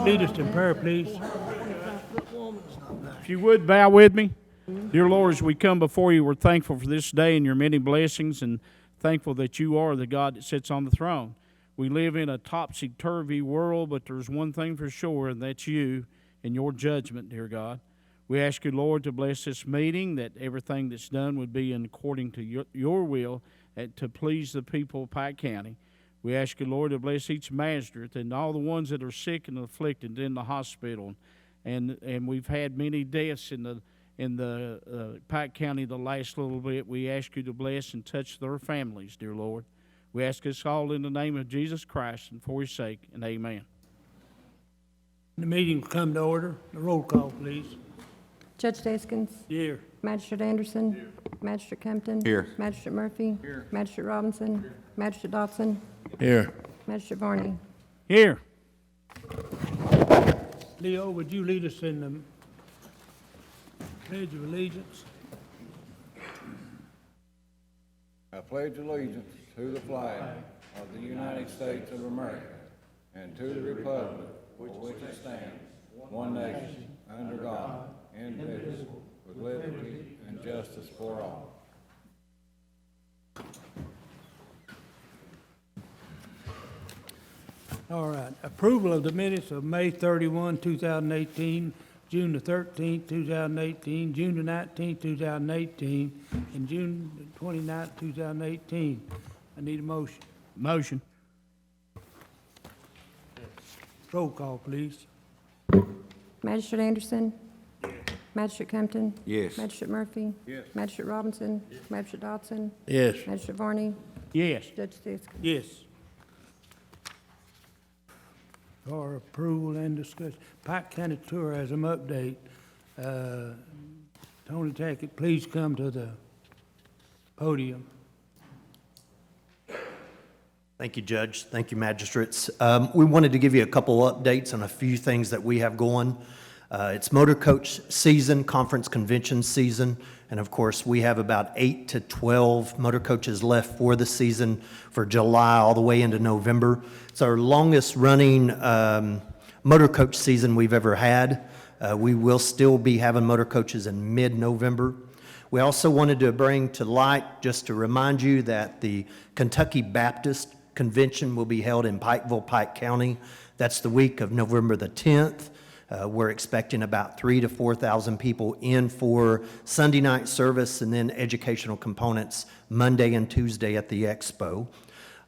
Lead us in prayer, please. If you would, bow with me. Dear Lord, as we come before you, we're thankful for this day and your many blessings, and thankful that you are the God that sits on the throne. We live in a topsy-turvy world, but there's one thing for sure, and that's you and your judgment, dear God. We ask you, Lord, to bless this meeting, that everything that's done would be according to your will, and to please the people of Pike County. We ask you, Lord, to bless each magistrate and all the ones that are sick and afflicted in the hospital. And we've had many deaths in the Pike County the last little bit. We ask you to bless and touch their families, dear Lord. We ask this all in the name of Jesus Christ and for his sake, and amen. The meeting will come to order. The roll call, please. Judge Daskins. Here. Magistrate Anderson. Here. Magistrate Kempton. Here. Magistrate Murphy. Here. Magistrate Robinson. Here. Magistrate Dotson. Here. Magistrate Varney. Here. Leo, would you lead us in the Pledge of Allegiance? I pledge allegiance to the flag of the United States of America and to the republic for which it stands, one nation, under God, indivisible, with liberty and justice for all. All right. Approval of the minutes of May 31, 2018, June the 13th, 2018, June the 19th, 2018, and June the 29th, 2018. I need a motion. Motion. Roll call, please. Magistrate Anderson. Magistrate Kempton. Yes. Magistrate Murphy. Yes. Magistrate Robinson. Magistrate Dotson. Yes. Magistrate Varney. Yes. Judge Daskins. Yes. For approval and discussion. Pike County Tourism update. Tony Tackett, please come to the podium. Thank you, Judge. Thank you, magistrates. We wanted to give you a couple updates on a few things that we have going. It's motor coach season, conference convention season, and of course, we have about 8 to 12 motor coaches left for the season for July all the way into November. It's our longest running motor coach season we've ever had. We will still be having motor coaches in mid-November. We also wanted to bring to light, just to remind you, that the Kentucky Baptist Convention will be held in Pikeville, Pike County. That's the week of November the 10th. We're expecting about 3,000 to 4,000 people in for Sunday night service and then educational components Monday and Tuesday at the expo.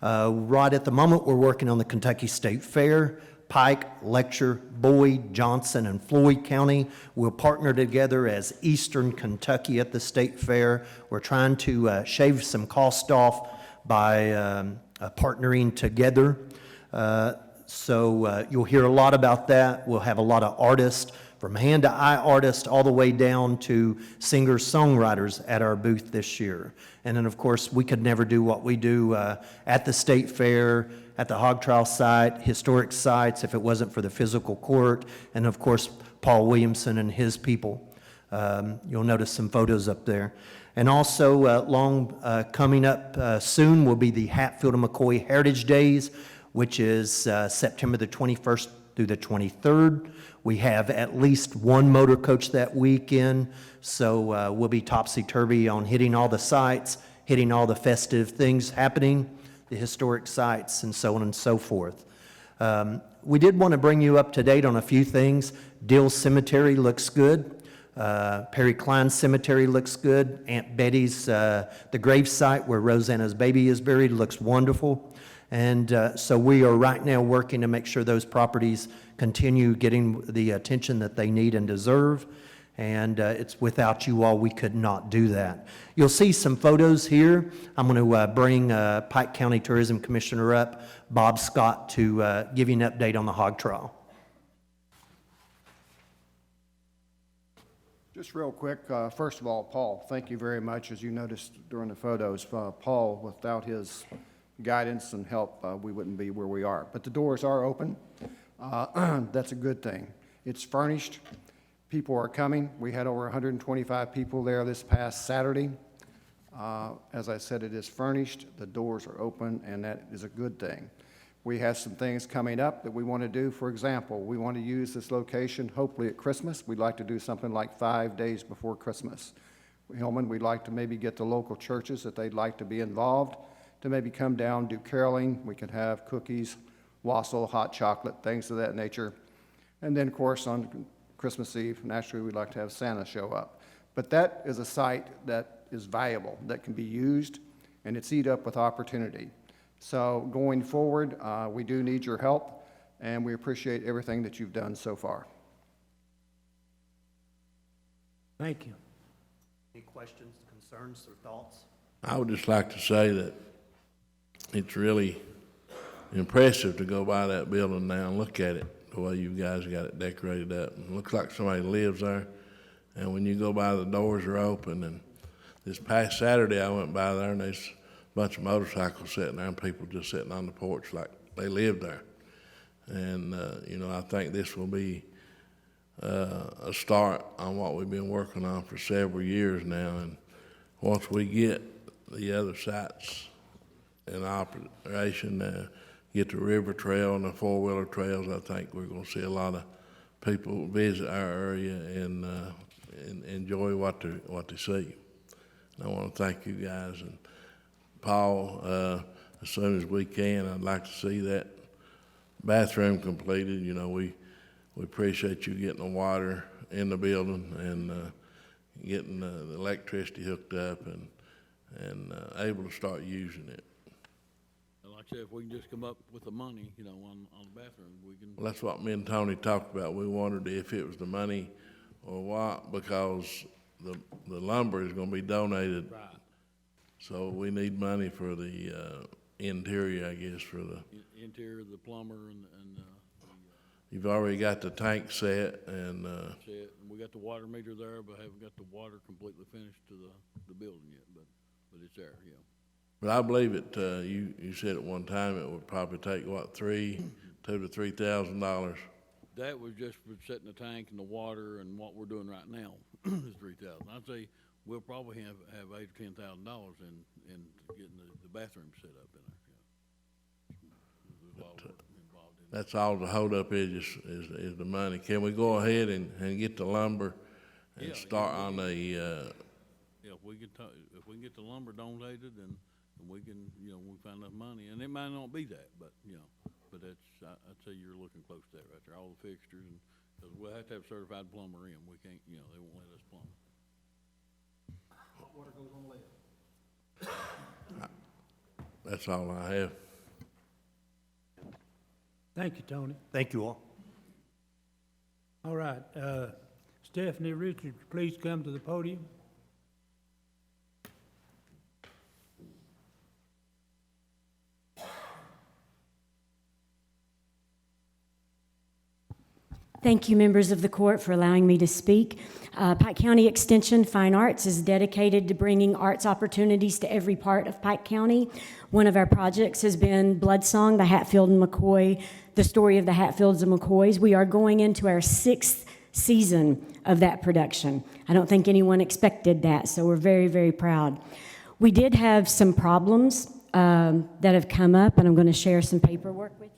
Right at the moment, we're working on the Kentucky State Fair. Pike, Letcher, Boyd, Johnson, and Floyd County will partner together as Eastern Kentucky at the State Fair. We're trying to shave some cost off by partnering together. So you'll hear a lot about that. We'll have a lot of artists, from hand-to-eye artists all the way down to singers-songwriters at our booth this year. And then, of course, we could never do what we do at the State Fair, at the hog trial site, historic sites, if it wasn't for the Fiscal court, and, of course, Paul Williamson and his people. You'll notice some photos up there. And also, coming up soon will be the Hatfield and McCoy Heritage Days, which is September the 21st through the 23rd. We have at least one motor coach that weekend, so we'll be topsy-turvy on hitting all the sites, hitting all the festive things happening, the historic sites, and so on and so forth. We did want to bring you up to date on a few things. Dill Cemetery looks good. Perry Klein Cemetery looks good. Aunt Betty's, the grave site where Rosanna's baby is buried, looks wonderful. And so we are right now working to make sure those properties continue getting the attention that they need and deserve. And it's without you all, we could not do that. You'll see some photos here. I'm going to bring Pike County Tourism Commissioner up, Bob Scott, to give you an update on the hog trial. Just real quick, first of all, Paul, thank you very much. As you noticed during the photos, Paul, without his guidance and help, we wouldn't be where we are. But the doors are open. That's a good thing. It's furnished. People are coming. We had over 125 people there this past Saturday. As I said, it is furnished. The doors are open, and that is a good thing. We have some things coming up that we want to do. For example, we want to use this location hopefully at Christmas. We'd like to do something like 5 days before Christmas. Hillman, we'd like to maybe get the local churches that they'd like to be involved to maybe come down, do caroling. We can have cookies, wassail, hot chocolate, things of that nature. And then, of course, on Christmas Eve, naturally, we'd like to have Santa show up. But that is a site that is valuable, that can be used, and it's eat up with opportunity. So going forward, we do need your help, and we appreciate everything that you've done so far. Thank you. Any questions, concerns, or thoughts? I would just like to say that it's really impressive to go by that building now and look at it, the way you guys got it decorated up. It looks like somebody lives there, and when you go by, the doors are open. And this past Saturday, I went by there, and there's a bunch of motorcycles sitting there, and people just sitting on the porch like they lived there. And, I think this will be a start on what we've been working on for several years now. And once we get the other sites in operation, get the river trail and the four-wheeler trails, I think we're going to see a lot of people visit our area and enjoy what they see. And I want to thank you guys. And Paul, as soon as we can, I'd like to see that bathroom completed. We appreciate you getting the water in the building and getting the electricity hooked up and able to start using it. And like I said, if we can just come up with the money, on the bathroom, we can. Well, that's what me and Tony talked about. We wondered if it was the money or what, because the lumber is going to be donated. Right. So we need money for the interior, I guess, for the. Interior, the plumber, and You've already got the tank set and. that's it. And we got the water meter there, but haven't got the water completely finished to the building yet. But it's there, yeah. But I believe it. You said at one time it would probably take what, $2,000 to $3,000. That was just for setting the tank and the water, and what we're doing right now is $3,000. I'd say we'll probably have $8,000 or $10,000 in getting the bathroom set up in there. Yeah. There's a lot of work involved in that. That's all the holdup is the money. Can we go ahead and get the lumber and Yeah, start yeah, on the? Yeah, if we can get the lumber donated and we can, we find enough money, and it might not be that, but that's, I'd say you're looking close to that right there, all the fixtures, and, because we'll have to have certified plumber in, we can't, they won't let us plumb. Hot water goes on lead. That's all I have. Thank you, Tony. Thank you all. All right, Stephanie Richards, please come to the podium. Thank you, members of the court, for allowing me to speak. Pike County Extension Fine Arts is dedicated to bringing arts opportunities to every part of Pike County. One of our projects has been Blood Song, the Hatfield and McCoy, the story of the Hatfields and McCoys. We are going into our 6th season of that production. I don't think anyone expected that, so we're very, very proud. We did have some problems that have come up, and I'm going to share some paperwork with you.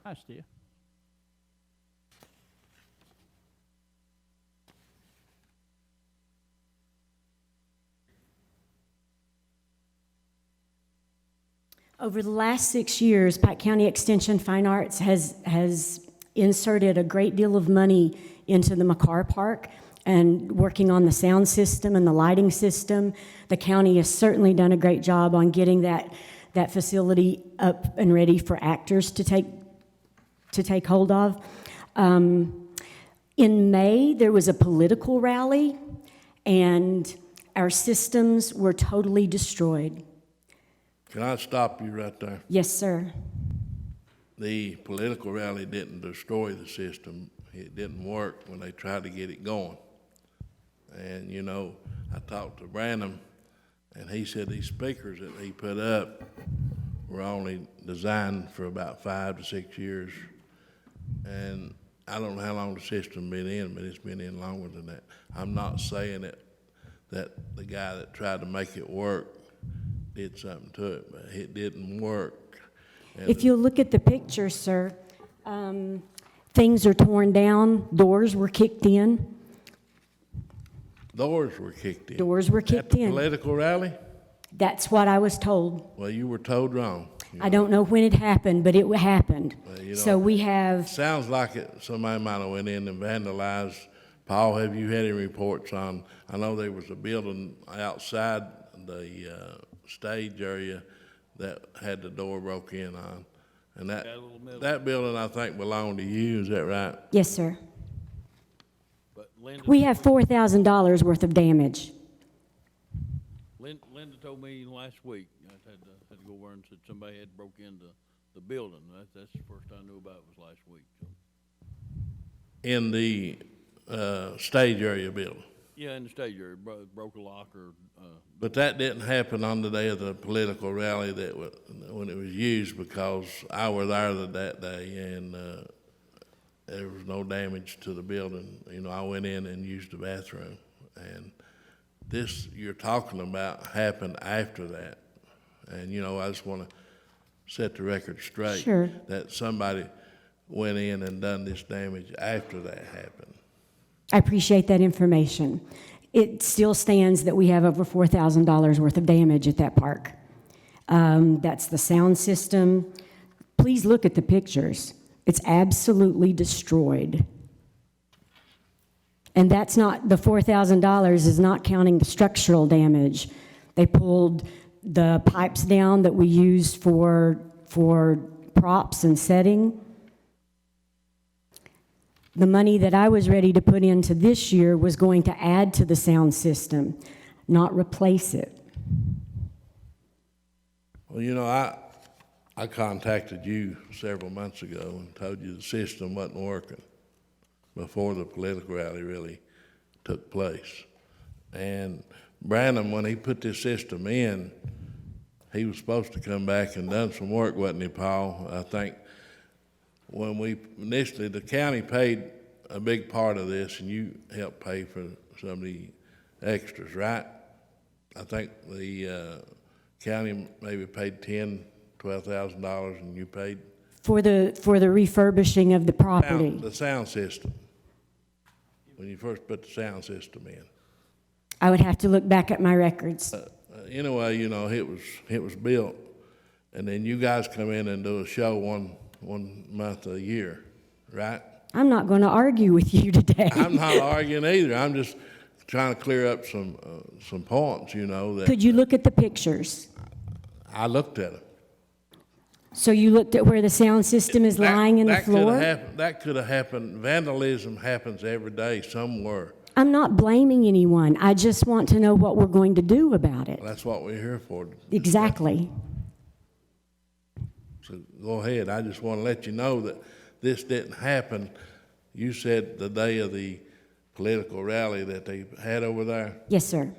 Hi, Steve. Over the last 6 years, Pike County Extension Fine Arts has inserted a great deal of money into the McCoy Park and working on the sound system and the lighting system. The county has certainly done a great job on getting that facility up and ready for actors to take hold of. In May, there was a political rally, and our systems were totally destroyed. Can I stop you right there? Yes, sir. The political rally didn't destroy the system. It didn't work when they tried to get it going. And, you know, I talked to Branham, and he said these speakers that he put up were only designed for about 5 to 6 years. And I don't know how long the system been in, but it's been in longer than that. I'm not saying that the guy that tried to make it work did something to it, but it didn't work. And If you'll look at the picture, sir, things are torn down, doors were kicked in. doors were kicked in. Doors were At kicked the in. political rally? That's what I was told. Well, you were told wrong. I don't know when it happened, but it happened. Well, you know, So we have, Sounds like somebody might have went in and vandalized. Paul, have you had any reports on, I know there was a building outside the stage area that had the door broke in on. And that building, I think, belonged to you, is that right? yes, sir. But Linda, We have $4,000 worth of damage. Linda told me last week, I had to go over and said somebody had broke into the building. That's the first I knew about it was last week. So. In the stage area building. Yeah, in the stage area, broke a lock or, But that didn't happen on the day of the political rally when it was used, because I was there that day and there was no damage to the building. You know, I went in and used the bathroom. And this you're talking about happened after that. And, you know, I just want to set the record straight. Sure. That somebody went in and done this damage after that happened. I appreciate that information. It still stands that we have over $4,000 worth of damage at that park. That's the sound system. Please look at the pictures. It's absolutely destroyed. And that's not, the $4,000 is not counting the structural damage. They pulled the pipes down that we used for props and setting. The money that I was ready to put into this year was going to add to the sound system, not replace it. Well, you know, I contacted you several months ago and told you the system wasn't working before the political rally really took place. And Branham, when he put this system in, he was supposed to come back and done some work, wasn't he, Paul? I think when we initially, the county paid a big part of this, and you helped pay for some of the extras, right? I think the county maybe paid $12,000, and you paid For the refurbishing of the property. the sound system. When you first put the sound system in. I would have to look back at my records. Anyway, you know, it was built, and then you guys come in and do a show one month a year, right? I'm not going to argue with you today. I'm not arguing either. I'm just trying to clear up some points, you know, that Could you look at the pictures? I looked at them. So you looked at where the sound system is lying in the floor? That could have happened. Vandalism happens every day somewhere. I'm not blaming anyone. I just want to know what we're going to do about it. That's what we're here for. Exactly. So go ahead. I just want to let you know that this didn't happen. You said the day of the political rally that they had over there. Yes, sir.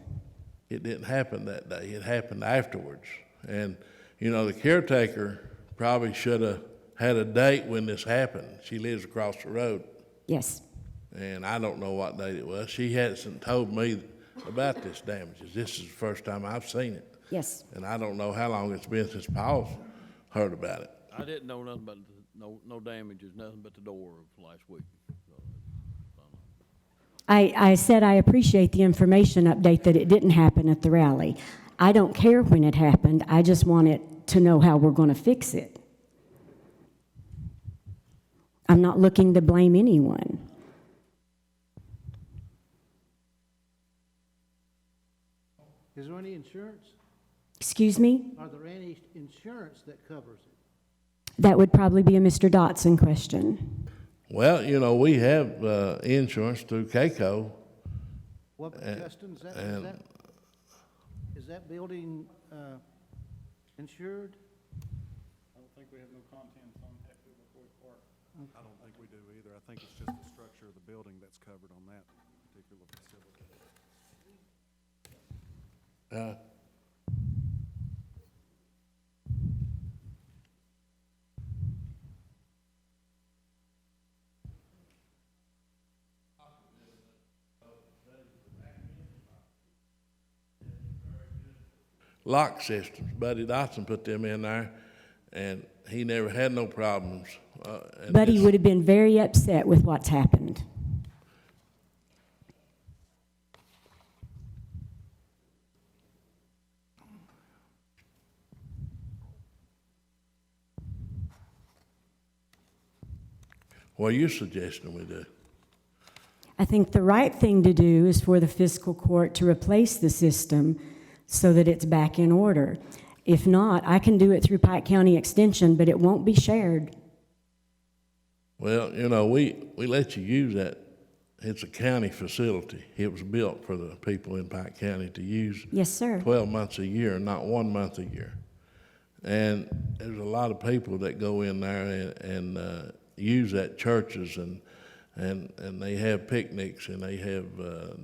It didn't happen that day. It happened afterwards. And, you know, the caretaker probably should have had a date when this happened. She lives across the road. Yes. And I don't know what date it was. She hasn't told me about this damages. This is the first time I've seen it. Yes. And I don't know how long it's been since Paul's heard about it. I didn't know nothing about no damages, nothing but the door of last week. So, I said I appreciate the information update that it didn't happen at the rally. I don't care when it happened. I just want it to know how we're going to fix it. I'm not looking to blame anyone. Is there any insurance? Excuse me? Are there any insurance that covers it? That would probably be a Mr. Dotson question. Well, you know, we have insurance through Keiko. What, Justin, is that building insured? I don't think we have no contents on that before the park. I don't think we do either. I think it's just the structure of the building that's covered on that particular facility. Lock systems. Buddy Dotson put them in there, and he never had no problems. And Buddy this- would have been very upset with what's happened. What are you suggesting we do? I think the right thing to do is for the fiscal court to replace the system so that it's back in order. If not, I can do it through Pike County Extension, but it won't be shared. Well, you know, we let you use that. It's a county facility. It was built for the people in Pike County to use Yes, sir. 12 months a year, not 1 month a year. And there's a lot of people that go in there and use that, churches, and they have picnics, and they have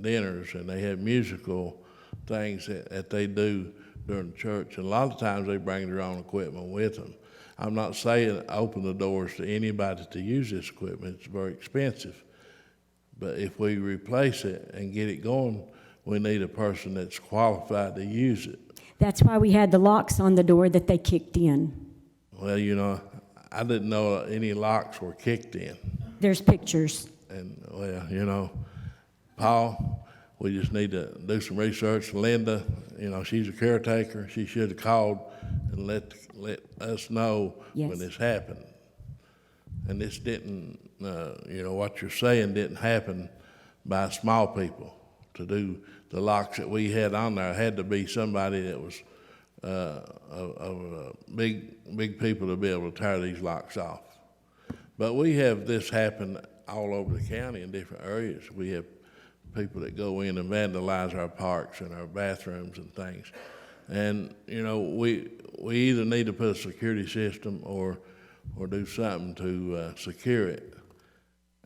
dinners, and they have musical things that they do during church. And a lot of times they bring their own equipment with them. I'm not saying open the doors to anybody to use this equipment. It's very expensive. But if we replace it and get it going, we need a person that's qualified to use it. That's why we had the locks on the door that they kicked in. Well, you know, I didn't know any locks were kicked in. There's pictures. And, well, you know, Paul, we just need to do some research. Linda, you know, she's a caretaker. She should have called and let us know Yes. when this happened. And this didn't, you know, what you're saying didn't happen by small people. To do the locks that we had on there, had to be somebody that was big people to be able to tear these locks off. But we have this happen all over the county in different areas. We have people that go in and vandalize our parks and our bathrooms and things. And, you know, we either need to put a security system or do something to secure it.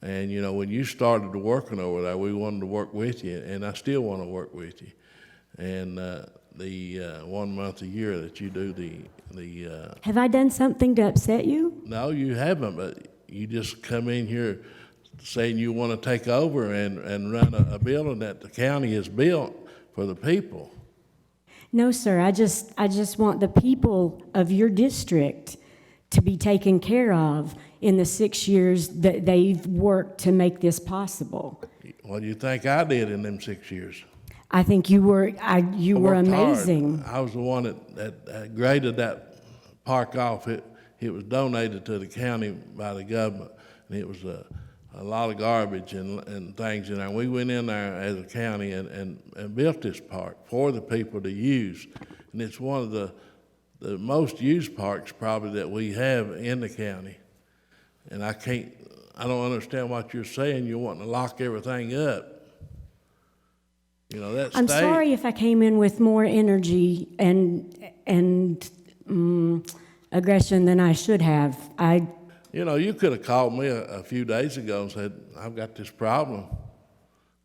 And, you know, when you started working over there, we wanted to work with you, and I still want to work with you. And the 1 month a year that you do the Have I done something to upset you? no, you haven't, but you just come in here saying you want to take over and run a building that the county has built for the people. No, sir. I just want the people of your district to be taken care of in the 6 years that they've worked to make this possible. What do you think I did in them 6 years? I think you were I worked amazing. hard. I was the one that graded that park off. It was donated to the county by the government, and it was a lot of garbage and things in there. We went in there as a county and built this park for the people to use, and it's one of the most used parks probably that we have in the county. And I don't understand what you're saying. You're wanting to lock everything up. You know, that I'm state. sorry if I came in with more energy and aggression than I should have. You know, you could have called me a few days ago and said, I've got this problem.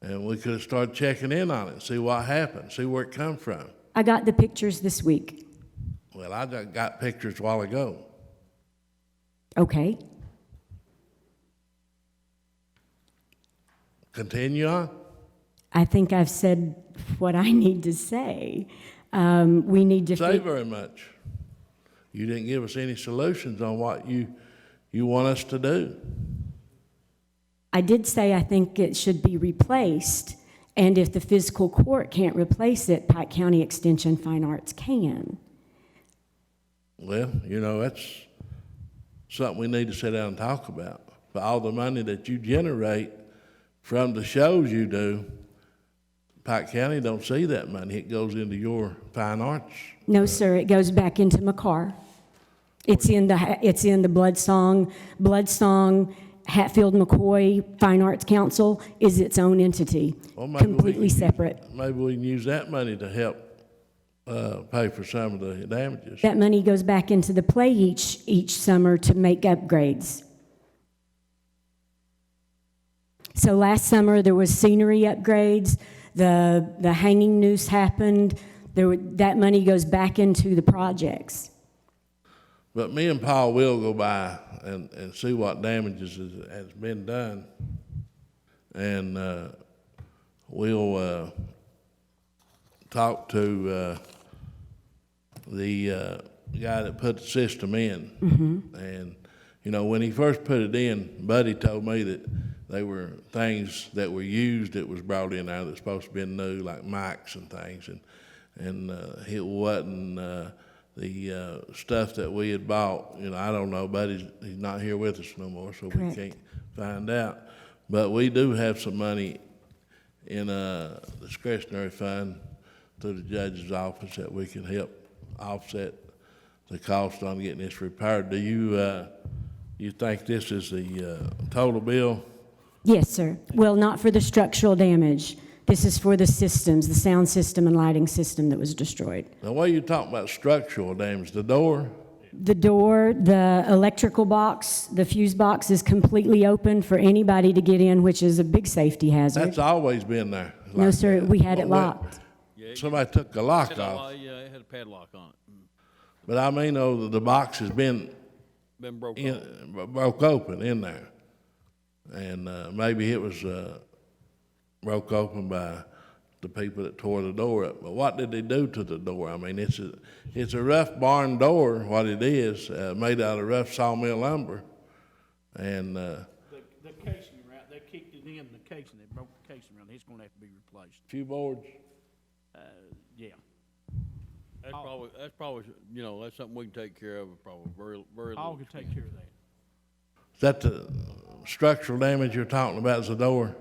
And we could have started checking in on it, see what happened, see where it come from. I got the pictures this week. Well, I just got pictures a while ago. Okay. Continue on. I think I've said what I need to say. We need to. Say very much. You didn't give us any solutions on what you want us to do. I did say I think it should be replaced, and if the fiscal court can't replace it, Pike County Extension Fine Arts can. Well, you know, that's something we need to sit down and talk about. For all the money that you generate from the shows you do, Pike County don't see that money. It goes into your fine arts. No, sir, it goes back into Mccoy. It's in the Blood Song, Hatfield McCoy Fine Arts Council is its own entity, Well, maybe completely separate. Maybe we can use that money to help pay for some of the damages. That money goes back into the play each summer to make upgrades. So last summer, there was scenery upgrades, the hanging noose happened, that money goes back into the projects. But me and Paul will go by and see what damages has been done. And we'll talk to the guy that put the system in. And, you know, when he first put it in, Buddy told me that they were things that were used that was brought in there that's supposed to be new, like mics and things. And it wasn't the stuff that we had bought. You know, I don't know, Buddy's he's not here with us no more, so Correct. we can't find out. But we do have some money in a discretionary fund through the judge's office that we can help offset the cost on getting this repaired. Do you think this is the total bill? Yes, sir. Well, not for the structural damage. This is for the systems, the sound system and lighting system that was destroyed. Now, what are you talking about structural damage? The door? The door, the electrical box, the fuse box is completely open for anybody to get in, which is a big safety hazard. That's always been there. No, like sir, that. we had it Well, locked. Somebody took the lock Had a off. lo- Yeah, it had a padlock on it. But I mean, though, the box has been Been broke off. broke open in there. And maybe it was broke open by the people that tore the door up. But what did they do to the door? I mean, it's a rough barn door, what it is, made out of rough sawmill lumber. And The casing around, they kicked it in, the casing, they broke the casing around, it's gonna have to be replaced. few boards. Yeah. That's probably, you know, that's something we can take care of, probably very, very Paul little. could take care of that. Is that the structural damage you're talking about, is the door?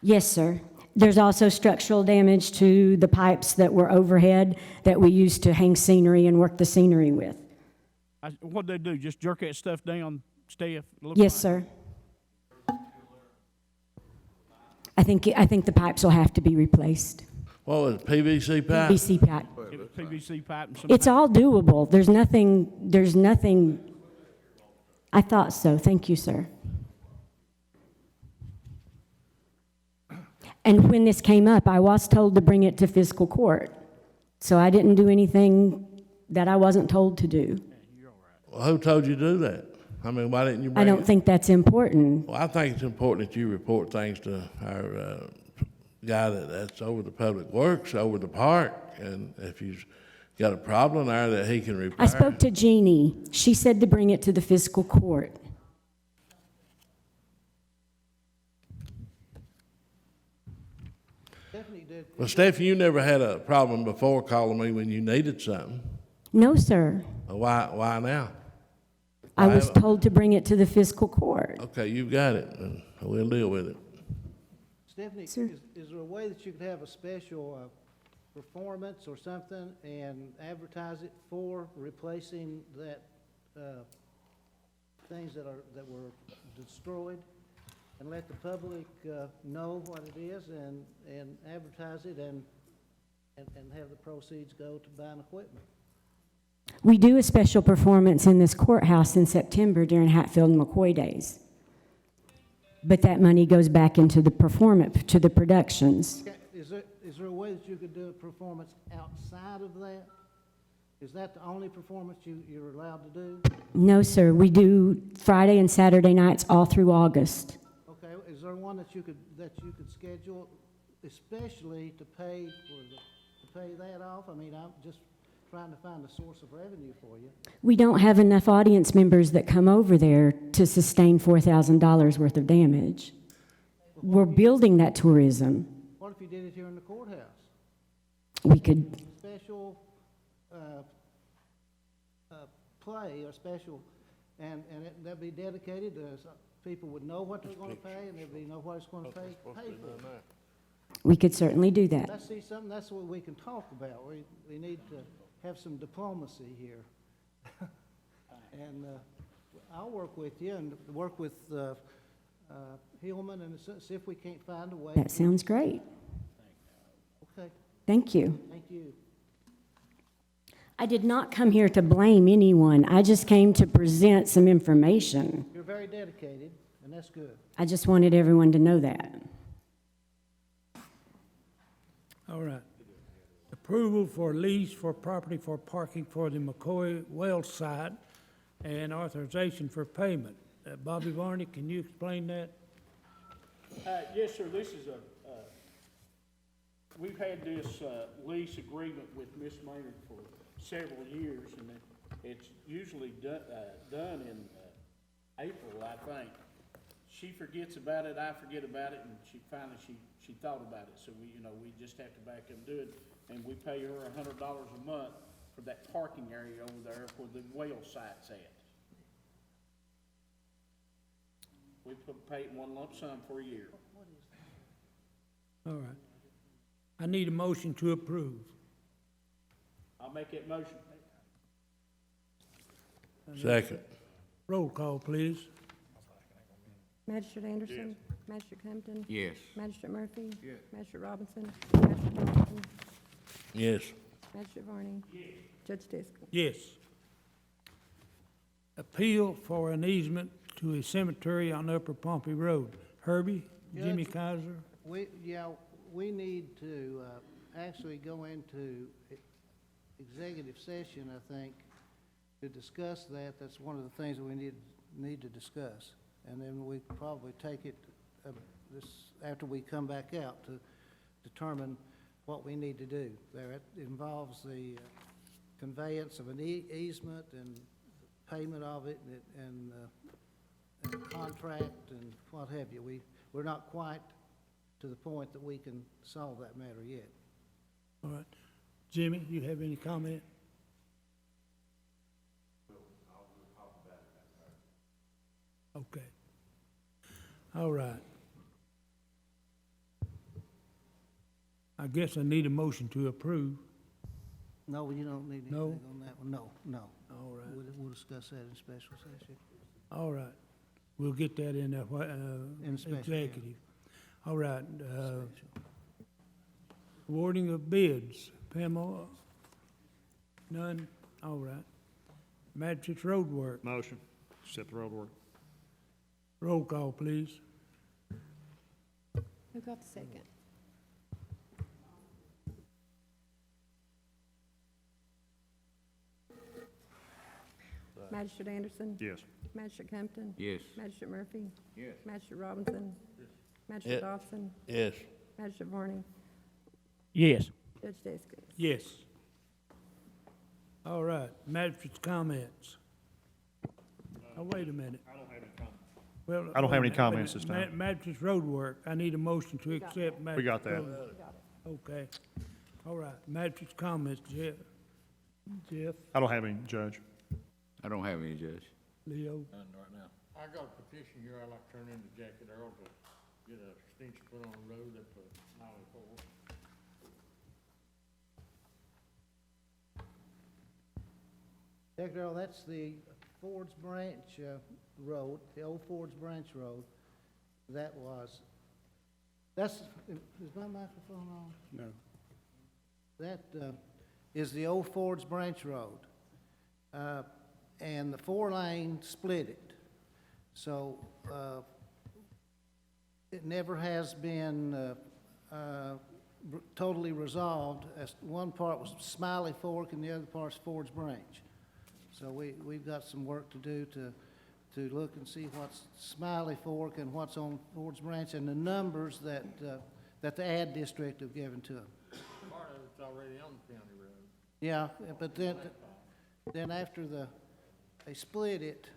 Yes, sir. There's also structural damage to the pipes that were overhead that we used to hang scenery and work the scenery with. What'd they do, just jerk that stuff down, Steph? Yes, sir. I think the pipes will have to be replaced. What was it, PVC pipe? PVC pipe. It was PVC pipe and some. It's all doable. There's nothing, I thought so. Thank you, sir. And when this came up, I was told to bring it to fiscal court. So I didn't do anything that I wasn't told to do. Well, who told you to do that? I mean, why didn't you bring I it? don't think that's important. Well, I think it's important that you report things to our guy that's over the public works, over the park, and if you've got a problem there that he can repair. I spoke to Jeannie. She said to bring it to the fiscal court. Well, Stephen, you never had a problem before calling me when you needed something. No, sir. Why now? I was told to bring it to the fiscal court. Okay, you've got it, and we'll deal with it. Stephanie, Sir. is there a way that you could have a special performance or something and advertise it for replacing that, things that were destroyed? And let the public know what it is and advertise it and have the proceeds go to buying equipment? We do a special performance in this courthouse in September during Hatfield and McCoy days. But that money goes back into the performance, to the productions. Okay, is there a way that you could do a performance outside of that? Is that the only performance you're allowed to do? No, sir. We do Friday and Saturday nights all through August. Okay, is there one that you could schedule, especially to pay that off? I mean, I'm just trying to find a source of revenue for you. We don't have enough audience members that come over there to sustain $4,000 worth of damage. We're building that tourism. What if you did it here in the courthouse? We could, Special play or special, and that'd be dedicated, so people would know what they're gonna pay, and they'd know what it's gonna pay for. we could certainly do that. Let's see something, that's what we can talk about. We need to have some diplomacy here. And I'll work with you and work with Hillman and see if we can't find a way. That sounds great. Okay, Thank you. thank you. I did not come here to blame anyone. I just came to present some information. You're very dedicated, and that's good. I just wanted everyone to know that. All right. Approval for lease for property for parking for the McCoy well site and authorization for payment. Bobby Varney, can you explain that? Yes, sir, this is we've had this, lease agreement with Miss Maynard for several years, and it's usually done in, April, I think. She forgets about it, I forget about it, and she thought about it, so we just have to back up and do it. And we pay her $100 a month for that parking area over there where the well site's at. We pay it in one lump sum for a year. All right. I need a motion to approve. I'll make that motion. Second. Roll call, please. Magistrate Anderson. Magistrate Compton. Yes. Magistrate Murphy. Yes. Magistrate Robinson. Magistrate Johnson. Yes. Magistrate Varney. Judge Fiscal. Yes. Appeal for an easement to a cemetery on Upper Pompey Road. Herbie, Jimmy Judge. Kaiser. We need to actually go into executive session, I think, to discuss that. That's one of the things that we need to discuss. And then we probably take it after we come back out to determine what we need to do. It involves the conveyance of an easement and payment of it and contract and what have you. We're not quite to the point that we can solve that matter yet. All right. Jimmy, you have any comment? Okay. All right. I guess I need a motion to approve. No, you don't need No? anything on that one. No. All right. We'll discuss that in special session. All right. We'll get that in the, In special, yeah. executive. All right. Awarding of bids. Pamela? None? All right. Magistrate's road work. Motion, accept the road work. Roll call, please. Who got the second? Magistrate Anderson. Yes. Magistrate Compton. Yes. Magistrate Murphy. Yes. Magistrate Robinson. Magistrate Yeah. Dobson. Yes. Magistrate Varney. Yes. Judge Fiscal. Yes. All right. Magistrate's comments. Oh, wait a minute. I don't have any comments. Well, I don't have any wait a minute. comments this time. Magistrate's road work. I need a motion to accept. We got that. Okay. All right. Magistrate's comments, Jeff. I don't have any, Judge. I don't have any, Judge. Leo. None right now. I got a petition here I'd like to turn in to Jackie Earl to get a extension put on the road up to 94. Dr. Earl, that's the Ford's Branch Road, the old Ford's Branch Road. Is my microphone on? No. That is the old Ford's Branch Road. And the 4-lane split it. So it never has been totally resolved. As one part was Smiley Fork and the other part's Ford's Branch. So we've got some work to do to look and see what's Smiley Fork and what's on Ford's Branch and the numbers that the ad district have given to them. Part of it's already on the county road. Yeah, but then after they split it,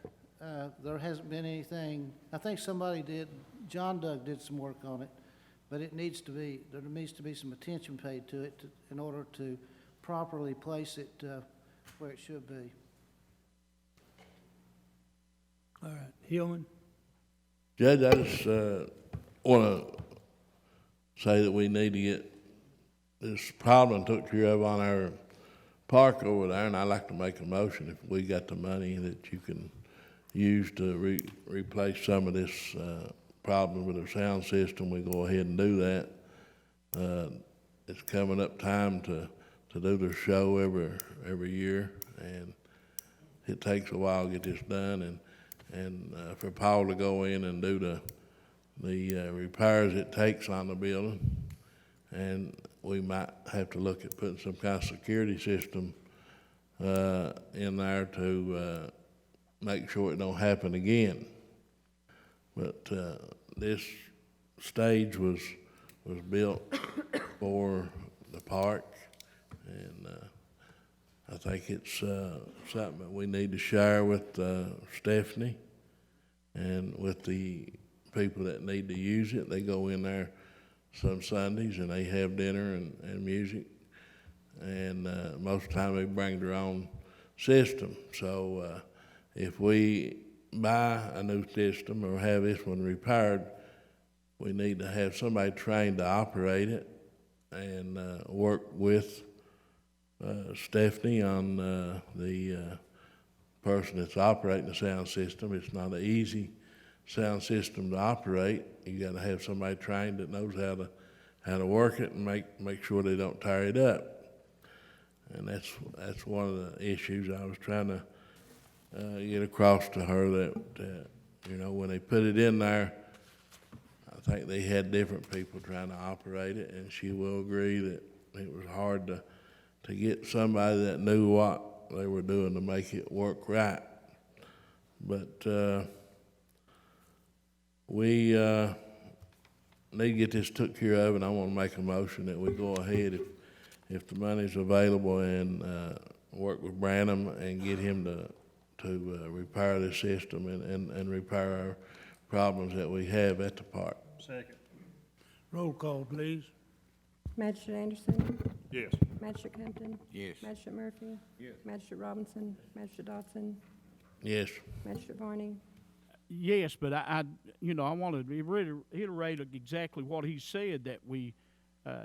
there hasn't been anything. I think somebody did, John Doug did some work on it, but there needs to be some attention paid to it in order to properly place it where it should be. All right. Hillman? Judge, I just want to say that we need to get this problem took care of on our park over there, and I'd like to make a motion if we got the money that you can use to replace some of this problem with our sound system. We go ahead and do that. It's coming up time to do the show every year, and it takes a while to get this done. and for Paul to go in and do the repairs it takes on the building. And we might have to look at putting some kind of security system in there to make sure it don't happen again. But this stage was built for the park, and I think it's something that we need to share with Stephanie and with the people that need to use it. They go in there some Sundays and they have dinner and music, and most of the time they bring their own system. So if we buy a new system or have this one repaired, we need to have somebody trained to operate it and work with Stephanie on the person that's operating the sound system. It's not an easy sound system to operate. You got to have somebody trained that knows how to work it and make sure they don't tear it up. And that's one of the issues I was trying to get across to her, that you know, when they put it in there, I think they had different people trying to operate it, and she will agree that it was hard to get somebody that knew what they were doing to make it work right. But we need to get this took care of, and I want to make a motion that we go ahead if the money's available and work with Branham and get him to repair the system and repair our problems that we have at the park. Second. Roll call, please. Magistrate Anderson. Yes. Magistrate Compton. Yes. Magistrate Murphy. Yes. Magistrate Robinson. Magistrate Dodson. Yes. Magistrate Varney. Yes, but I want to reiterate exactly what he said, that we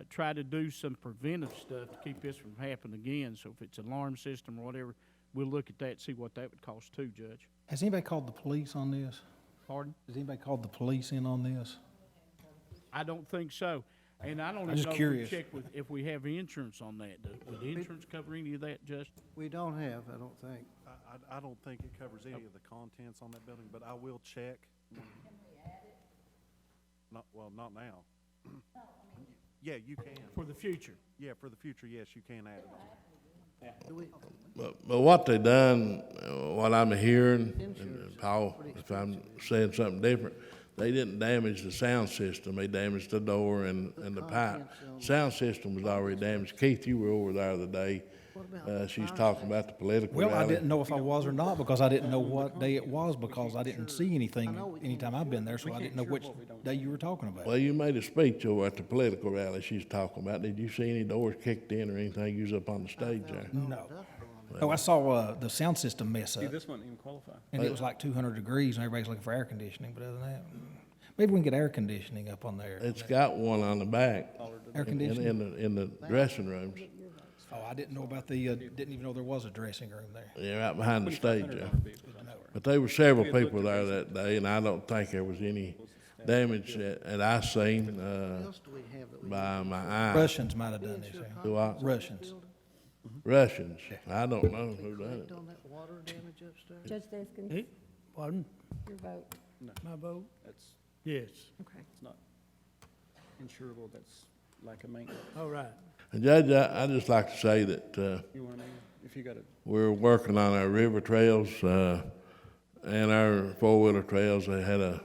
try to do some preventive stuff to keep this from happening again. So if it's an alarm system or whatever, we'll look at that and see what that would cost too, Judge. Has anybody called the police on this? Pardon? Has anybody called the police in on this? I don't think so. And I don't I'm even just know if curious. we check with, if we have insurance on that. Would insurance cover any of that, Justin? We don't have, I don't think. I don't think it covers any of the contents on that building, but I will check. Not now. Yeah, you can. For the future? Yeah, for the future, yes, you can add it. But what they done, what I'm hearing, and Paul, if I'm saying something different, they didn't damage the sound system. They damaged the door and the pipe. Sound system was already damaged. Keith, you were over there the day. She's talking about the political Well, I rally. didn't know if I was or not, because I didn't know what day it was, because I didn't see anything anytime I've been there, so I didn't know which day you were talking about. Well, you made a speech over at the political rally she's talking about. Did you see any doors kicked in or anything? You was up on the stage there. No. Oh, I saw the sound system mess up, This wouldn't even qualify. and it was like 200 degrees, and everybody's looking for air conditioning, but other than that, maybe we can get air conditioning up on there. It's got one on the back Air conditioning? in the dressing rooms. Oh, I didn't know about didn't even know there was a dressing room there. Yeah, right behind the stage there. But there were several people there that day, and I don't think there was any damage that I seen by my eye. Russians might have done this, yeah. Do I? Russians. Russians. I don't know who done it. On that water damage upstairs? Judge Daskins, Hey, pardon? your vote. My vote? That's, Yes. Okay. it's not insurable, that's lack of maintenance. All right. And Judge, I'd just like to say that You know what I mean? If you got a we're working on our river trails and our four-wheeler trails. They had a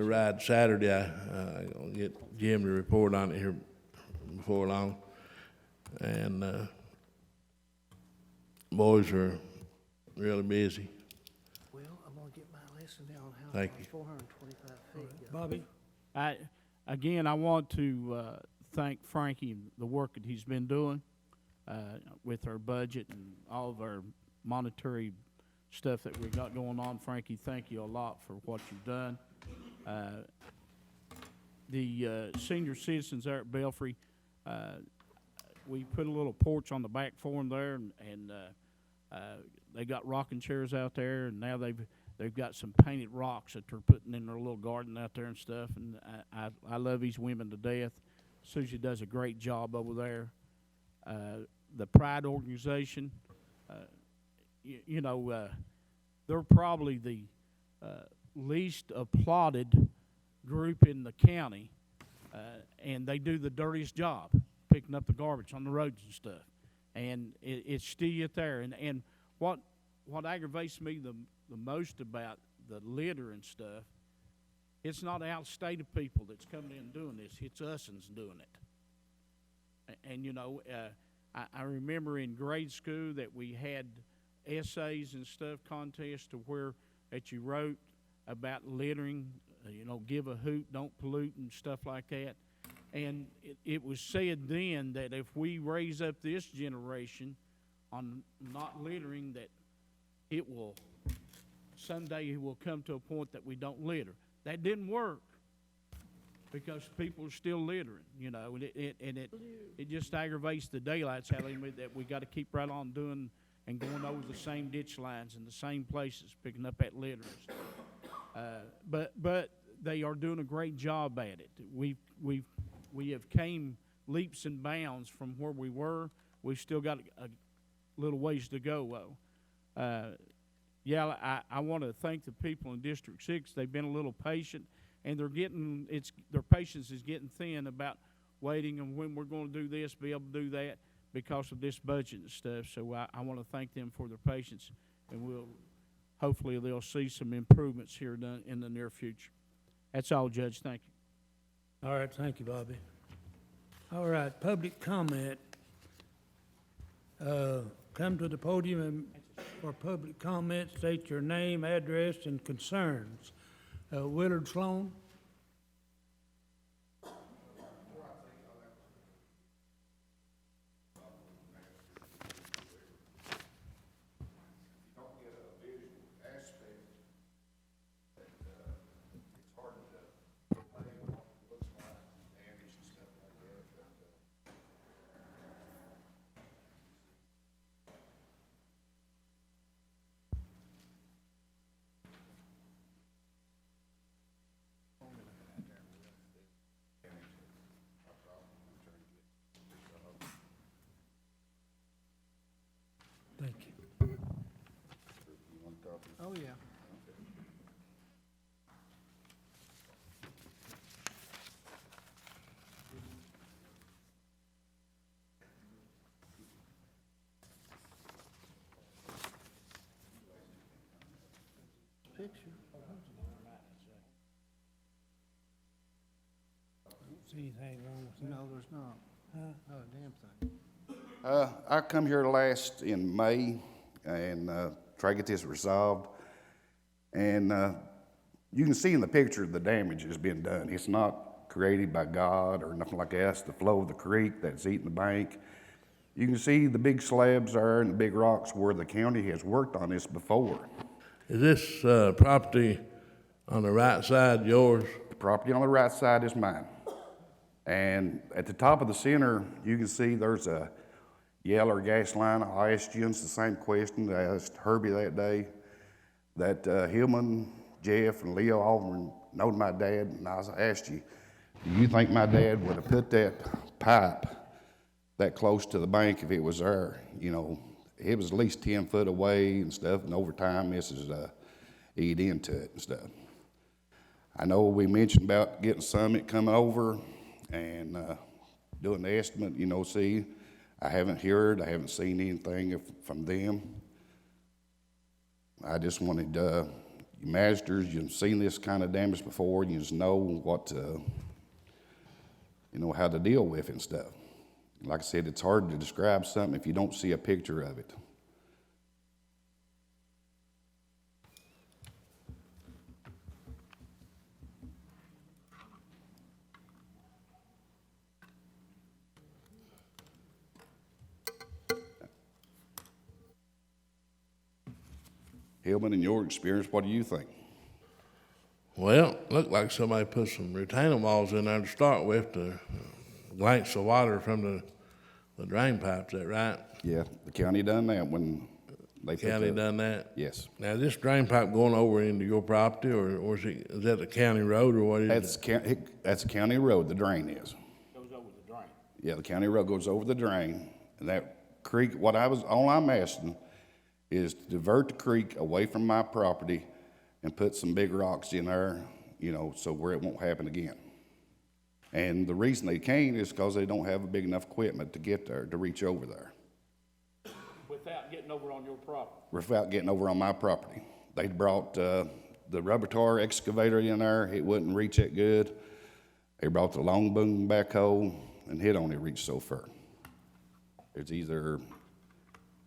ride Saturday. I'm gonna get Jim to report on it here before long. And boys are really busy. Well, I'm gonna get my lesson down how Thank you. 425 feet. Bobby? I want to thank Frankie and the work that he's been doing with our budget and all of our monetary stuff that we've got going on. Frankie, thank you a lot for what you've done. The senior citizens there at Belfry, we put a little porch on the back for them there, and they got rocking chairs out there, and now they've got some painted rocks that they're putting in their little garden out there and stuff. And I love these women to death. Susie does a great job over there. The Pride organization, they're probably least applauded group in the county, and they do the dirtiest job, picking up the garbage on the roads and stuff. And it's still there. And what aggravates me the most about the litter and stuff, it's not out-of-state people that's coming in and doing this. It's us that's doing it. And you know, I remember in grade school that we had essays and stuff, contests to where that you wrote about littering, you know, give a hoot, don't pollute and stuff like that. And it was said then that if we raise up this generation on not littering, that it will, someday it will come to a point that we don't litter. That didn't work because people are still littering, you know, and it just aggravates the daylights out of me that we got to keep right on doing and going over the same ditch lines in the same places, picking up that litter and stuff. But they are doing a great job at it. We have came leaps and bounds from where we were. We've still got a little ways to go, though. Yeah, I want to thank the people in District 6. They've been a little patient, and their patience is getting thin about waiting on when we're going to do this, be able to do that because of this budget and stuff. So I want to thank them for their patience, and hopefully they'll see some improvements here in the near future. That's all, Judge. Thank you. All right, thank you, Bobby. All right, public comment. Come to the podium and for public comment, state your name, address, and concerns. Willard Sloan. Thank you. Oh, yeah. Picture. See anything wrong with that? No, there's not. Not a damn thing. I come here last in May and try to get this resolved. And you can see in the picture the damage has been done. It's not created by God or nothing like that. It's the flow of the creek that's eating the bank. You can see the big slabs there and the big rocks where the county has worked on this before. Is this property on the right side yours? The property on the right side is mine. And at the top of the center, you can see there's a yellow gas line. I asked Jens the same question that I asked Herbie that day, that Hillman, Jeff, and Leo all know my dad, and I asked you, do you think my dad would have put that pipe that close to the bank if it was there? You know, it was at least 10 foot away and stuff, and over time this has eat into it and stuff. I know we mentioned about getting Summit coming over and doing the estimate, you know, see, I haven't seen anything from them. I just wanted, you masters, you've seen this kind of damage before, you just know what to, you know, how to deal with it and stuff. Like I said, it's hard to describe something if you don't see a picture of it. Hillman, in your experience, what do you think? Well, looked like somebody put some retaining walls in there to start with to blanks of water from the drain pipes, is that right? Yeah, the county done that when they put County done that? Yes. Now, this drain pipe going over into your property, or is that the county road, or what is it? That's a county road, the drain is. Goes over the drain. Yeah, the county road goes over the drain, and that creek, all I'm asking is to divert the creek away from my property and put some big rocks in there, so where it won't happen again. And the reason they can't is because they don't have a big enough equipment to get there, to reach over there. Without getting over on your property. Without getting over on my property. They brought the rubber tar excavator in there, it wouldn't reach that good. They brought the long boom backhoe, and it only reached so far. It's either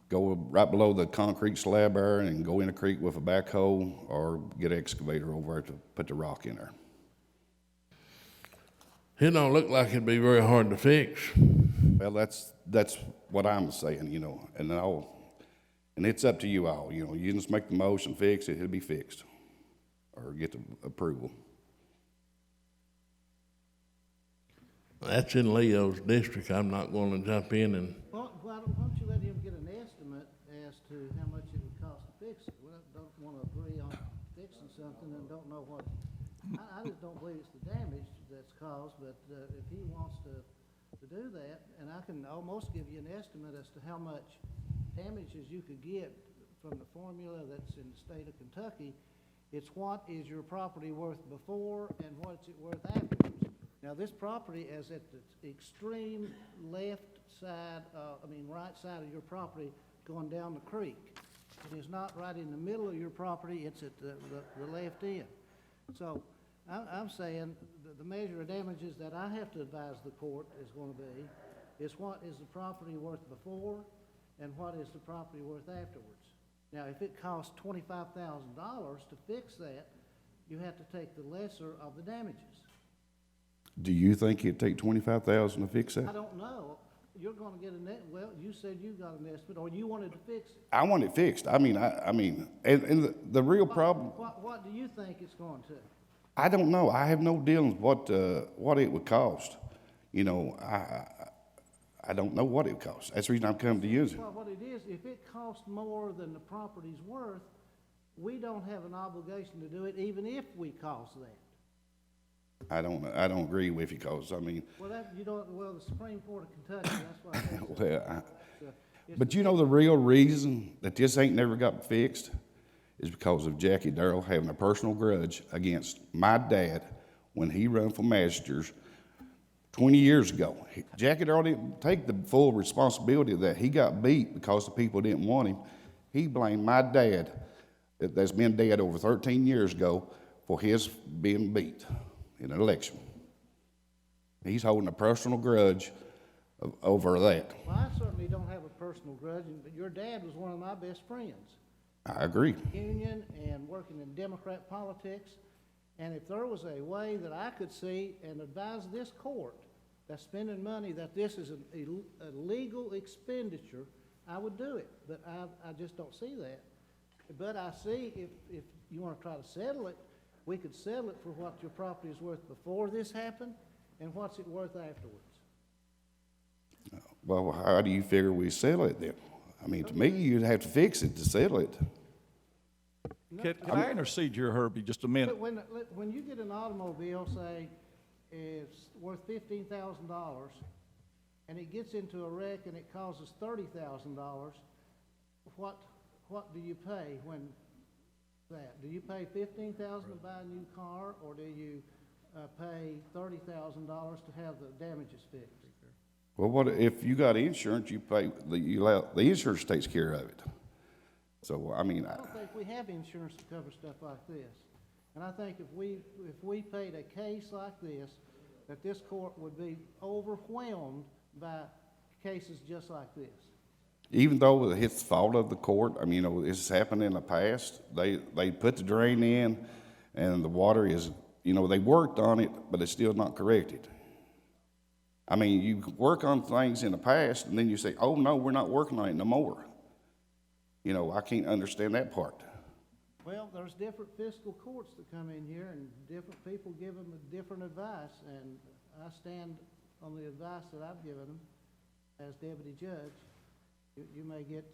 go right below the concrete slab there and go in the creek with a backhoe, or get an excavator over there to put the rock in there. It don't look like it'd be very hard to fix. Well, that's what I'm saying, and it's up to you all, you just make the motion, fix it, it'll be fixed, or get the approval. That's in Leo's district. I'm not going to jump in and. Well, why don't you let him get an estimate as to how much it would cost to fix it? We don't want to agree on fixing something and don't know what. I just don't believe it's the damage that's caused, but if he wants to do that, and I can almost give you an estimate as to how much damages you could get from the formula that's in the state of Kentucky. It's what is your property worth before and what's it worth afterwards. Now, this property is at the extreme left side, right side of your property going down the creek. It is not right in the middle of your property, it's at the left end. So I'm saying the measure of damages that I have to advise the court is going to be is what is the property worth before and what is the property worth afterwards. Now, if it costs $25,000 to fix that, you have to take the lesser of the damages. Do you think it'd take $25,000 to fix that? I don't know. You're going to get well, you said you got an estimate, or you wanted to fix it. I want it fixed. And the real problem. What do you think it's going to? I don't know. I have no dealings what it would cost. I don't know what it would cost. That's the reason I'm coming to use it. Well, what it is, if it costs more than the property's worth, we don't have an obligation to do it, even if we cost that. I don't agree with you, because the Supreme Court of Kentucky, that's why. But the real reason that this ain't never got fixed is because of Jackie Darrell having a personal grudge against my dad when he ran for Masters 20 years ago. Jackie Darrell didn't take the full responsibility of that. He got beat because the people didn't want him. He blamed my dad, that's been dead over 13 years ago, for his being beat in an election. He's holding a personal grudge over that. Well, I certainly don't have a personal grudge, but your dad was one of my best friends. I agree. Union and working in Democrat politics, and if there was a way that I could see and advise this court that's spending money that this is a legal expenditure, I would do it, but I just don't see that. But I see if you want to try to settle it, we could settle it for what your property is worth before this happened and what's it worth afterwards. Well, how do you figure we settle it then? To me, you'd have to fix it to settle it. Can I intercede here, Herbie, just a minute? When you get an automobile, say, it's worth $15,000, and it gets into a wreck and it causes $30,000, what do you pay when that? Do you pay $15,000 to buy a new car, or do you pay $30,000 to have the damages fixed? Well, what if you got insurance? You pay the insurance takes care of it. So I don't think we have insurance to cover stuff like this, and I think if we paid a case like this, that this court would be overwhelmed by cases just like this. Even though it's the fault of the court, this has happened in the past. They put the drain in, and the water is, they worked on it, but it's still not corrected. You work on things in the past, and then you say, oh, no, we're not working on it no more. I can't understand that part. Well, there's different fiscal courts that come in here, and different people give them a different advice, and I stand on the advice that I've given them as deputy judge. You may get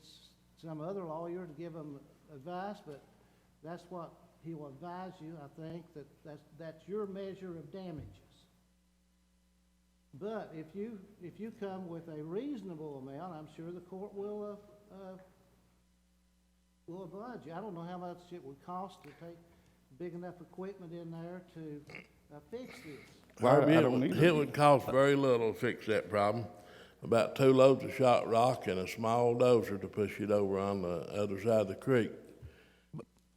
some other lawyer to give them advice, but that's what he will advise you. I think that's your measure of damages. But if you come with a reasonable amount, I'm sure the court will oblige you. I don't know how much it would cost to take big enough equipment in there to fix this? Herbie, I don't need it would cost very little to fix that problem. About 2 loads of shot rock and a small dozer to push it over on the other side of the creek.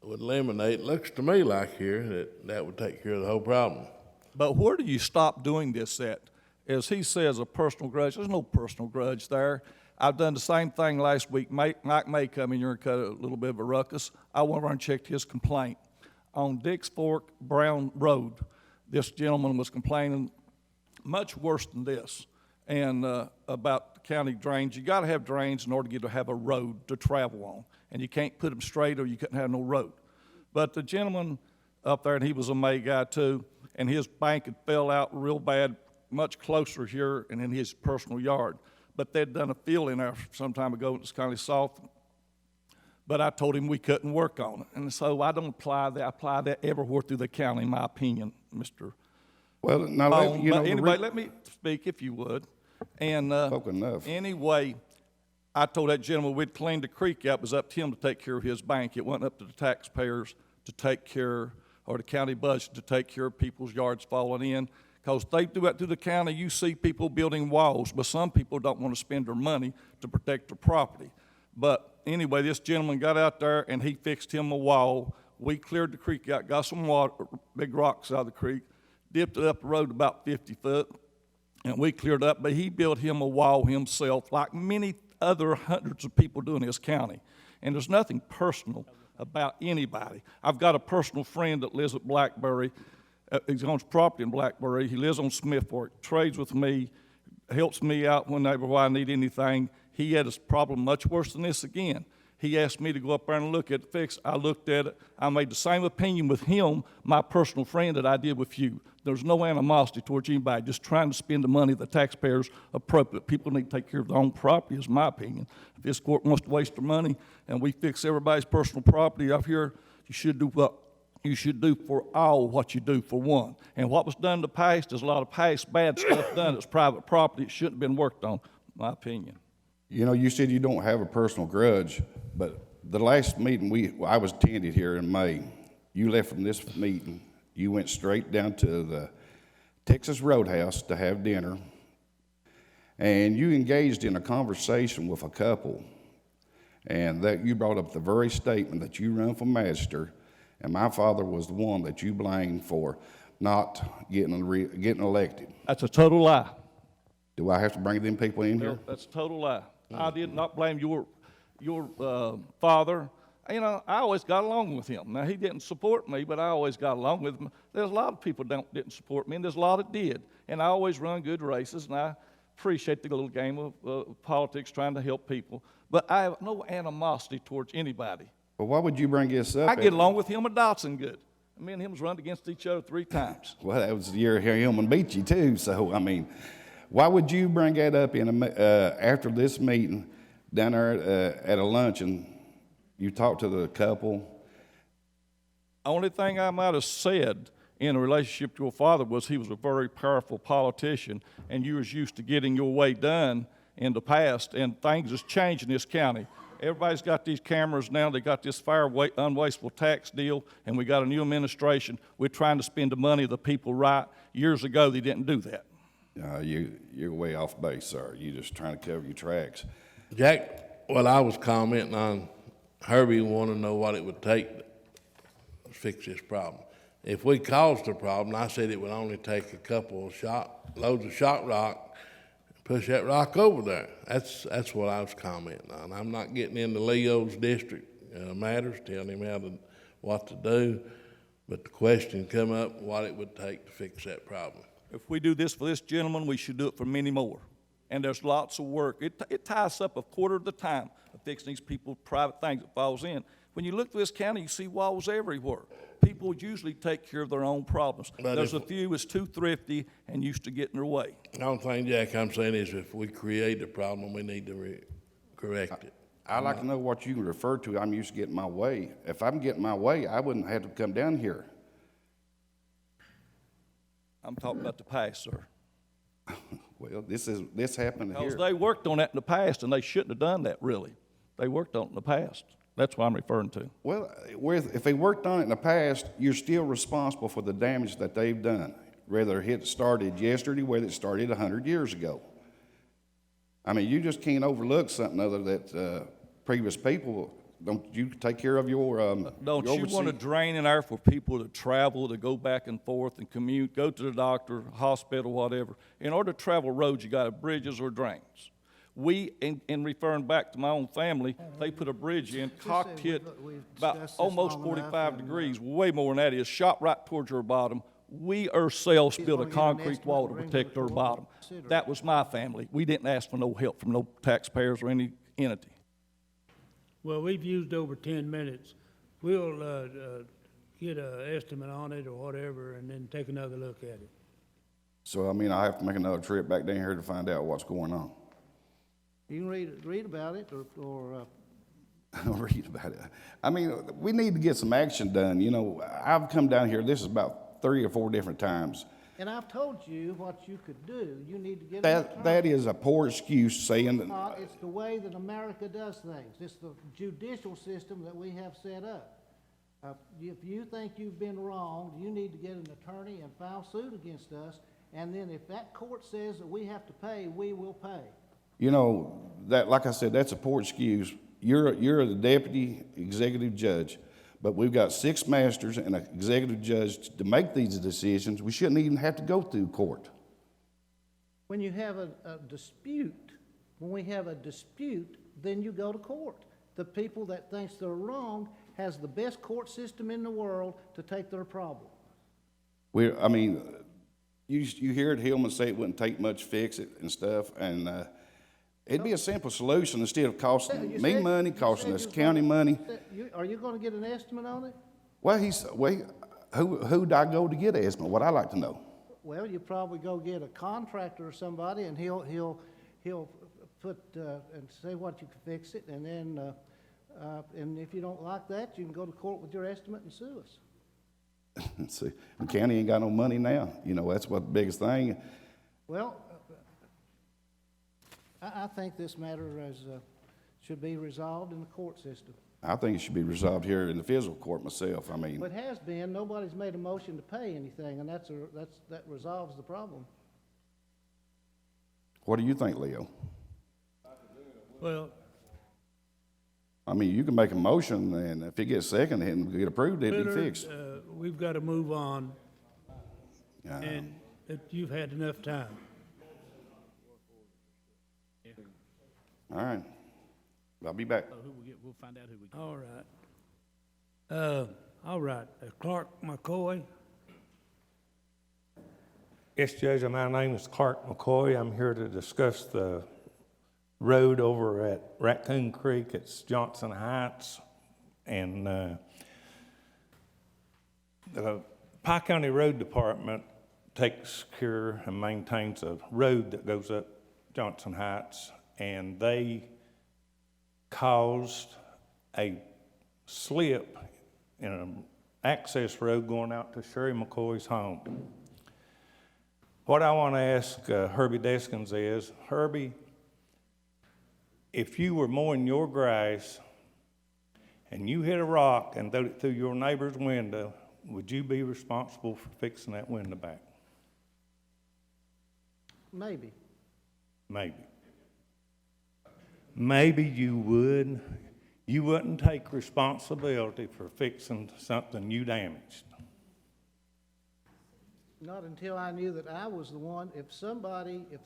Would eliminate, looks to me like here, that would take care of the whole problem. But where do you stop doing this at? As he says, a personal grudge. There's no personal grudge there. I've done the same thing last week. Mike May come in here and cut a little bit of a ruckus. I went over and checked his complaint. On Dix Fork Brown Road, this gentleman was complaining much worse than this, and about the county drains. You got to have drains in order to get to have a road to travel on, and you can't put them straight or you couldn't have no road. But the gentleman up there, and he was a May guy too, and his bank had fell out real bad, much closer here and in his personal yard. But they'd done a field in there some time ago, and it was kind of soft. But I told him we couldn't work on it. And so I don't apply that. I apply that everywhere through the county, in my opinion, Mr. Well, now, Anyway, let me speak, if you would. And enough. Anyway, I told that gentleman we'd cleaned the creek out. It was up to him to take care of his bank. It wasn't up to the taxpayers to take care, or the county budget to take care of people's yards falling in. Because they do that through the county, you see people building walls, but some people don't want to spend their money to protect their property. But anyway, this gentleman got out there and he fixed him a wall. We cleared the creek out, got some water, big rocks out of the creek, dipped it up the road about 50 foot, and we cleared up. But he built him a wall himself, like many other hundreds of people do in this county. And there's nothing personal about anybody. I've got a personal friend that lives at Blackberry. He owns property in Blackberry. He lives on Smith Fork, trades with me, helps me out whenever I need anything. He had a problem much worse than this again. He asked me to go up there and look at it fixed. I looked at it. I made the same opinion with him, my personal friend, that I did with you. There's no animosity towards anybody, just trying to spend the money of the taxpayers appropriate. People need to take care of their own property, is my opinion. If this court wants to waste their money and we fix everybody's personal property up here, you should do what you should do for all what you do for one. And what was done in the past, there's a lot of past bad stuff done. It's private property. It shouldn't have been worked on, in my opinion. You know, you said you don't have a personal grudge, but the last meeting I was attended here in May, you left from this meeting, you went straight down to the Texas Roadhouse to have dinner, and you engaged in a conversation with a couple, and that you brought up the very statement that you run for magistrate, and my father was the one that you blamed for not getting elected. That's a total lie. Do I have to bring them people in here? That's a total lie. I did not blame your father. You know, I always got along with him. Now, he didn't support me, but I always got along with him. There's a lot of people didn't support me, and there's a lot that did. And I always run good races, and I appreciate the little game of politics, trying to help people. But I have no animosity towards anybody. Well, why would you bring this up? I get along with him and Dotson good. Me and him was run against each other 3 times. Well, that was the year Hillman beat you, too. So, I mean, why would you bring that up after this meeting down there at a luncheon? You talked to the couple. Only thing I might have said in a relationship to your father was he was a very powerful politician, and you was used to getting your way done in the past, and things has changed in this county. Everybody's got these cameras now. They got this fair, unwasteful tax deal, and we got a new administration. We're trying to spend the money of the people right. Years ago, they didn't do that. You're way off base, sir. You're just trying to cover your tracks. Jack, well, I was commenting on Herbie wanted to know what it would take to fix this problem. If we caused the problem, I said it would only take a couple of loads of shot rock, push that rock over there. That's what I was commenting on. I'm not getting into Leo's district matters, telling him what to do, but the question come up what it would take to fix that problem. If we do this for this gentleman, we should do it for many more. And there's lots of work. It ties up a quarter of the time of fixing these people's private things that falls in. When you look through this county, you see walls everywhere. People usually take care of their own problems. But there's a few that's too thrifty and used to get in their way. The only thing, Jack, I'm saying is if we create a problem, we need to correct it. I'd like to know what you refer to. I'm used to getting my way. If I'm getting my way, I wouldn't have to come down here. I'm talking about the past, sir. Well, this happened here. Because they worked on that in the past, and they shouldn't have done that, really. They worked on it in the past. That's what I'm referring to. Well, if they worked on it in the past, you're still responsible for the damage that they've done, whether it started yesterday, whether it started 100 years ago. I mean, you just can't overlook something other that previous people, don't you take care of your Don't your you want a oversee- drain in there for people to travel, to go back and forth and commute, go to the doctor, hospital, whatever? In order to travel roads, you got to have bridges or drains. We, in referring back to my own family, they put a bridge in, cockpit, we've about discussed this almost long enough, 45 and, degrees, way more than that is, shot right towards your bottom. We ourselves built a wanna get an concrete estimate wall to and bring protect to our the bottom. court, consider That it. was my family. We didn't ask for no help from no taxpayers or any entity. Well, we've used over 10 minutes. We'll get an estimate on it or whatever, and then take another look at it. So, I mean, I have to make another trip back down here to find out what's going on. You can read about it, or Read about it. I mean, we need to get some action done. You know, I've come down here, this is about 3 or 4 different times. and I've told you what you could do. You need to get an That attorney. is a poor excuse saying that. It's the way that America does things. It's the judicial system that we have set up. If you think you've been wronged, you need to get an attorney and file suit against us, and then if that court says that we have to pay, we will pay. You know, that, like I said, that's a poor excuse. You're the deputy executive judge, but we've got 6 masters and an executive judge to make these decisions. We shouldn't even have to go through court. When you have a dispute, when we have a dispute, then you go to court. The people that thinks they're wrong has the best court system in the world to take their problem. I mean, you hear it, Hillman say it wouldn't take much to fix it and stuff, and it'd be a simple solution instead of costing You me said- money, you costing said us you was county gonna- money. Are you gonna get an estimate on it? Well, who'd I go to get an estimate? What I like to know. Well, you probably go get a contractor or somebody, and he'll put, and say what you can fix it, and then, and if you don't like that, you can go to court with your estimate and sue us. See, the county ain't got no money now. You know, that's what the biggest thing. Well, I think this matter should be resolved in the court system. I think it should be resolved here in the physical court myself. I mean, But it has been, nobody's made a motion to pay anything, and that resolves the problem. what do you think, Leo? Well, I mean, you can make a motion, and if it gets seconded and get approved, it'll be Bitter, fixed. we've got to move on, Yeah. and that you've had enough time. All right. I'll be back. We'll find out who we get. All right, Clark McCoy. Yes, Judge, my name is Clark McCoy. I'm here to discuss the road over at Raccoon Creek. It's Johnson Heights. And the Pike County Road Department takes care and maintains a road that goes up Johnson Heights. And they caused a slip in an access road going out to Sherry McCoy's home. What I want to ask Herbie Deskins is, Herbie, if you were mowing your grass and you hit a rock and threw it through your neighbor's window, would you be responsible for fixing that window back? Maybe. Maybe. Maybe you would. You wouldn't take responsibility for fixing something you damaged. Not until I knew that I was the one. If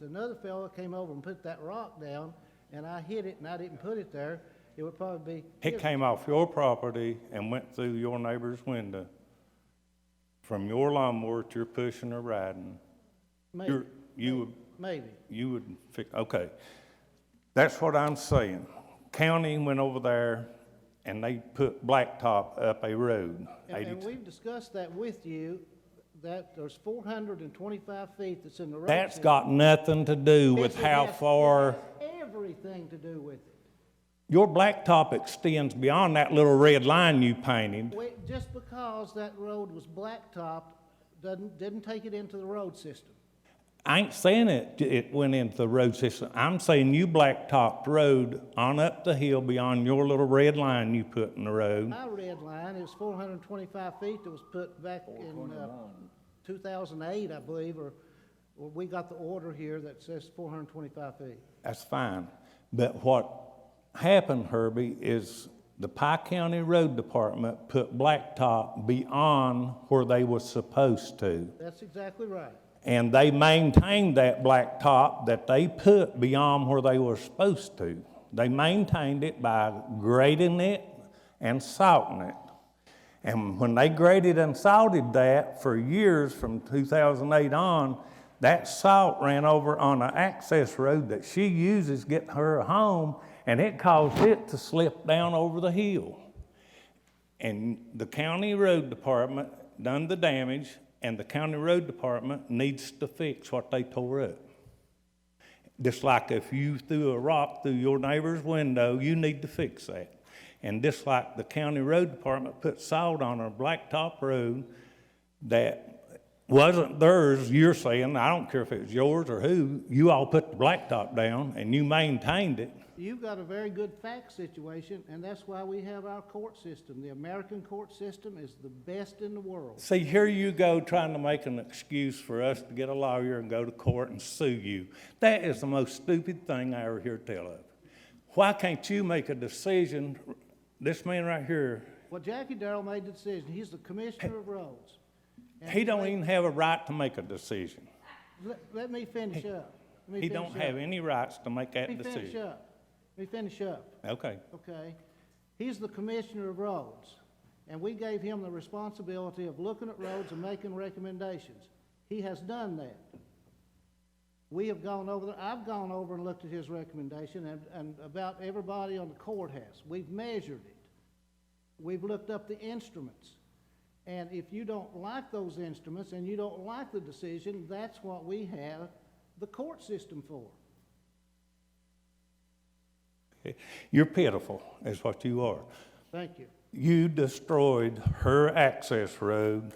another fellow came over and put that rock down, and I hit it and I didn't put it there, it would probably be. It came off your property and went through your neighbor's window from your lawnmower that you're pushing or riding. Maybe. Maybe. You would fix, okay. That's what I'm saying. County went over there and they put blacktop up a road. And we've discussed that with you, that there's 425 feet that's in the road. That's system. got nothing to do with Yes, it how has far. Everything to do with it. Your blacktop extends beyond that little red line you painted. Just because that road was blacktopped didn't take it into the road system. I ain't saying it went into the road system. I'm saying you blacktopped road on up the hill beyond your little red line you put in the road. My red line is 425 feet that was put back in 2008, I believe, or we got the order here that says 425 feet. That's fine. But what happened, Herbie, is the Pike County Road Department put blacktop beyond where they was supposed to. That's exactly right. And they maintained that blacktop that they put beyond where they were supposed to. They maintained it by grading it and salting it. And when they graded and salted that for years from 2008 on, that salt ran over on an access road that she uses getting her home, and it caused it to slip down over the hill. And the county road department done the damage, and the county road department needs to fix what they tore up. Just like if you threw a rock through your neighbor's window, you need to fix that. And just like the county road department put salt on a blacktop road that wasn't theirs, you're saying, I don't care if it was yours or who, you all put the blacktop down and you maintained it. You've got a very good fact situation, and that's why we have our court system. The American court system is the best in the world. See, here you go trying to make an excuse for us to get a lawyer and go to court and sue you. That is the most stupid thing I ever hear tell of. Why can't you make a decision? This man right here. Well, Jackie Darrell made the decision. He's the commissioner of roads. And He don't even have a right to make a decision. Let me finish up. He don't have any rights to make that decision. Let me finish up. Okay. Okay. He's the commissioner of roads, and we gave him the responsibility of looking at roads and making recommendations. He has done that. We have gone over, I've gone over and looked at his recommendation and about everybody on the courthouse. We've measured it. We've looked up the instruments. And if you don't like those instruments and you don't like the decision, that's what we have the court system for. You're pitiful, is what you are. Thank you. You destroyed her access road,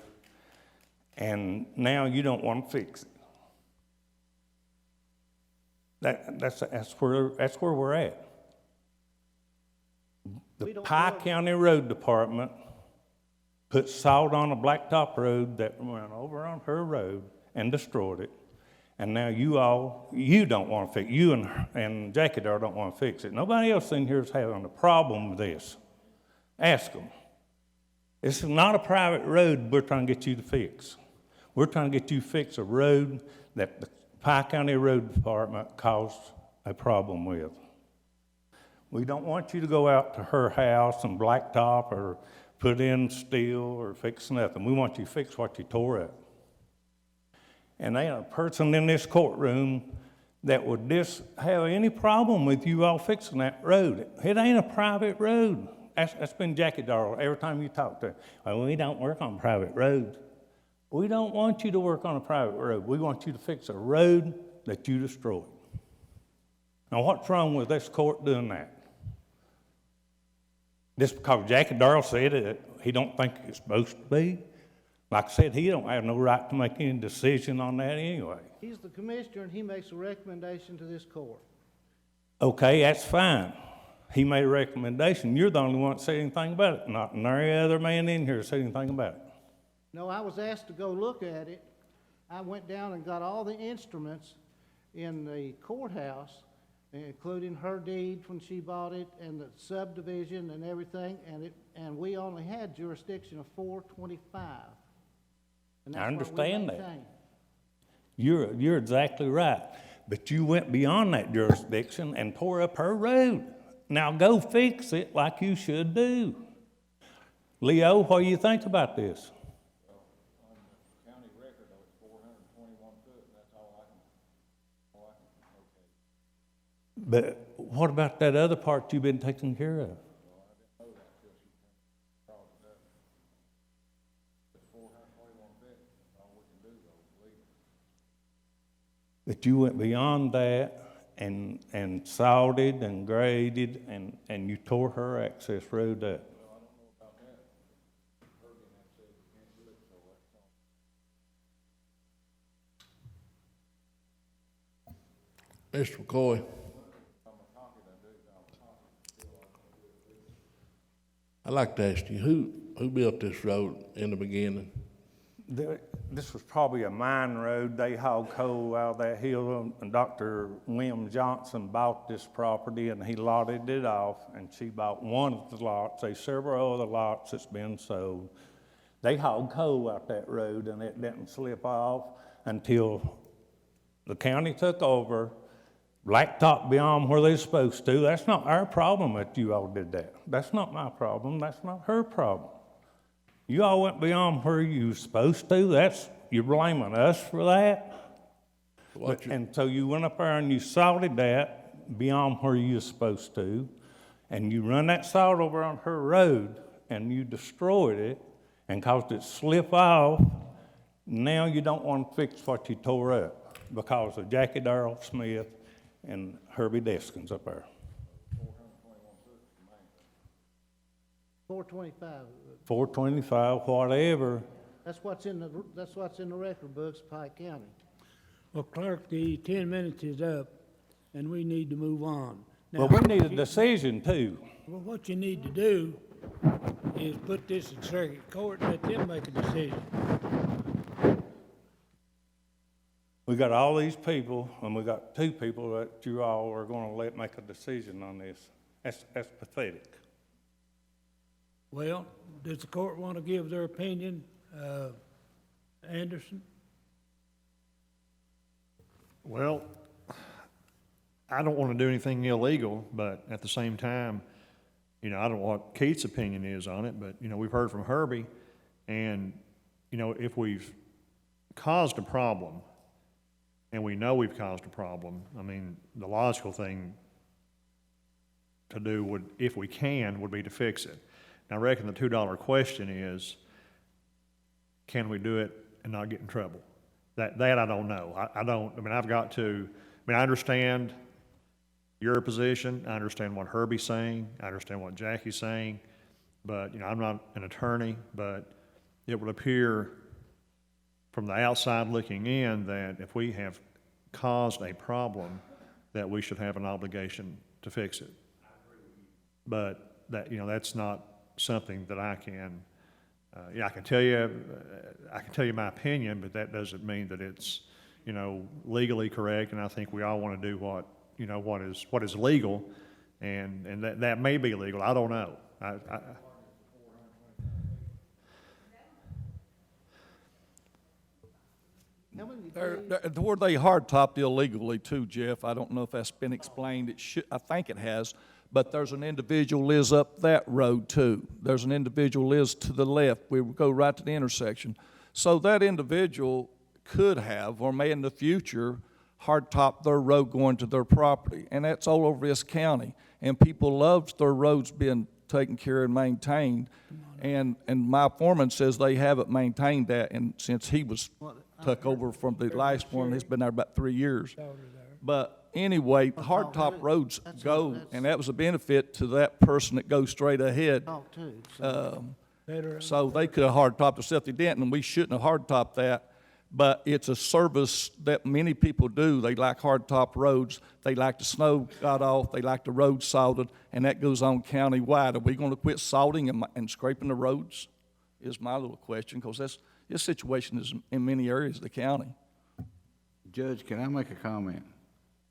and now you don't want to fix it. That's where we're at. The Pike County Road Department put salt on a blacktop road that went over on her road and destroyed it. And now you don't want to fix it. You and Jackie Darrell don't want to fix it. Nobody else in here is having a problem with this. Ask them. This is not a private road we're trying to get you to fix. We're trying to get you to fix a road that the Pike County Road Department caused a problem with. We don't want you to go out to her house and blacktop or put in steel or fix nothing. We want you to fix what you tore up. And there ain't a person in this courtroom that would have any problem with you all fixing that road. It ain't a private road. That's been Jackie Darrell every time you talk to her. Well, we don't work on private roads. We don't want you to work on a private road. We want you to fix a road that you destroyed. Now, what's wrong with this court doing that? Just because Jackie Darrell said it, he don't think it's supposed to be? Like I said, he don't have no right to make any decision on that anyway. He's the commissioner, and he makes a recommendation to this court. Okay, that's fine. He made a recommendation. You're the only one that said anything about it. Not every other man in here said anything about it. No, I was asked to go look at it. I went down and got all the instruments in the courthouse, including her deed when she bought it and the subdivision and everything, and we only had jurisdiction of 425. And that's I understand what we that. maintained. You're exactly right. But you went beyond that jurisdiction and tore up her road. Now go fix it like you should do. Leo, what do you think about this? On the county record, though, it's 421 foot, and that's all I can okay. But what about that other part you've been taking care of? Well, I didn't know that till she brought it up. It's 421 feet, all we can do, though, is leave it. But you went beyond that and salted and graded and you tore her access road up. Well, I don't know about that. Herbie and that said we can't do it, so that's all. Mr. McCoy. I'd like to ask you, who built this road in the beginning? This was probably a mine road. They hauled coal out of that hill, and Dr. William Johnson bought this property, and he lotted it off, and she bought one of the lots. There's several other lots that's been sold. They hauled coal out that road, and it didn't slip off until the county took over, blacktop beyond where they're supposed to. That's not our problem that you all did that. That's not my problem. That's not her problem. You all went beyond where you were supposed to. You're blaming us for that. And so you went up there and you salted that beyond where you were supposed to, and you run that salt over on her road, and you destroyed it and caused it to slip off. Now you don't want to fix what you tore up because of Jackie Darrell Smith and Herbie Deskins up there. 425. 425, whatever. That's what's in the record books, Pike County. Well, clerk, the 10 minutes is up, and we need to move on. Well, we need a decision too. Well, what you need to do is put this in circuit court and let them make a decision. We got all these people, and we got two people that you all are going to let make a decision on this. That's pathetic. Well, does the court want to give their opinion, Anderson? Well, I don't want to do anything illegal, but at the same time, I don't know what Keith's opinion is on it, but, we've heard from Herbie, and, if we've caused a problem, and we know we've caused a problem, the logical thing to do would, if we can, would be to fix it. And I reckon the $2 question is, can we do it and not get in trouble? That I don't know. I understand your position. I understand what Herbie's saying. I understand what Jackie's saying. But, I'm not an attorney, but it would appear from the outside looking in that if we have caused a problem, that we should have an obligation to fix it. But that's not something that I can, I can tell you my opinion, but that doesn't mean that it's, legally correct. And I think we all want to do what is legal, and that may be legal. I don't know. Where they hardtopped illegally too, Jeff, I don't know if that's been explained. I think it has, but there's an individual lives up that road too. There's an individual lives to the left. We would go right to the intersection. So that individual could have, or may in the future, hardtop their road going to their property. And that's all over this county. And people love their roads being taken care of and maintained. And my foreman says they haven't maintained that, and since he was took over from the last one, he's been there about 3 years. But anyway, hardtop roads go, and that was a benefit to that person that goes straight ahead. So they could have hardtopped themselves. They didn't, and we shouldn't have hardtopped that. But it's a service that many people do. They like hardtop roads. They like the snow got off. They like the roads salted, and that goes on county-wide. Are we going to quit salting and scraping the roads is my little question, because this situation is in many areas of the county. Judge, can I make a comment?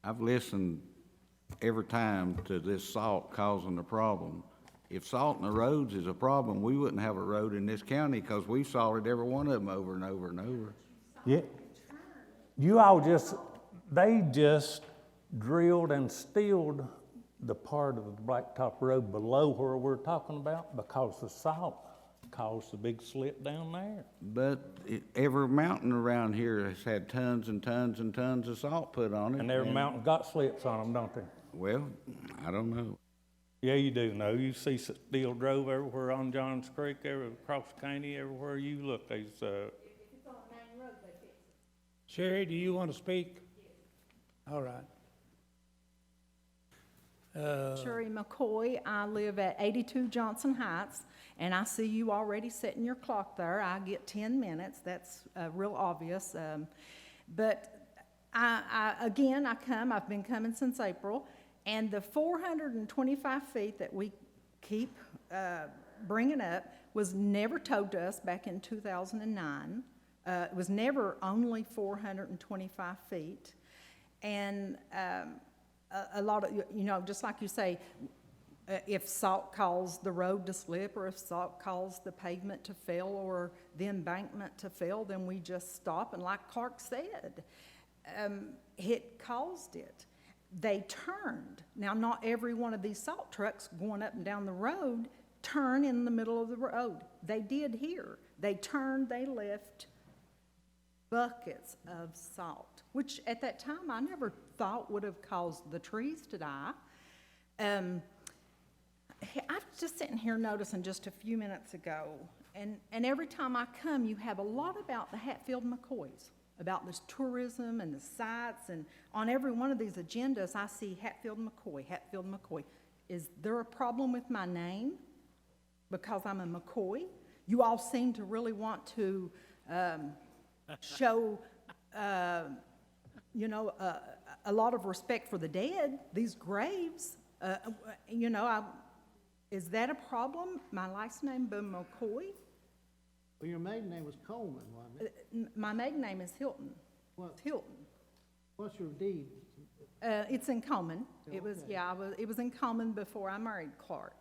I've listened every time to this salt causing the problem. If salting the roads is a problem, we wouldn't have a road in this county because we've salted every one of them over and over and over. Yeah. They just drilled and steeled the part of the blacktop road below where we're talking about because the salt caused the big slip down there. But every mountain around here has had tons and tons and tons of salt put on it. And every mountain got slips on them, don't they? Well, I don't know. Yeah, you do know. You see steel drove everywhere on Johns Creek, across the county, everywhere you look. There's Sherry, do you want to speak? Yes. All right. Sherry Mccoy. I live at 82 Johnson Heights, and I see you already setting your clock there. I get 10 minutes. That's real obvious. But Again, I've been coming since April, and the 425 feet that we keep bringing up was never told to us back in 2009. It was never only 425 feet. And a lot of, you know, just like you say, if salt caused the road to slip, or if salt caused the pavement to fail, or the embankment to fail, then we just stop. And like Clark said, it caused it. They turned. Now, not every one of these salt trucks going up and down the road turn in the middle of the road. They did here. They turned, they left buckets of salt, which at that time I never thought would have caused the trees to die. I was just sitting here noticing just a few minutes ago, and every time I come, you have a lot about the Hatfield McCoys, about this tourism and the sites, and on every one of these agendas, I see Hatfield McCoy, Hatfield McCoy. Is there a problem with my name because I'm a McCoy? You all seem to really want to show, you know, a lot of respect for the dead, these graves. You know, is that a problem? My last name is McCoy. Well, your maiden name was Coleman, wasn't it? My maiden name is Hilton. What? Hilton. What's your deed? It's in Coleman. Okay. It was, yeah, it was in Coleman before I married Clark.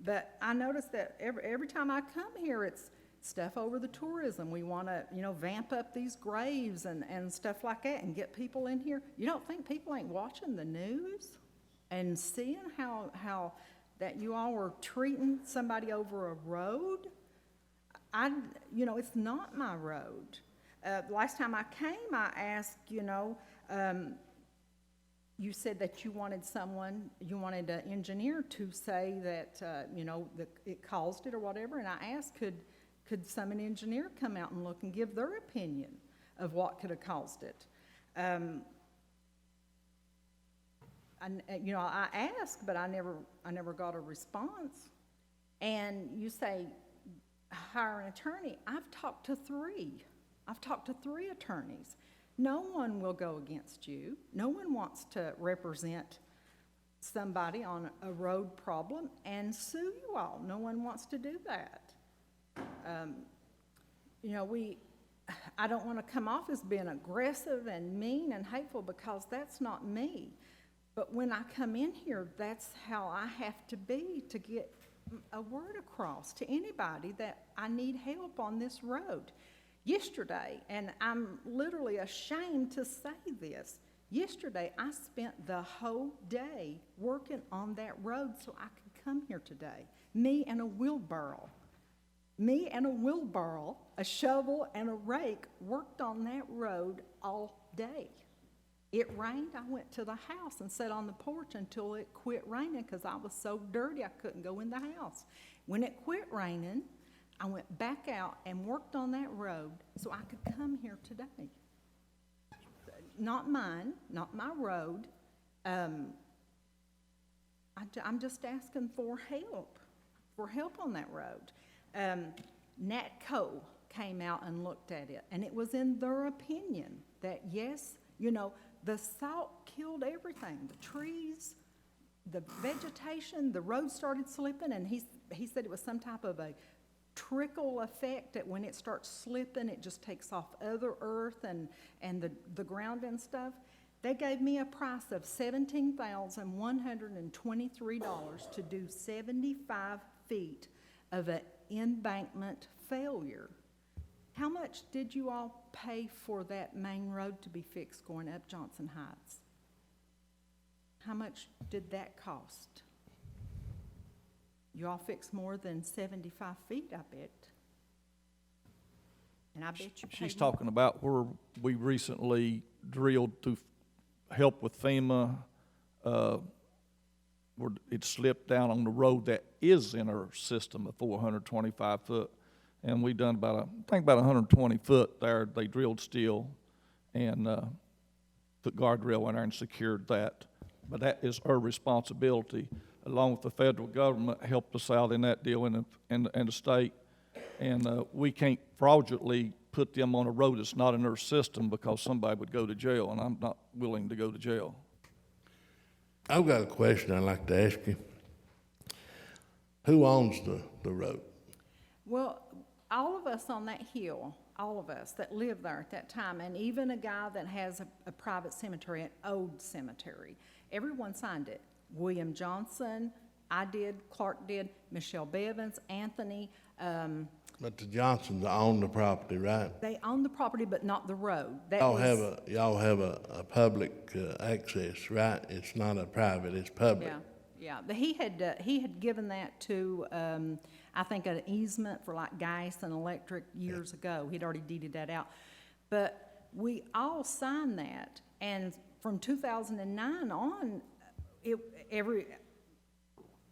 But I noticed that every time I come here, it's stuff over the tourism. We want to, you know, vamp up these graves and stuff like that and get people in here. You don't think people ain't watching the news and seeing how that you all were treating somebody over a road? You know, it's not my road. Last time I came, I asked, you know, you said that you wanted an engineer to say that, you know, that it caused it or whatever, and I asked, could some engineer come out and look and give their opinion of what could have caused it? You know, I asked, but I never got a response. And you say, hire an attorney. I've talked to three attorneys. No one will go against you. No one wants to represent somebody on a road problem and sue you all. No one wants to do that. You know, I don't want to come off as being aggressive and mean and hateful, because that's not me. But when I come in here, that's how I have to be to get a word across to anybody that I need help on this road. Yesterday, and I'm literally ashamed to say this, yesterday I spent the whole day working on that road so I could come here today. Me and a wheelbarrow, a shovel and a rake worked on that road all day. It rained, I went to the house and sat on the porch until it quit raining because I was so dirty I couldn't go in the house. When it quit raining, I went back out and worked on that road so I could come here today. Not mine, not my road. I'm just asking for help on that road. NatCo came out and looked at it, and it was in their opinion that, yes, you know, the salt killed everything, the trees, the vegetation, the road started slipping, and he said it was some type of a trickle effect that when it starts slipping, it just takes off other earth and the ground and stuff. They gave me a price of $17,123 to do 75 feet of an embankment failure. How much did you all pay for that main road to be fixed going up Johnson Heights? How much did that cost? You all fixed more than 75 feet, I bet. And I bet you paid She's more. talking about where we recently drilled to help with FEMA, where it slipped down on the road that is in our system of 425 foot. And we done about 120 foot there. They drilled steel and put guardrail in there and secured that. But that is our responsibility, along with the federal government helped us out in that deal and the state. And we can't fraudulently put them on a road that's not in their system because somebody would go to jail, and I'm not willing to go to jail. I've got a question I'd like to ask you. Who owns the road? Well, all of us on that hill, all of us that lived there at that time, and even a guy that has a private cemetery, an old cemetery, everyone signed it. William Johnson, I did, Clark did, Michelle Bevins, Anthony. But the Johnsons own the property, right? They own the property, but not the road. Y'all have a public access, right? It's not a private, it's public. Yeah. He had given that to, I think, an easement for like gas and electric years ago. He'd already deeded that out. But we all signed that, and from 2009 on,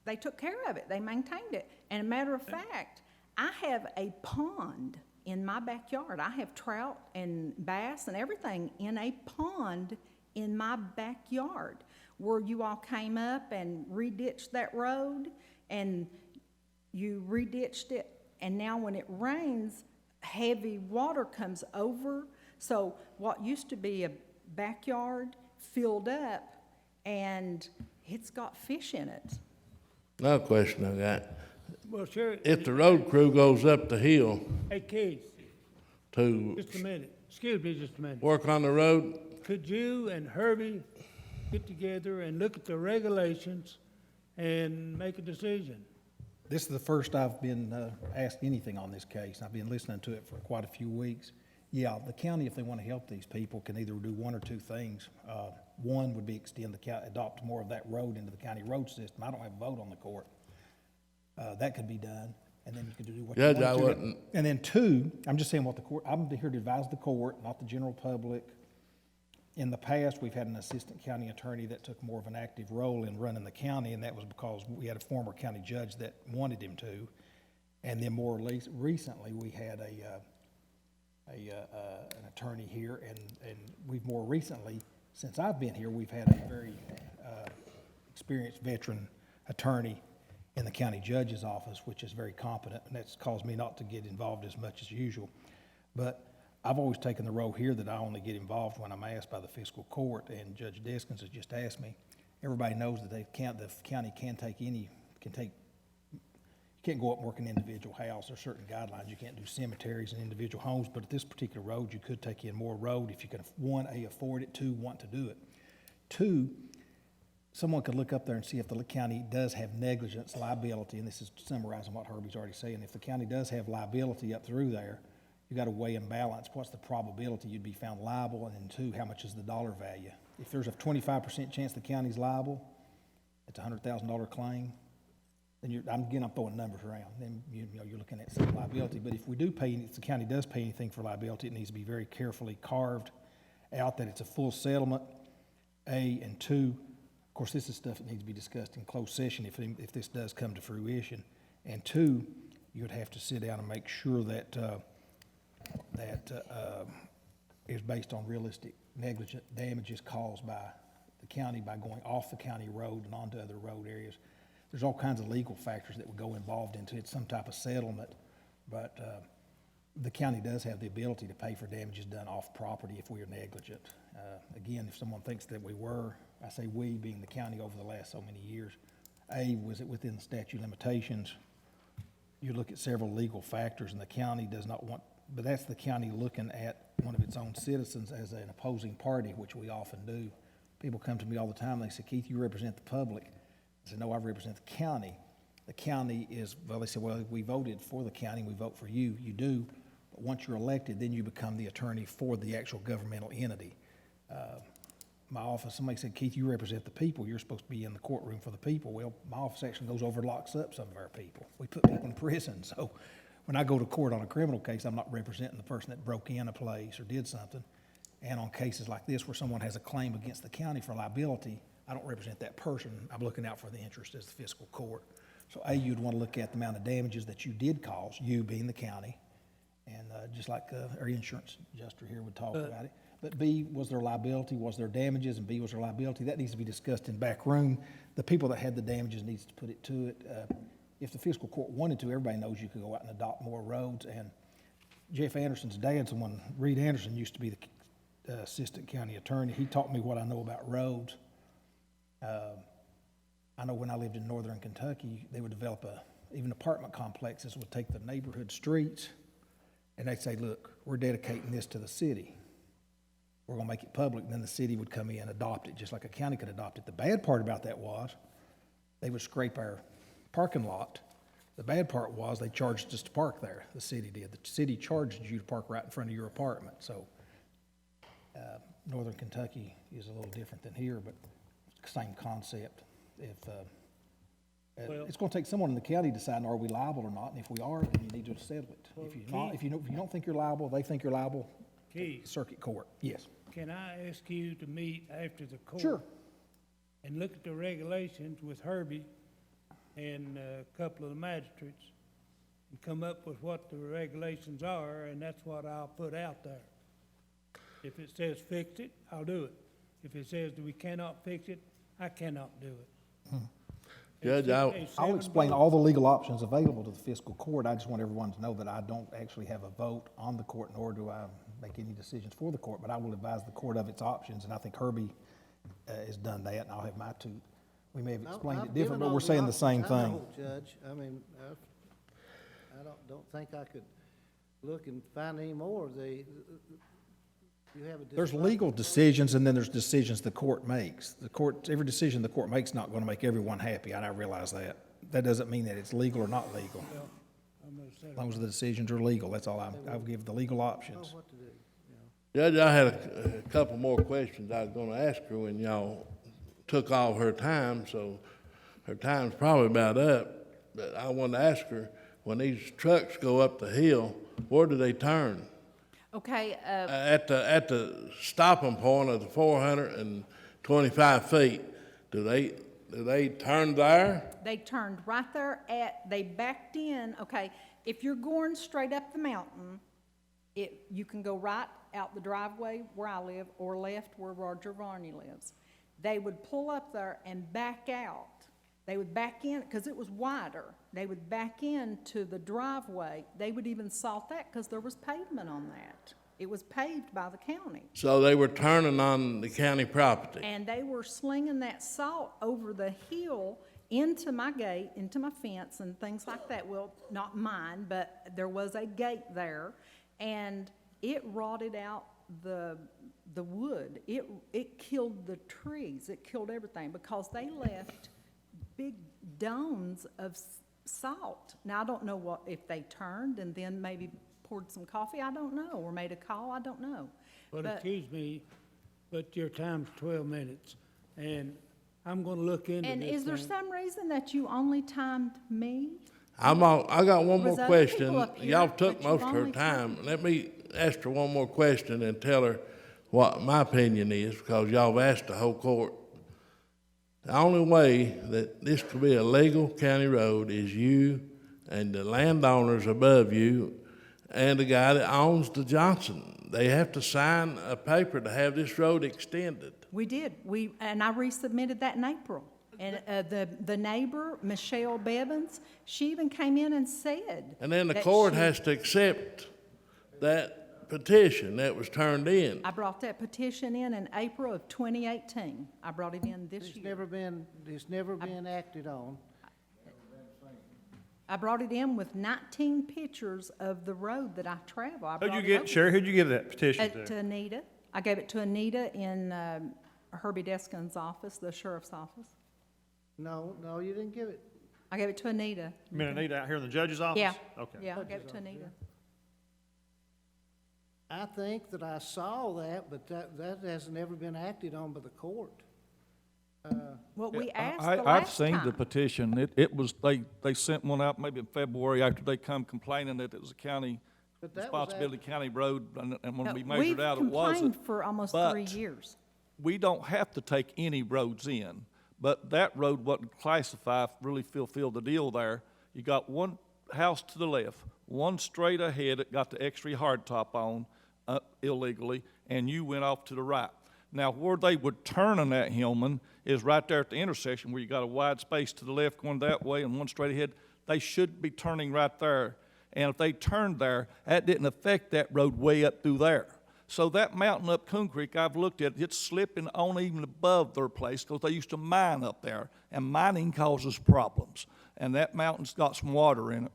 they took care of it. They maintained it. And a matter of fact, I have a pond in my backyard. I have trout and bass and everything in a pond in my backyard where you all came up and reditched that road, and you reditched it, and now when it rains, heavy water comes over. So what used to be a backyard filled up, and it's got fish in it. Another question I got. Well, sure. If the road crew goes up the hill Hey, Keith, to just a minute. Excuse me just a minute. work on the road, Could you and Herbie get together and look at the regulations and make a decision? This is the first I've been asked anything on this case. I've been listening to it for quite a few weeks. Yeah, the county, if they want to help these people, can either do one or two things. One would be extend the county, adopt more of that road into the county road system. I don't have a vote on the court. That could be done, and then you could do what you Judge, want I to. wouldn't. And then two, I'm just saying what the court, I'm here to advise the court, not the general public. In the past, we've had an assistant county attorney that took more of an active role in running the county, and that was because we had a former county judge that wanted him to. And then more recently, we had an attorney here, and we've more recently, since I've been here, we've had a very experienced veteran attorney in the county judge's office, which is very competent, and that's caused me not to get involved as much as usual. But I've always taken the role here that I only get involved when I'm asked by the fiscal court, and Judge Deskins has just asked me. Everybody knows that the county you can't go up and work an individual house. There's certain guidelines. You can't do cemeteries and individual homes, but at this particular road, you could take in more road if you can, one, A, afford it, two, want to do it. Two, someone could look up there and see if the county does have negligence liability, and this is summarizing what Herbie's already saying. If the county does have liability up through there, you got to weigh and balance what's the probability you'd be found liable, and then two, how much is the dollar value. If there's a 25% chance the county's liable, it's a $100,000 claim. Then I'm throwing numbers around. Then you're looking at some liability. But if the county does pay anything for liability, it needs to be very carefully carved out that it's a full settlement. A, and two, of course, this is stuff that needs to be discussed in closed session if this does come to fruition. And two, you would have to sit down and make sure that is based on realistic negligent damages caused by the county by going off the county road and onto other road areas. There's all kinds of legal factors that would go involved into it, some type of settlement, but the county does have the ability to pay for damages done off property if we are negligent. Again, if someone thinks that we were, I say we being the county over the last so many years, was it within the statute of limitations? You look at several legal factors, and the county does not want, but that's the county looking at one of its own citizens as an opposing party, which we often do. People come to me all the time, they say, Keith, you represent the public. I said, no, I represent the county. The county is, well, they said, well, we voted for the county, we vote for you. You do, but once you're elected, then you become the attorney for the actual governmental entity. My office, somebody said, Keith, you represent the people. You're supposed to be in the courtroom for the people. Well, my office actually goes over and locks up some of our people. We put people in prison. So when I go to court on a criminal case, I'm not representing the person that broke in a place or did something. And on cases like this where someone has a claim against the county for liability, I don't represent that person. I'm looking out for the interest as the fiscal court. So A, you'd want to look at the amount of damages that you did cause, you being the county, and just like our insurance adjuster here would talk about it. But B, was there liability, was there damages, and B, was there liability? That needs to be discussed in back room. The people that had the damages needs to put it to it. if the fiscal court wanted to, everybody knows you could go out and adopt more roads. And Jeff Anderson's dad's the one, Reed Anderson used to be the assistant county attorney. He taught me what I know about roads. I know when I lived in northern Kentucky, they would develop even apartment complexes would take the neighborhood streets and they'd say, look, we're dedicating this to the city. We're gonna make it public, and then the city would come in and adopt it, just like a county could adopt it. The bad part about that was they would scrape our parking lot. The bad part was they charged us to park there, the city did. The city charged you to park right in front of your apartment. So northern Kentucky is a little different than here, but same concept. It's going to take someone in the county deciding are we liable or not, and if we are, then you need to settle it. Well, If you're not, if you don't think you're liable, they think you're liable. Keith, Circuit court. Yes. can I ask you to meet after the court? Sure. And look at the regulations with Herbie and a couple of the magistrates and come up with what the regulations are, and that's what I'll put out there. If it says fix it, I'll do it. If it says that we cannot fix it, I cannot do it. Judge, I'll explain all the legal options available to the fiscal court. I just want everyone to know that I don't actually have a vote on the court, nor do I make any decisions for the court, but I will advise the court of its options, and I think Herbie has done that, and I'll have my two. We may have explained it different, but we're saying the same thing. I know, Judge, I mean, I don't think I could look and find any more. You have a There's legal decisions, and then there's decisions the court makes. Every decision the court makes is not going to make everyone happy, and I realize that. That doesn't mean that it's legal or not legal. As long as the decisions are legal, that's all I'll give the legal options. Judge, I had a couple more questions I was gonna ask her when y'all took all her time, so her time's probably about up. But I wanted to ask her, when these trucks go up the hill, where do they turn? Okay, At the stopping point of the 425 feet, do they turn there? they turned right there they backed in, okay, if you're going straight up the mountain, you can go right out the driveway where I live or left where Roger Varney lives. They would pull up there and back out. They would back in, because it was wider. They would back into the driveway. They would even salt that because there was pavement on that. It was paved by the county. So they were turning on the county property? And they were slinging that salt over the hill into my gate, into my fence and things like that. Well, not mine, but there was a gate there. And it rotted out the wood. It killed the trees. It killed everything because they left big domes of salt. Now, I don't know if they turned and then maybe poured some coffee, I don't know, or made a call, I don't know. But excuse me, but your time's 12 minutes, and I'm gonna look into this. And is there thing. some reason that you only timed me? I got one more Was other question. people up here, Y'all took but you've most of her only time. Let me ask her one more question and tell her what my opinion is, because y'all have asked the whole court. The only way that this could be a legal county road is you and the landowners above you and the guy that owns the Johnson. They have to sign a paper to have this road extended. We did. And I resubmitted that in April. And the neighbor, Michelle Bevins, she even came in and said. And then the that court she- has to accept that petition that was turned in. I brought that petition in April of 2018. I brought it in this year. It's never been acted on. I brought it in with 19 pictures of the road that I travel. Who'd you give that petition To to? Anita. I gave it to Anita in Herbie Deskin's office, the sheriff's office. No, you didn't give it. I gave it to Anita. You mean Anita out here in the judge's office? Yeah. Okay. Yeah, I gave it to Anita. I think that I saw that, but that has never been acted on by the court. Well, we asked the I've last seen the time. petition. It was, they sent one out maybe in February after they come complaining that it was a county But that was responsibility, county road, and when we We've measured out, it wasn't. complained for almost But 3 years. we don't have to take any roads in, but that road wasn't classified, really fulfilled the deal there. You got one house to the left, one straight ahead that got the extra hardtop on illegally, and you went off to the right. Now, where they would turn on that Hillman is right there at the intersection where you got a wide space to the left going that way and one straight ahead. They should be turning right there. And if they turned there, that didn't affect that road way up through there. So that mountain up Coon Creek, I've looked at, it's slipping on even above their place because they used to mine up there, and mining causes problems. And that mountain's got some water in it.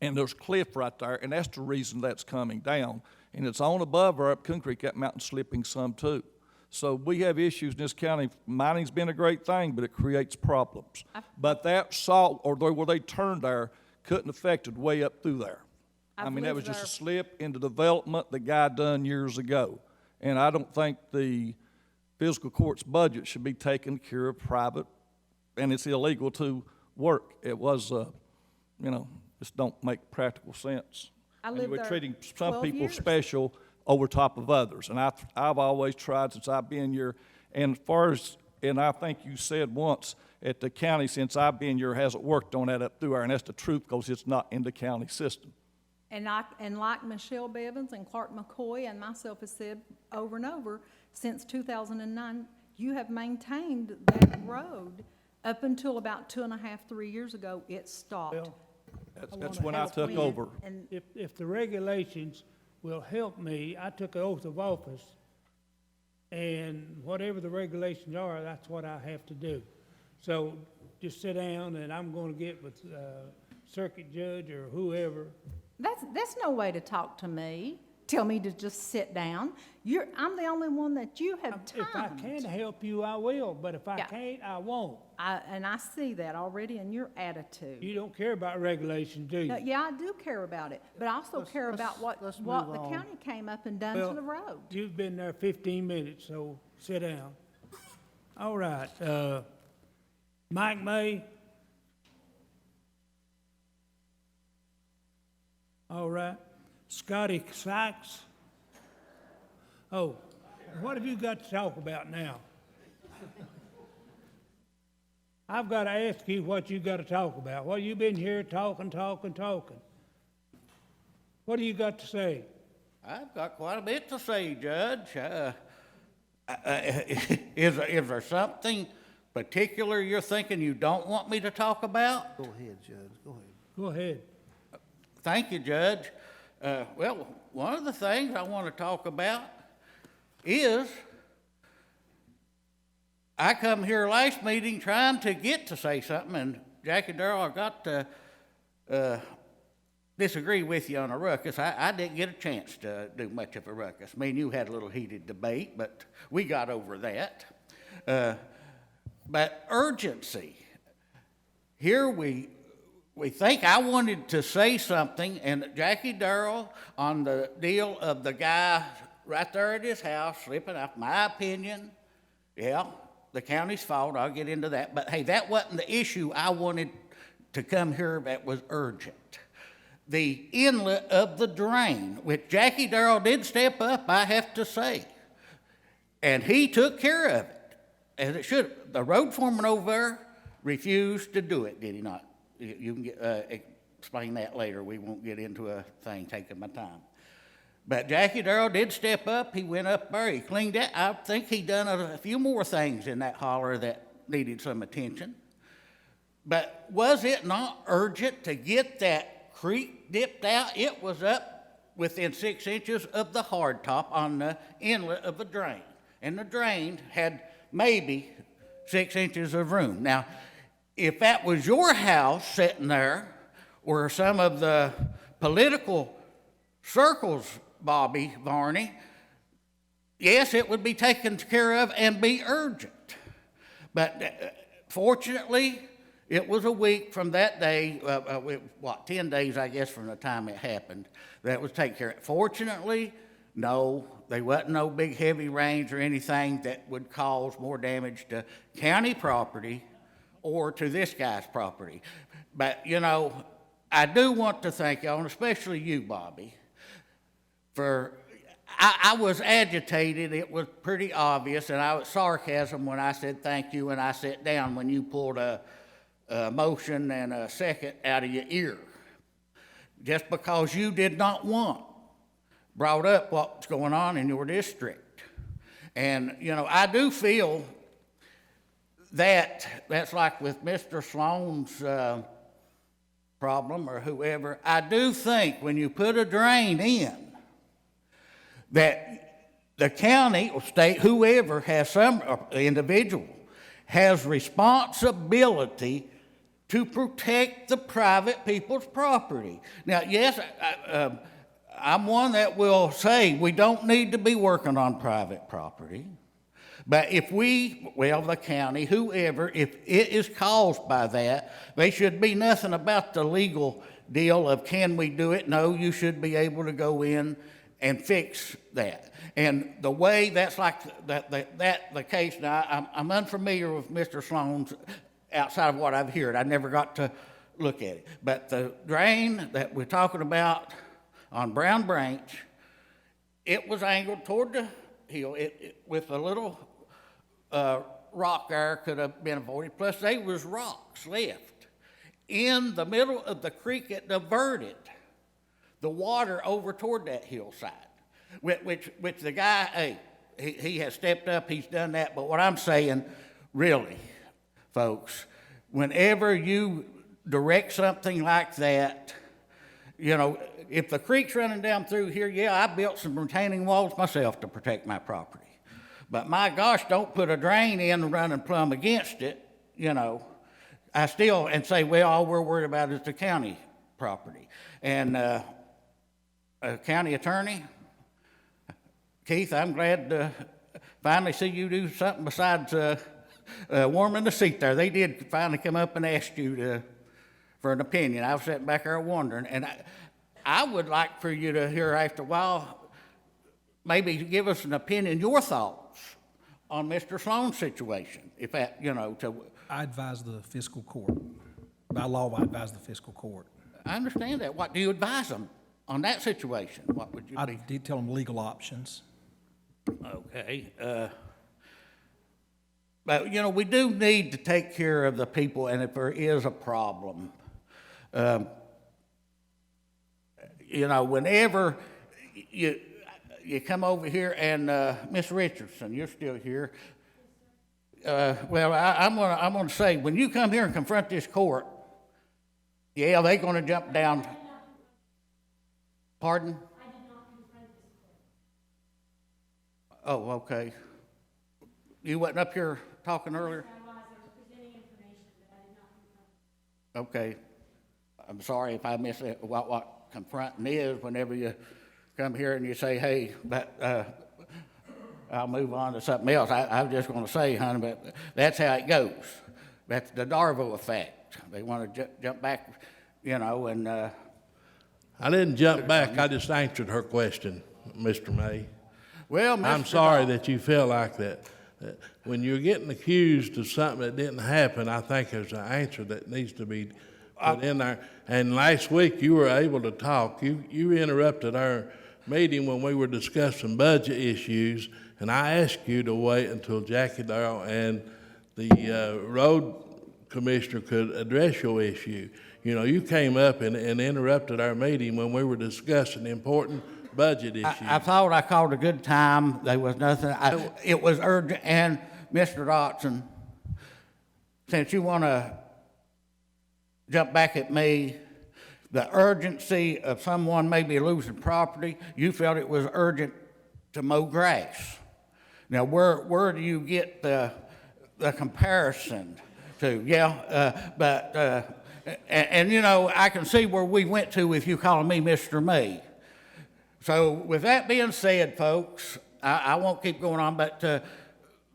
And there's cliff right there, and that's the reason that's coming down. And it's on above or up Coon Creek, that mountain's slipping some too. So we have issues in this county. Mining's been a great thing, but it creates problems. But that salt, or where they turned there, couldn't affect it way up through there. I mean, that was just a slip into development the guy done years ago. And I don't think the fiscal court's budget should be taken care of private, and it's illegal to work. It was, just don't make practical sense. And we're treating some people special over top of others. And I've always tried since I've been here. And and I think you said once, at the county since I've been here hasn't worked on that up through there, and that's the truth because it's not in the county system. And like Michelle Bevins and Clark McCoy and myself have said over and over, since 2009, you have maintained that road up until about 2.5, 3 years ago. It stopped. Well, that's when I took over. And If the regulations will help me, I took an oath of office, and whatever the regulations are, that's what I have to do. So just sit down, and I'm going to get with circuit judge or whoever. that's no way to talk to me. Tell me to just sit down. I'm the only one that you have timed. If I can help you, I will, but if I can't, I won't. And I see that already in your attitude. You don't care about regulations, do you? No, yeah, I do care about it, but I also care about what let's the move on. county came up and done to the road. You've been there 15 minutes, so sit down. All right, Mike May. All right. Scotty Sykes. Oh, what have you got to talk about now? I've got to ask you what you got to talk about. Well, you've been here talking. What do you got to say? I've got quite a bit to say, Judge. Is there something particular you're thinking you don't want me to talk about? Go ahead, Judge, go ahead. Go ahead. Thank you, Judge. Well, one of the things I want to talk about is I come here last meeting trying to get to say something, and Jackie Darrell, I got to disagree with you on a ruckus. I didn't get a chance to do much of a ruckus. Me and you had a little heated debate, but we got over that. But urgency. Here we think I wanted to say something, and Jackie Darrell on the deal of the guy right there at his house slipping up, my opinion, yeah, the county's fault, I'll get into that, but hey, that wasn't the issue I wanted to come here that was urgent. The inlet of the drain, which Jackie Darrell did step up, I have to say, and he took care of it, as it should. The road foreman over there refused to do it, did he not? You can explain that later. We won't get into a thing taking my time. But Jackie Darrell did step up. He went up there. He cleaned that. I think he done a few more things in that holler that needed some attention. But was it not urgent to get that creek dipped out? It was up within 6 inches of the hard top on the inlet of the drain. And the drain had maybe 6 inches of room. Now, if that was your house sitting there, or some of the political circles, Bobby Varney, yes, it would be taken care of and be urgent. But fortunately, it was a week from that day, 10 days, I guess, from the time it happened, that was taken care of. Fortunately, no, there wasn't no big heavy rains or anything that would cause more damage to county property or to this guy's property. But, I do want to thank y'all, and especially you, Bobby, for, I was agitated. It was pretty obvious, and I was sarcasm when I said thank you, and I sat down when you pulled a motion and a second out of your ear. Just because you did not want brought up what's going on in your district. And, I do feel that's like with Mr. Sloan's problem or whoever, I do think when you put a drain in, that the county or state, whoever has some individual, has responsibility to protect the private people's property. Now, yes, I'm one that will say we don't need to be working on private property. But if the county, whoever, if it is caused by that, there should be nothing about the legal deal of can we do it? No, you should be able to go in and fix that. And the way that's like the case now, I'm unfamiliar with Mr. Sloan's outside of what I've heard. I never got to look at it. But the drain that we're talking about on Brown Branch, it was angled toward the hill. With a little rock there could have been avoided. Plus, there was rocks left in the middle of the creek that diverted the water over toward that hillside. Which the guy, hey, he has stepped up, he's done that. But what I'm saying, really, folks, whenever you direct something like that, you know, if the creek's running down through here, yeah, I built some retaining walls myself to protect my property. But my gosh, don't put a drain in running plumb against it, you know. I still, and say, well, all we're worried about is the county property. And a county attorney, Keith, I'm glad to finally see you do something besides warming the seat there. They did finally come up and ask you for an opinion. I was sitting back there wondering, and I would like for you to hear after a while, maybe give us an opinion, your thoughts on Mr. Sloan's situation. If that, you know, I advise the fiscal court. By law, I advise the fiscal court. I understand that. What do you advise them on that situation? What would you be? I tell them legal options. Okay. But, you know, we do need to take care of the people, and if there is a problem, you know, whenever you come over here, and Miss Richardson, you're still here. Well, I'm gonna say, when you come here and confront this court, yeah, they're gonna jump down. Pardon? Oh, okay. You wasn't up here talking earlier? Okay. I'm sorry if I missed it, what confronting is whenever you come here and you say, hey, I'll move on to something else. I was just going to say, honey, but that's how it goes. That's the Darville effect. They want to jump back, you know, and... I didn't jump back. I just answered her question, Mr. May. Well, Mr. I'm sorry that you feel like that. When you're getting accused of something that didn't happen, I think there's an answer that needs to be put in there. And last week you were able to talk. You interrupted our meeting when we were discussing budget issues, and I asked you to wait until Jackie Darrell and the road commissioner could address your issue. You know, you came up and interrupted our meeting when we were discussing important budget issues. I thought I called a good time. There was nothing. It was urgent. And Mr. Dotson, since you want to jump back at me, the urgency of someone maybe losing property, you felt it was urgent to mow grass. Now, where do you get the comparison to? Yeah, and you know, I can see where we went to with you calling me Mr. May. So with that being said, folks, I won't keep going on, but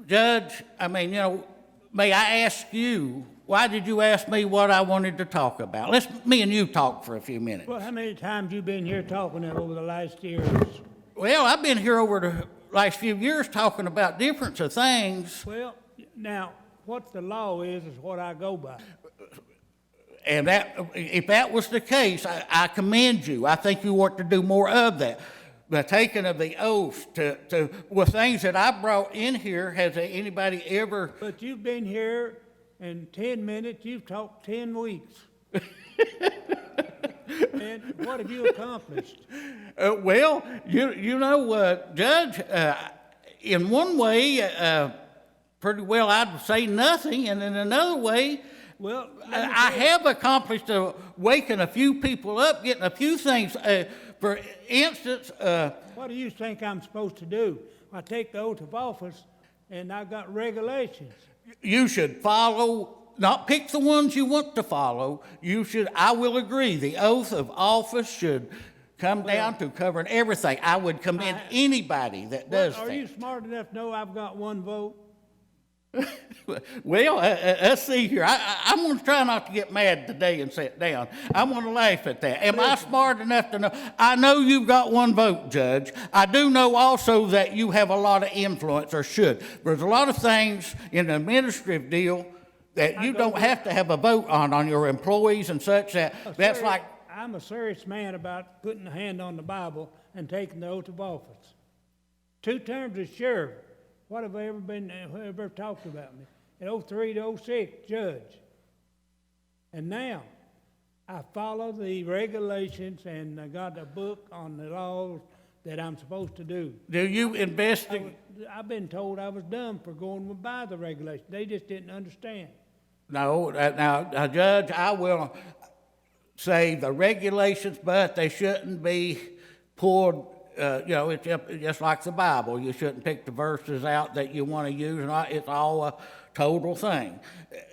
Judge, I mean, you know, may I ask you, why did you ask me what I wanted to talk about? Let's me and you talk for a few minutes. Well, how many times you been here talking over the last years? Well, I've been here over the last few years talking about different of things. Well, now, what the law is what I go by. And that, if that was the case, I commend you. I think you ought to do more of that. The taking of the oath with things that I brought in here, has anybody ever... But you've been here in 10 minutes, you've talked 10 weeks. And what have you accomplished? Well, you know, Judge, in one way, pretty well I'd say nothing, and in another way, Well, I have accomplished waking a few people up, getting a few things. For instance, what do you think I'm supposed to do? I take the oath of office, and I got regulations. you should follow, not pick the ones you want to follow. You should, I will agree, the oath of office should come down to covering everything. I would commend anybody that does Are that. you smart enough to know I've got one vote? Well, let's see here. I'm going to try not to get mad today and sit down. I'm going to laugh at that. Am I smart enough to know? I know you've got one vote, Judge. I do know also that you have a lot of influence, or should. There's a lot of things in the administrative deal that you don't have to have a vote on your employees and such. That's like... I'm a serious man about putting a hand on the Bible and taking the oath of office. 2 terms as sheriff. What have I ever talked about me? In 03 to 06, judge. And now, I follow the regulations, and I got a book on the laws that I'm supposed to do. Do you investigate? I've been told I was dumb for going by the regulations. They just didn't understand. No, now, Judge, I will say the regulations, but they shouldn't be pulled. It's just like the Bible. You shouldn't pick the verses out that you want to use. It's all a total thing.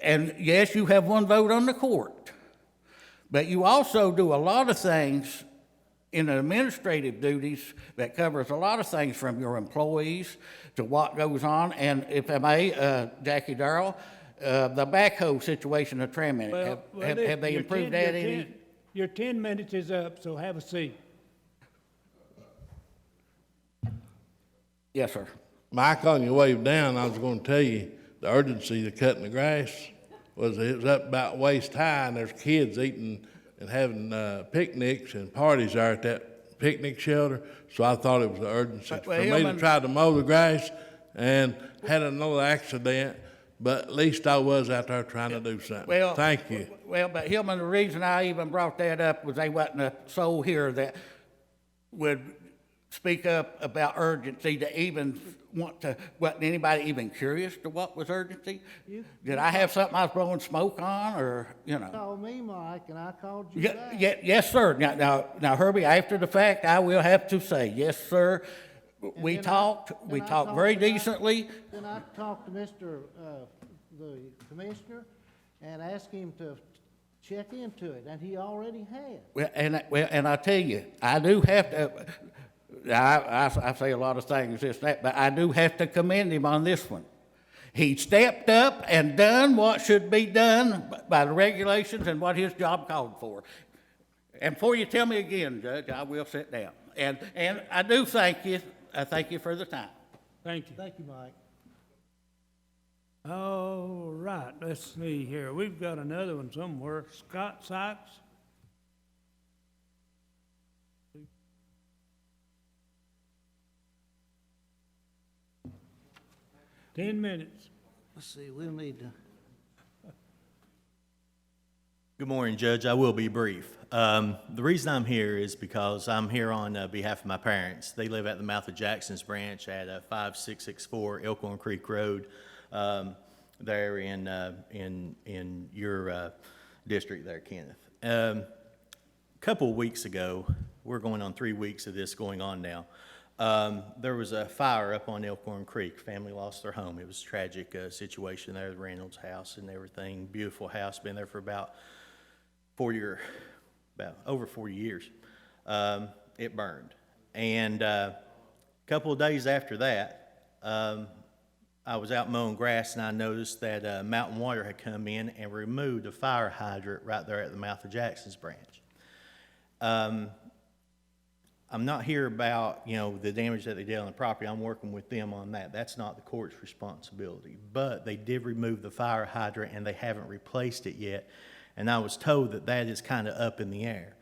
And yes, you have one vote on the court, but you also do a lot of things in administrative duties that covers a lot of things, from your employees to what goes on. And if I may, Jackie Darrell, the backhoe situation of Traminet, have they improved that any? Your 10 minutes is up, so have a seat. Yes, sir. Mike, on your way down, I was going to tell you the urgency of cutting the grass was it was up about waist high, and there's kids eating and having picnics and parties there at that picnic shelter. So I thought it was an urgency for me to try to mow the grass, and had another accident. But at least I was out there trying to do something. Well, thank you. Well, but Hillman, the reason I even brought that up was they wasn't a soul here that would speak up about urgency to even wasn't anybody even curious to what was urgency? Did I have something I was blowing smoke on, or, You called me, Mike, and I called you back. Yes, sir. Now, Herbie, after the fact, I will have to say, yes, sir. We talked very decently. Then I talked to the commissioner and asked him to check into it, and he already had. And I tell you, I do have to, I say a lot of things, but I do have to commend him on this one. He stepped up and done what should be done by the regulations and what his job called for. And before you tell me again, Judge, I will sit down. And I do thank you. I thank you for the time. Thank you. Thank you, Mike. All right, let's see here. We've got another one somewhere. Scott Sykes. Ten minutes. Let's see, we'll need to. Good morning, Judge. I will be brief. The reason I'm here is because I'm here on behalf of my parents. They live at the mouth of Jackson's Branch at 5664 Elkhorn Creek Road, there in your district there, Kenneth. A couple of weeks ago, we're going on 3 weeks of this going on now, there was a fire up on Elkhorn Creek. Family lost their home. It was a tragic situation there, the Reynolds house and everything. Beautiful house, been there for about over 40 years. It burned. And a couple of days after that, I was out mowing grass, and I noticed that Mountain Water had come in and removed a fire hydrant right there at the mouth of Jackson's Branch. I'm not here about, the damage that they did on the property. I'm working with them on that. That's not the court's responsibility. But they did remove the fire hydrant, and they haven't replaced it yet. And I was told that that is kind of up in the air.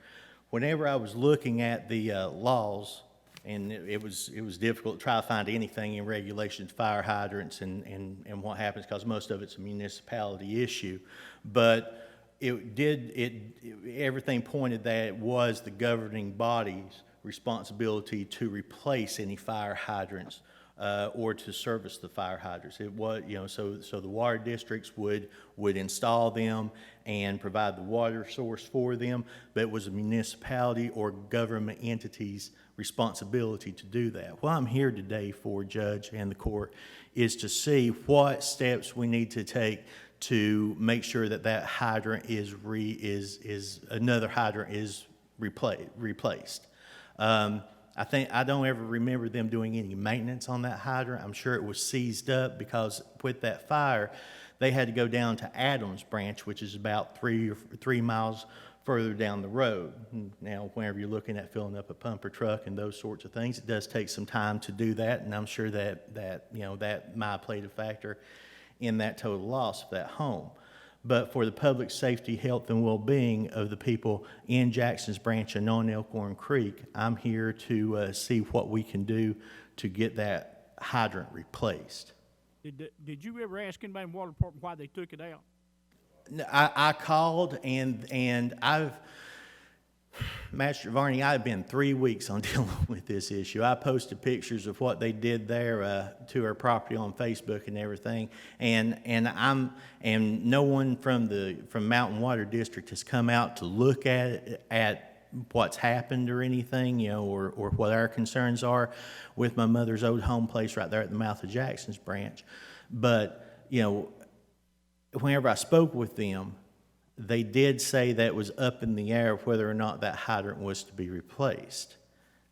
Whenever I was looking at the laws, and it was difficult to try to find anything in regulations, fire hydrants, and what happens, because most of it's a municipality issue. But everything pointed that it was the governing body's responsibility to replace any fire hydrants or to service the fire hydrants. It was, so the water districts would install them and provide the water source for them, but it was a municipality or government entity's responsibility to do that. What I'm here today for, Judge and the court, is to see what steps we need to take to make sure that hydrant another hydrant is replaced. I don't ever remember them doing any maintenance on that hydrant. I'm sure it was seized up because with that fire, they had to go down to Adams Branch, which is about 3 miles further down the road. Now, whenever you're looking at filling up a pumper truck and those sorts of things, it does take some time to do that, and I'm sure that might have played a factor in that total loss of that home. But for the public safety, health, and well-being of the people in Jackson's Branch and on Elkhorn Creek, I'm here to see what we can do to get that hydrant replaced. Did you ever ask anybody in the water department why they took it out? I called, and Master Varney, I've been 3 weeks on dealing with this issue. I posted pictures of what they did there to our property on Facebook and everything, and no one from Mountain Water District has come out to look at what's happened or anything, or what our concerns are with my mother's old home place right there at the mouth of Jackson's Branch. But whenever I spoke with them, they did say that it was up in the air whether or not that hydrant was to be replaced.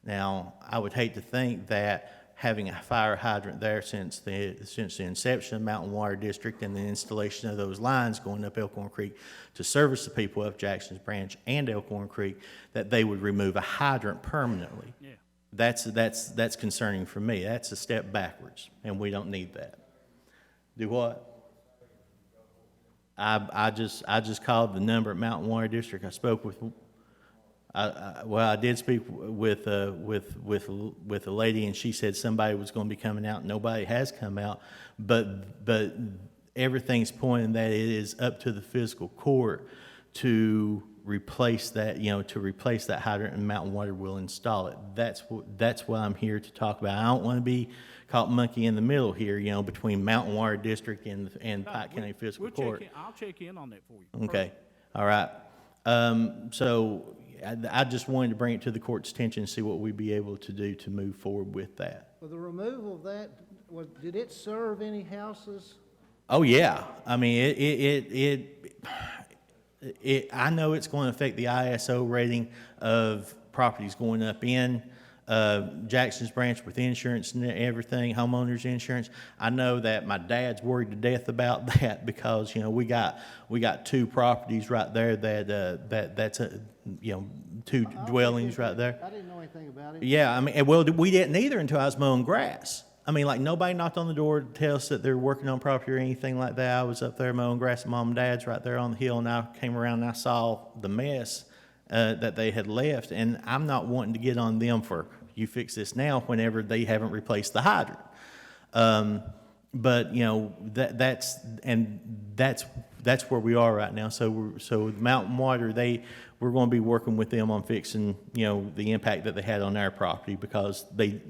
Now, I would hate to think that having a fire hydrant there since the inception of Mountain Water District and the installation of those lines going up Elkhorn Creek to service the people of Jackson's Branch and Elkhorn Creek, that they would remove a hydrant permanently. Yeah. That's concerning for me. That's a step backwards, and we don't need that. Do what? I just called the number at Mountain Water District. I spoke with, I did speak with a lady, and she said somebody was going to be coming out. Nobody has come out, but everything's pointing that it is up to the fiscal court to replace that, to replace that hydrant, and Mountain Water will install it. That's what I'm here to talk about. I don't want to be caught monkey in the middle here, between Mountain Water District and Pike County Fiscal Court. I'll check in on that for you. Okay, all right. So I just wanted to bring it to the court's attention and see what we'd be able to do to move forward with that. For the removal of that, did it serve any houses? Oh yeah, I mean I know it's going to affect the ISO rating of properties going up in Jackson's Branch with insurance and everything, homeowners insurance. I know that my dad's worried to death about that because we got 2 properties right there that's two dwellings right there. I didn't know anything about it. Yeah, I mean, well, we didn't either until I was mowing grass. I mean, like, nobody knocked on the door to tell us that they're working on property or anything like that. I was up there mowing grass at Mom and Dad's right there on the hill, and I came around and I saw the mess that they had left, and I'm not wanting to get on them for, you fix this now, whenever they haven't replaced the hydrant. But, that's where we are right now. So Mountain Water, we're going to be working with them on fixing, the impact that they had on our property because they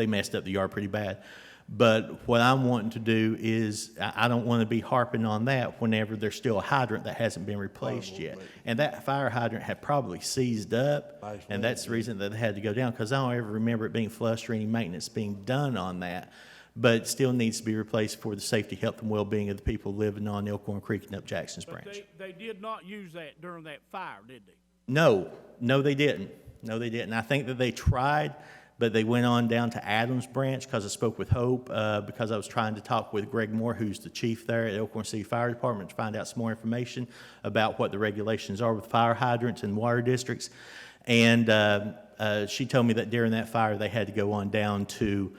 messed up the yard pretty bad. But what I'm wanting to do is, I don't want to be harping on that whenever there's still a hydrant that hasn't been replaced yet. And that fire hydrant had probably seized up, and that's the reason that they had to go down, because I don't ever remember it being flushed or any maintenance being done on that. But it still needs to be replaced for the safety, health, and well-being of the people living on Elkhorn Creek and up Jackson's Branch. They did not use that during that fire, did they? No, they didn't. No, they didn't. I think that they tried, but they went on down to Adams Branch because I spoke with Hope because I was trying to talk with Greg Moore, who's the chief there at Elkhorn City Fire Department, to find out some more information about what the regulations are with fire hydrants and water districts. And she told me that during that fire they had to go on down to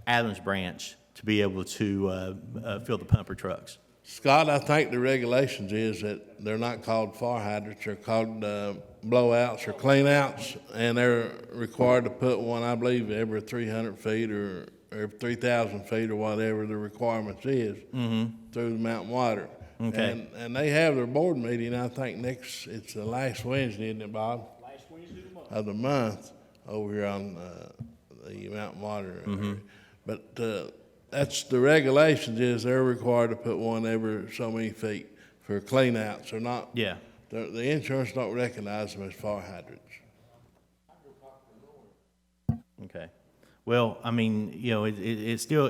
Adams Branch to be able to fill the pumper trucks. Scott, I think the regulations is that they're not called fire hydrants, they're called blowouts or cleanouts, and they're required to put one, I believe, every 300 feet or 3,000 feet or whatever the requirements is through the Mountain Water. Okay. And they have their board meeting, I think it's the last Wednesday, isn't it, Bob? Last Wednesday of the month over here on the mountain water. But that's, the regulations is they're required to put one every so many feet for clean outs, or not. Yeah. The insurance don't recognize them as fire hydrants. Okay. Well, I mean, you know, it's still,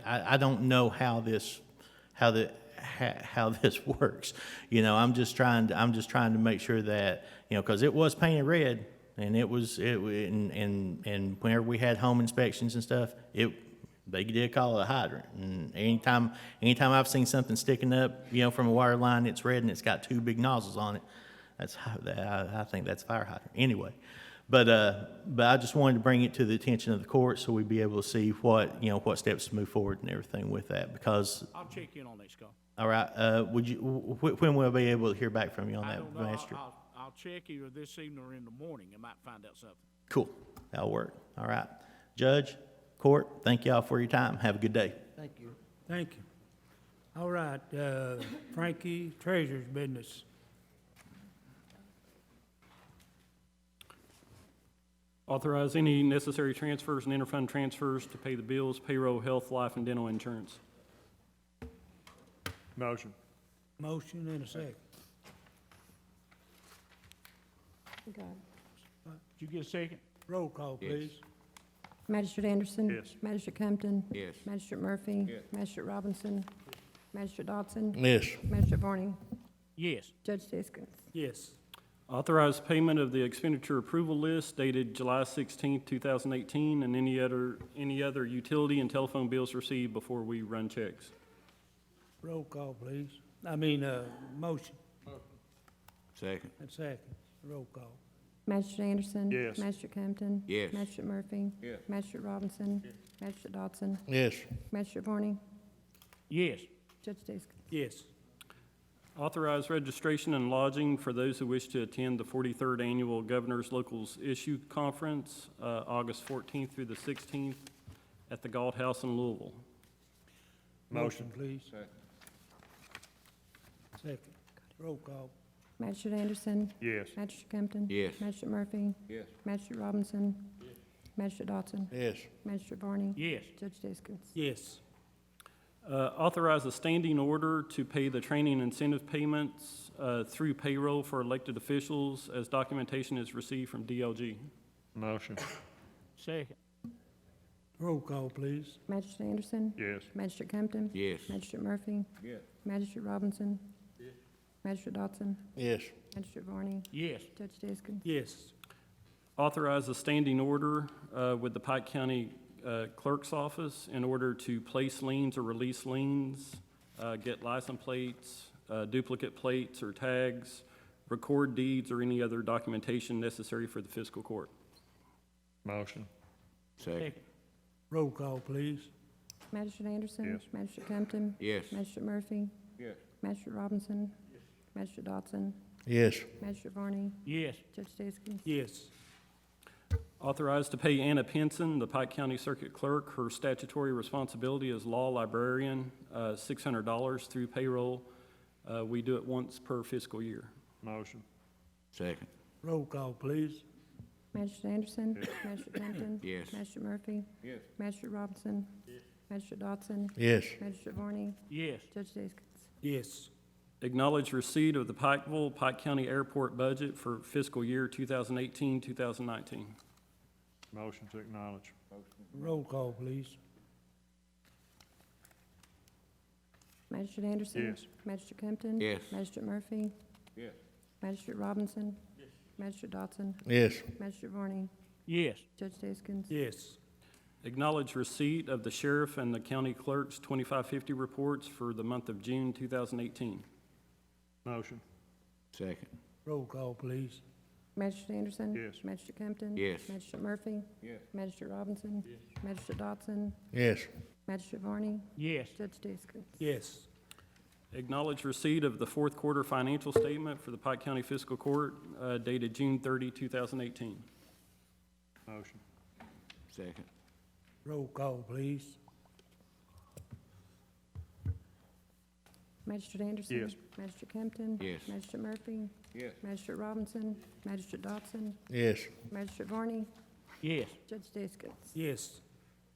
I don't know how this works. You know, I'm just trying to make sure that, you know, because it was painted red, and and whenever we had home inspections and stuff, they did call it a hydrant. And anytime I've seen something sticking up, you know, from a wire line, it's red and it's got two big nozzles on it. I think that's a fire hydrant. Anyway. But I just wanted to bring it to the attention of the court so we'd be able to see what steps to move forward and everything with that, because. I'll check in on that, Scott. All right, when will I be able to hear back from you on I that, don't know. Master? I'll check either this evening or in the morning. I might find out something. Cool, that'll work. All right. Judge, court, thank y'all for your time. Have a good day. Thank you. Thank you. All right, Frankie, treasurer's business. Authorize any necessary transfers and interfund transfers to pay the bills, payroll, health, life, and dental insurance. Motion. Motion and a second. Okay. Did you get a second? Roll call, please. Magistrate Anderson. Yes. Magistrate Compton. Yes. Magistrate Murphy. Yes. Magistrate Robinson. Magistrate Dodson. Yes. Magistrate Varney. Yes. Judge Diskins. Yes. Authorize payment of the expenditure approval list dated July 16, 2018, and any other utility and telephone bills received before we run checks. Roll call, please. Motion Second. and second. Roll call. Magistrate Anderson. Yes. Magistrate Compton. Yes. Magistrate Murphy. Yes. Magistrate Robinson. Magistrate Dodson. Yes. Magistrate Varney. Yes. Judge Diskins. Yes. Authorize registration and lodging for those who wish to attend the 43rd Annual Governor's Locals Issue Conference, August 14th through the 16th at the Galt House in Louisville. Motion, please. Second. Roll call. Magistrate Anderson. Yes. Magistrate Compton. Yes. Magistrate Murphy. Yes. Magistrate Robinson. Magistrate Dodson. Yes. Magistrate Varney. Yes. Judge Diskins. Yes. Authorize a standing order to pay the training incentive payments through payroll for elected officials as documentation is received from DLG. Motion. Second. Roll call, please. Magistrate Anderson. Yes. Magistrate Compton. Yes. Magistrate Murphy. Yes. Magistrate Robinson. Magistrate Dodson. Yes. Magistrate Varney. Yes. Judge Diskins. Yes. Authorize a standing order with the Pike County Clerk's Office in order to place liens or release liens, get license plates, duplicate plates or tags, record deeds, or any other documentation necessary for the fiscal court. Motion. Second. Roll call, please. Magistrate Anderson. Yes. Magistrate Compton. Yes. Magistrate Murphy. Yes. Magistrate Robinson. Magistrate Dodson. Yes. Magistrate Varney. Yes. Judge Diskins. Yes. Authorized to pay Anna Pinson, the Pike County Circuit Clerk, her statutory responsibility as law librarian, $600 through payroll. We do it once per fiscal year. Motion. Second. Roll call, please. Magistrate Anderson. Magistrate Compton. Yes. Magistrate Murphy. Yes. Magistrate Robinson. Magistrate Dodson. Yes. Magistrate Varney. Yes. Judge Diskins. Yes. Acknowledge receipt of the Pike County Airport budget for fiscal year 2018-2019. Motion to acknowledge. Roll call, please. Magistrate Anderson. Yes. Magistrate Compton. Yes. Magistrate Murphy. Yes. Magistrate Robinson. Magistrate Dodson. Yes. Magistrate Varney. Yes. Judge Diskins. Yes. Acknowledge receipt of the sheriff and the county clerk's 2550 reports for the month of June 2018. Motion. Second. Roll call, please. Magistrate Anderson. Yes. Magistrate Compton. Yes. Magistrate Murphy. Yes. Magistrate Robinson. Magistrate Dodson. Yes. Magistrate Varney. Yes. Judge Diskins. Yes. Acknowledge receipt of the fourth quarter financial statement for the Pike County Fiscal Court dated June 30, 2018. Motion. Second. Roll call, please. Magistrate Anderson. Yes. Magistrate Compton. Yes. Magistrate Murphy. Yes. Magistrate Robinson. Magistrate Dodson. Yes. Magistrate Varney. Yes. Judge Diskins. Yes.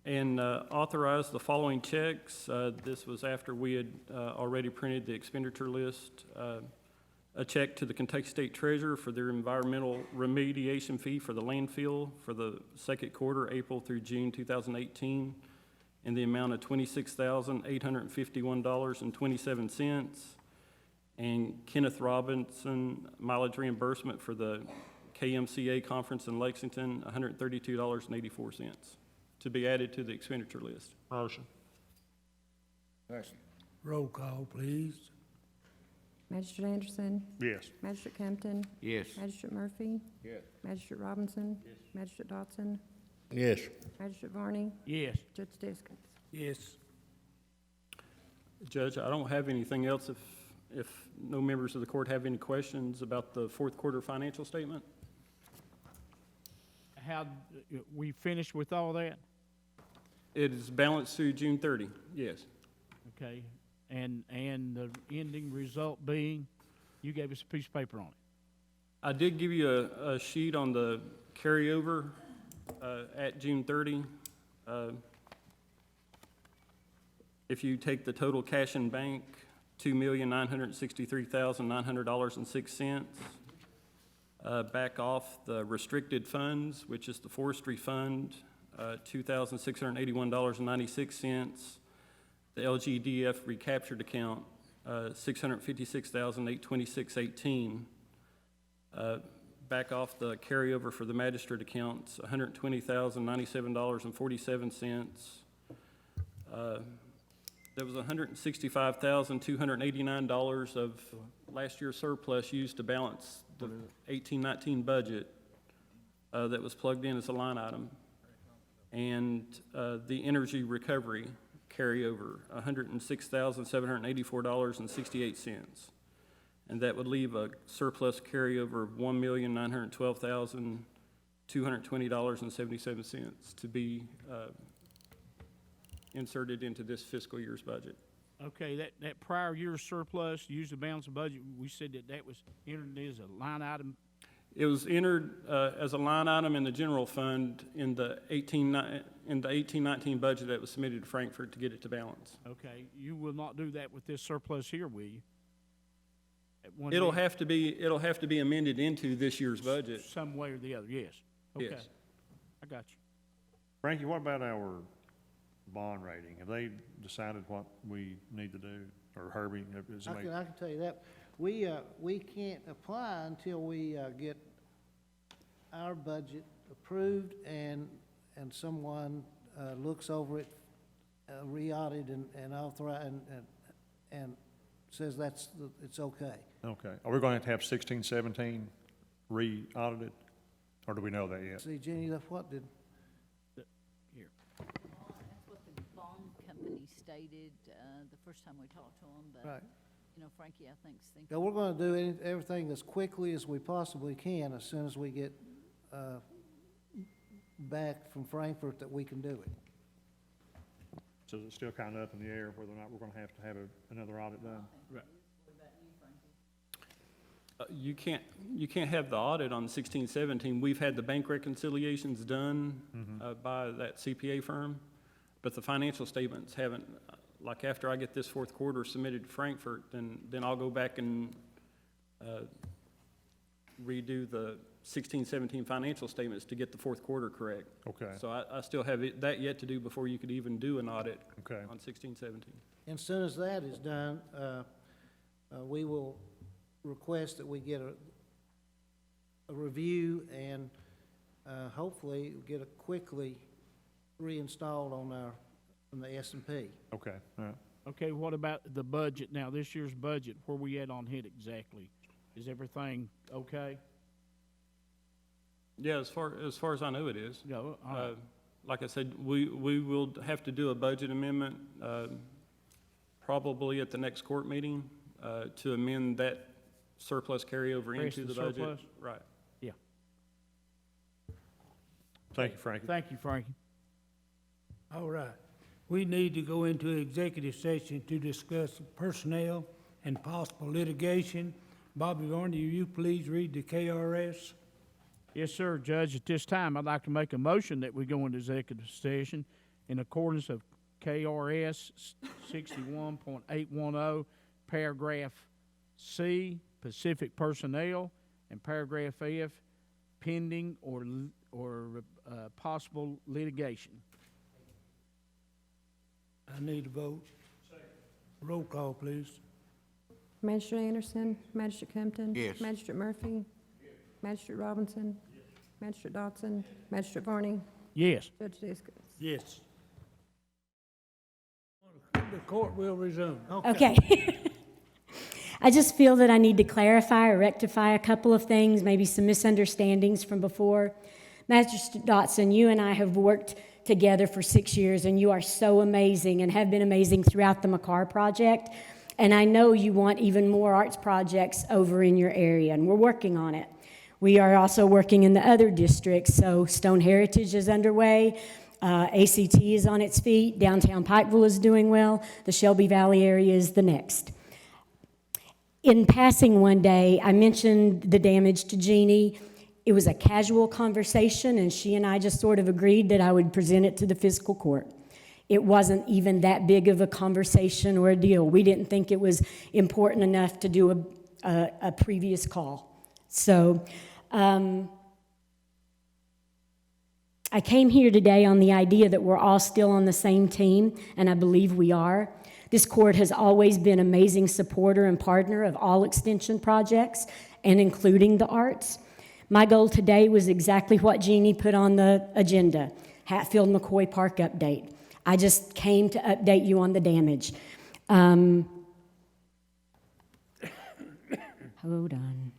And authorize the following checks. This was after we had already printed the expenditure list. A check to the Kentucky State Treasurer for their environmental remediation fee for the landfill for the second quarter, April through June 2018, in the amount of $26,851.27. And Kenneth Robinson mileage reimbursement for the KMCA conference in Lexington, $132.84, to be added to the expenditure list. Motion. Second. Roll call, please. Magistrate Anderson. Yes. Magistrate Compton. Yes. Magistrate Murphy. Yes. Magistrate Robinson. Magistrate Dotson. Yes. Magistrate Varney. Yes. Judge Diskins. Yes. Judge, I don't have anything else if no members of the court have any questions about the fourth quarter financial statement. How, we finished with all that? It is balanced through June 30, yes. Okay, and the ending result being, you gave us a piece of paper on it. I did give you a sheet on the carryover at June 30. If you take the total cash in bank, $2,963,900.06, back off the restricted funds, which is the forestry fund, $2,681.96, the LGDF recaptured account, $656,826.18. Back off the carryover for the magistrate accounts, $120,097.47. There was $165,289 of last year's surplus used to balance the 18-19 budget that was plugged in as a line item. And the energy recovery carryover, $106,784.68. And that would leave a surplus carryover of $1,912,220.77 to be inserted into this fiscal year's budget. Okay, that prior year's surplus, used to balance the budget, we said that was entered as a line item. It was entered as a line item in the general fund in the 18-19 budget that was submitted to Frankfurt to get it to balance. Okay, you will not do that with this surplus here, will you? It'll have to be amended into this year's budget. Some way or the other, yes. Okay. Yes. I got you. Frankie, what about our bond rating? Have they decided what we need to do? Or Herbie? I can tell you that. We can't apply until we get our budget approved and someone looks over it, re-audited and authorized and says it's okay. Okay. Are we going to have 16, 17 re-audited? Or do we know that yet? See, Jenny, that's what did... Here. That's what the bond company stated the first time we talked to them, but, Right. you know, Frankie, I think, is thinking... Yeah, we're going to do everything as quickly as we possibly can as soon as we get back from Frankfurt that we can do it. So it's still kind of up in the air whether or not we're going to have another audit done? Right. You can't have the audit on 16-17. We've had the bank reconciliations done by that CPA firm, but the financial statements haven't. Like after I get this fourth quarter submitted to Frankfurt, then I'll go back and redo the 16-17 financial statements to get the fourth quarter correct. Okay. So I still have that yet to do before you could even do an audit on 16-17. And as soon as that is done, we will request that we get a review and hopefully get it quickly reinstalled on the S&P. Okay, all right. Okay, what about the budget now, this year's budget, where we at on it exactly? Is everything okay? Yeah, as far as I know, it is. Yeah, all right. Like I said, we will have to do a budget amendment probably at the next court meeting to amend that surplus carryover into the budget. Surplus? Right. Yeah. Thank you, Frankie. Thank you, Frankie. All right. We need to go into executive session to discuss personnel and possible litigation. Bobby Varney, will you please read the KRS? Yes, sir, Judge. At this time, I'd like to make a motion that we go into executive session in accordance of KRS 61.810, paragraph C, Pacific personnel, and paragraph F, pending or possible litigation. I need a vote. Roll call, please. Magistrate Anderson, Magistrate Compton. Yes. Magistrate Murphy. Magistrate Robinson. Magistrate Dotson. Magistrate Varney. Yes. Judge Diskins. Yes. The court will resume. Okay. I just feel that I need to clarify or rectify a couple of things, maybe some misunderstandings from before. Magistrate Dotson, you and I have worked together for 6 years, and you are so amazing and have been amazing throughout the Mccoy project. And I know you want even more arts projects over in your area, and we're working on it. We are also working in the other districts, so Stone Heritage is underway. ACT is on its feet. Downtown Pikeville is doing well. The Shelby Valley area is the next. In passing one day, I mentioned the damage to Jeannie. It was a casual conversation, and she and I just sort of agreed that I would present it to the fiscal court. It wasn't even that big of a conversation or a deal. We didn't think it was important enough to do a previous call. So I came here today on the idea that we're all still on the same team, and I believe we are. This court has always been an amazing supporter and partner of all extension projects, and including the arts. My goal today was exactly what Jeannie put on the agenda, Hatfield McCoy Park update. I just came to update you on the damage. Hold on.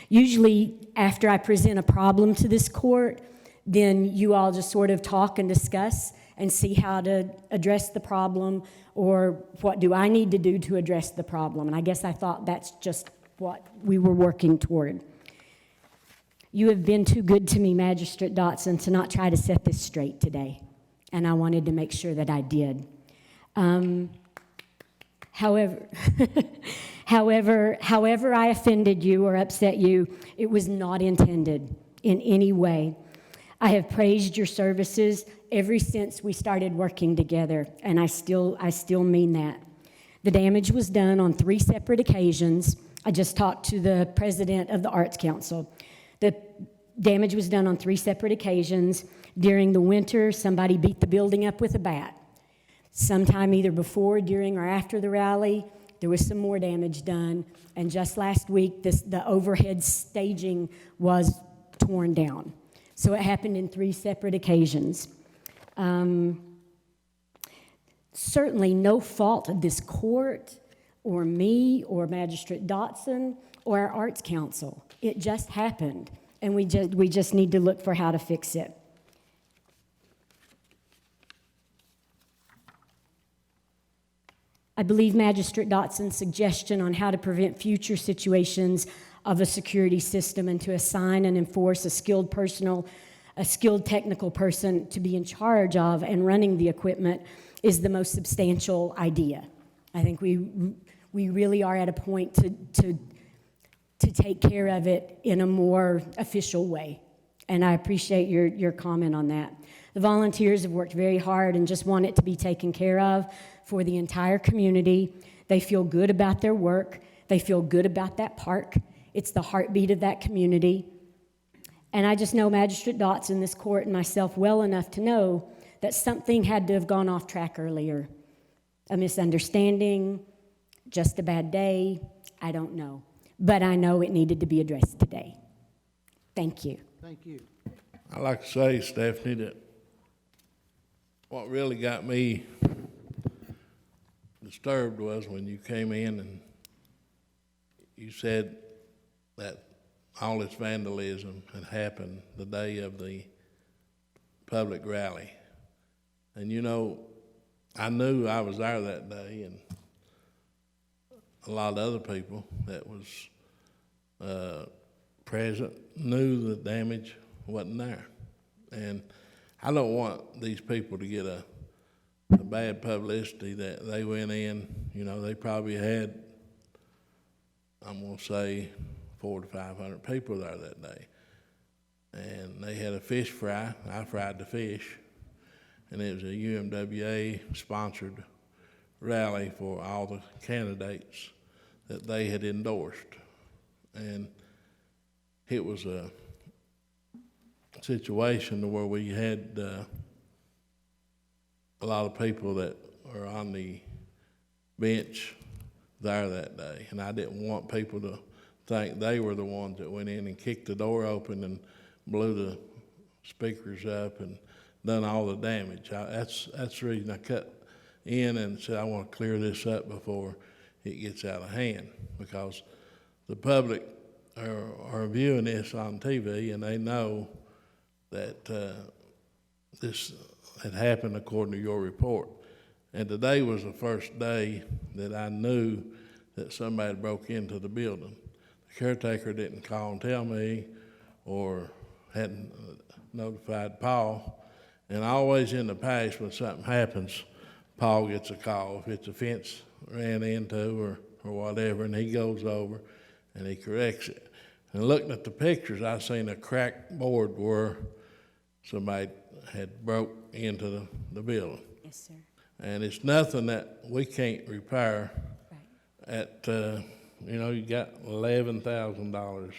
Usually, after I present a problem to this court, then you all just sort of talk and discuss and see how to address the problem, or what do I need to do to address the problem. And I guess I thought that's just what we were working toward. You have been too good to me, Magistrate Dotson, to not try to set this straight today, and I wanted to make sure that I did. However, however I offended you or upset you, it was not intended in any way. I have praised your services ever since we started working together, and I still mean that. The damage was done on 3 separate occasions. I just talked to the president of the Arts Council. The damage was done on 3 separate occasions. During the winter, somebody beat the building up with a bat. Sometime either before, during, or after the rally, there was some more damage done. And just last week, the overhead staging was torn down. So it happened in 3 separate occasions. Certainly no fault of this court or me or Magistrate Dotson or our Arts Council. It just happened, and we just need to look for how to fix it. I believe Magistrate Dotson's suggestion on how to prevent future situations of a security system and to assign and enforce a skilled technical person to be in charge of and running the equipment is the most substantial idea. I think we really are at a point to take care of it in a more official way, and I appreciate your comment on that. The volunteers have worked very hard and just want it to be taken care of for the entire community. They feel good about their work. They feel good about that park. It's the heartbeat of that community. And I just know Magistrate Dotson, this court, and myself well enough to know that something had to have gone off track earlier. A misunderstanding, just a bad day, I don't know. But I know it needed to be addressed today. Thank you. Thank you. I'd like to say, Stephanie, that what really got me disturbed was when you came in and you said that all this vandalism had happened the day of the public rally. And you know, I knew I was there that day, and a lot of other people that was present knew the damage wasn't there. And I don't want these people to get a bad publicity that they went in, you know, they probably had, I'm going to say, 400 to 500 people there that day. And they had a fish fry. I fried the fish. And it was a UMWA-sponsored rally for all the candidates that they had endorsed. And it was a situation where we had a lot of people that were on the bench there that day. And I didn't want people to think they were the ones that went in and kicked the door open and blew the speakers up and done all the damage. That's the reason I cut in and said I want to clear this up before it gets out of hand, because the public are viewing this on TV and they know that this had happened according to your report. And today was the first day that I knew that somebody had broke into the building. The caretaker didn't call and tell me or hadn't notified Paul. And always in the past when something happens, Paul gets a call. If it's a fence ran into or whatever, and he goes over and he corrects it. And looking at the pictures, I seen a cracked board where somebody had broke into the building. Yes, sir. And it's nothing that we can't repair. Right. At, you got $11,000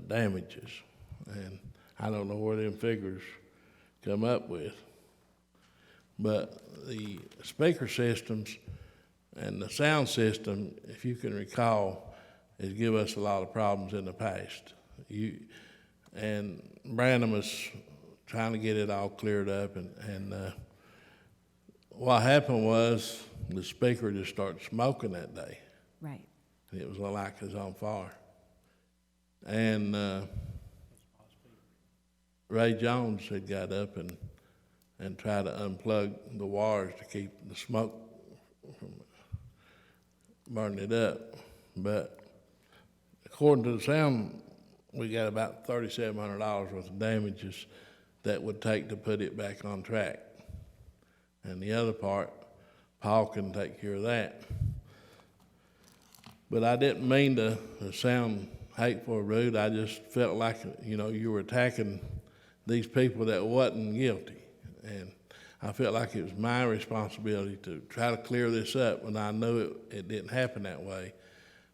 damages. And I don't know where them figures come up with. But the speaker systems and the sound system, if you can recall, has given us a lot of problems in the past. And Brandon was trying to get it all cleared up, and what happened was the speaker just started smoking that day. Right. And it was like it was on fire. And Ray Jones had got up and tried to unplug the wires to keep the smoke from burning it up. But according to the sound, we got about $3,700 worth of damages that would take to put it back on track. And the other part, Paul can take care of that. But I didn't mean to sound hateful or rude. I just felt like, you were attacking these people that wasn't guilty. And I felt like it was my responsibility to try to clear this up when I knew it didn't happen that way.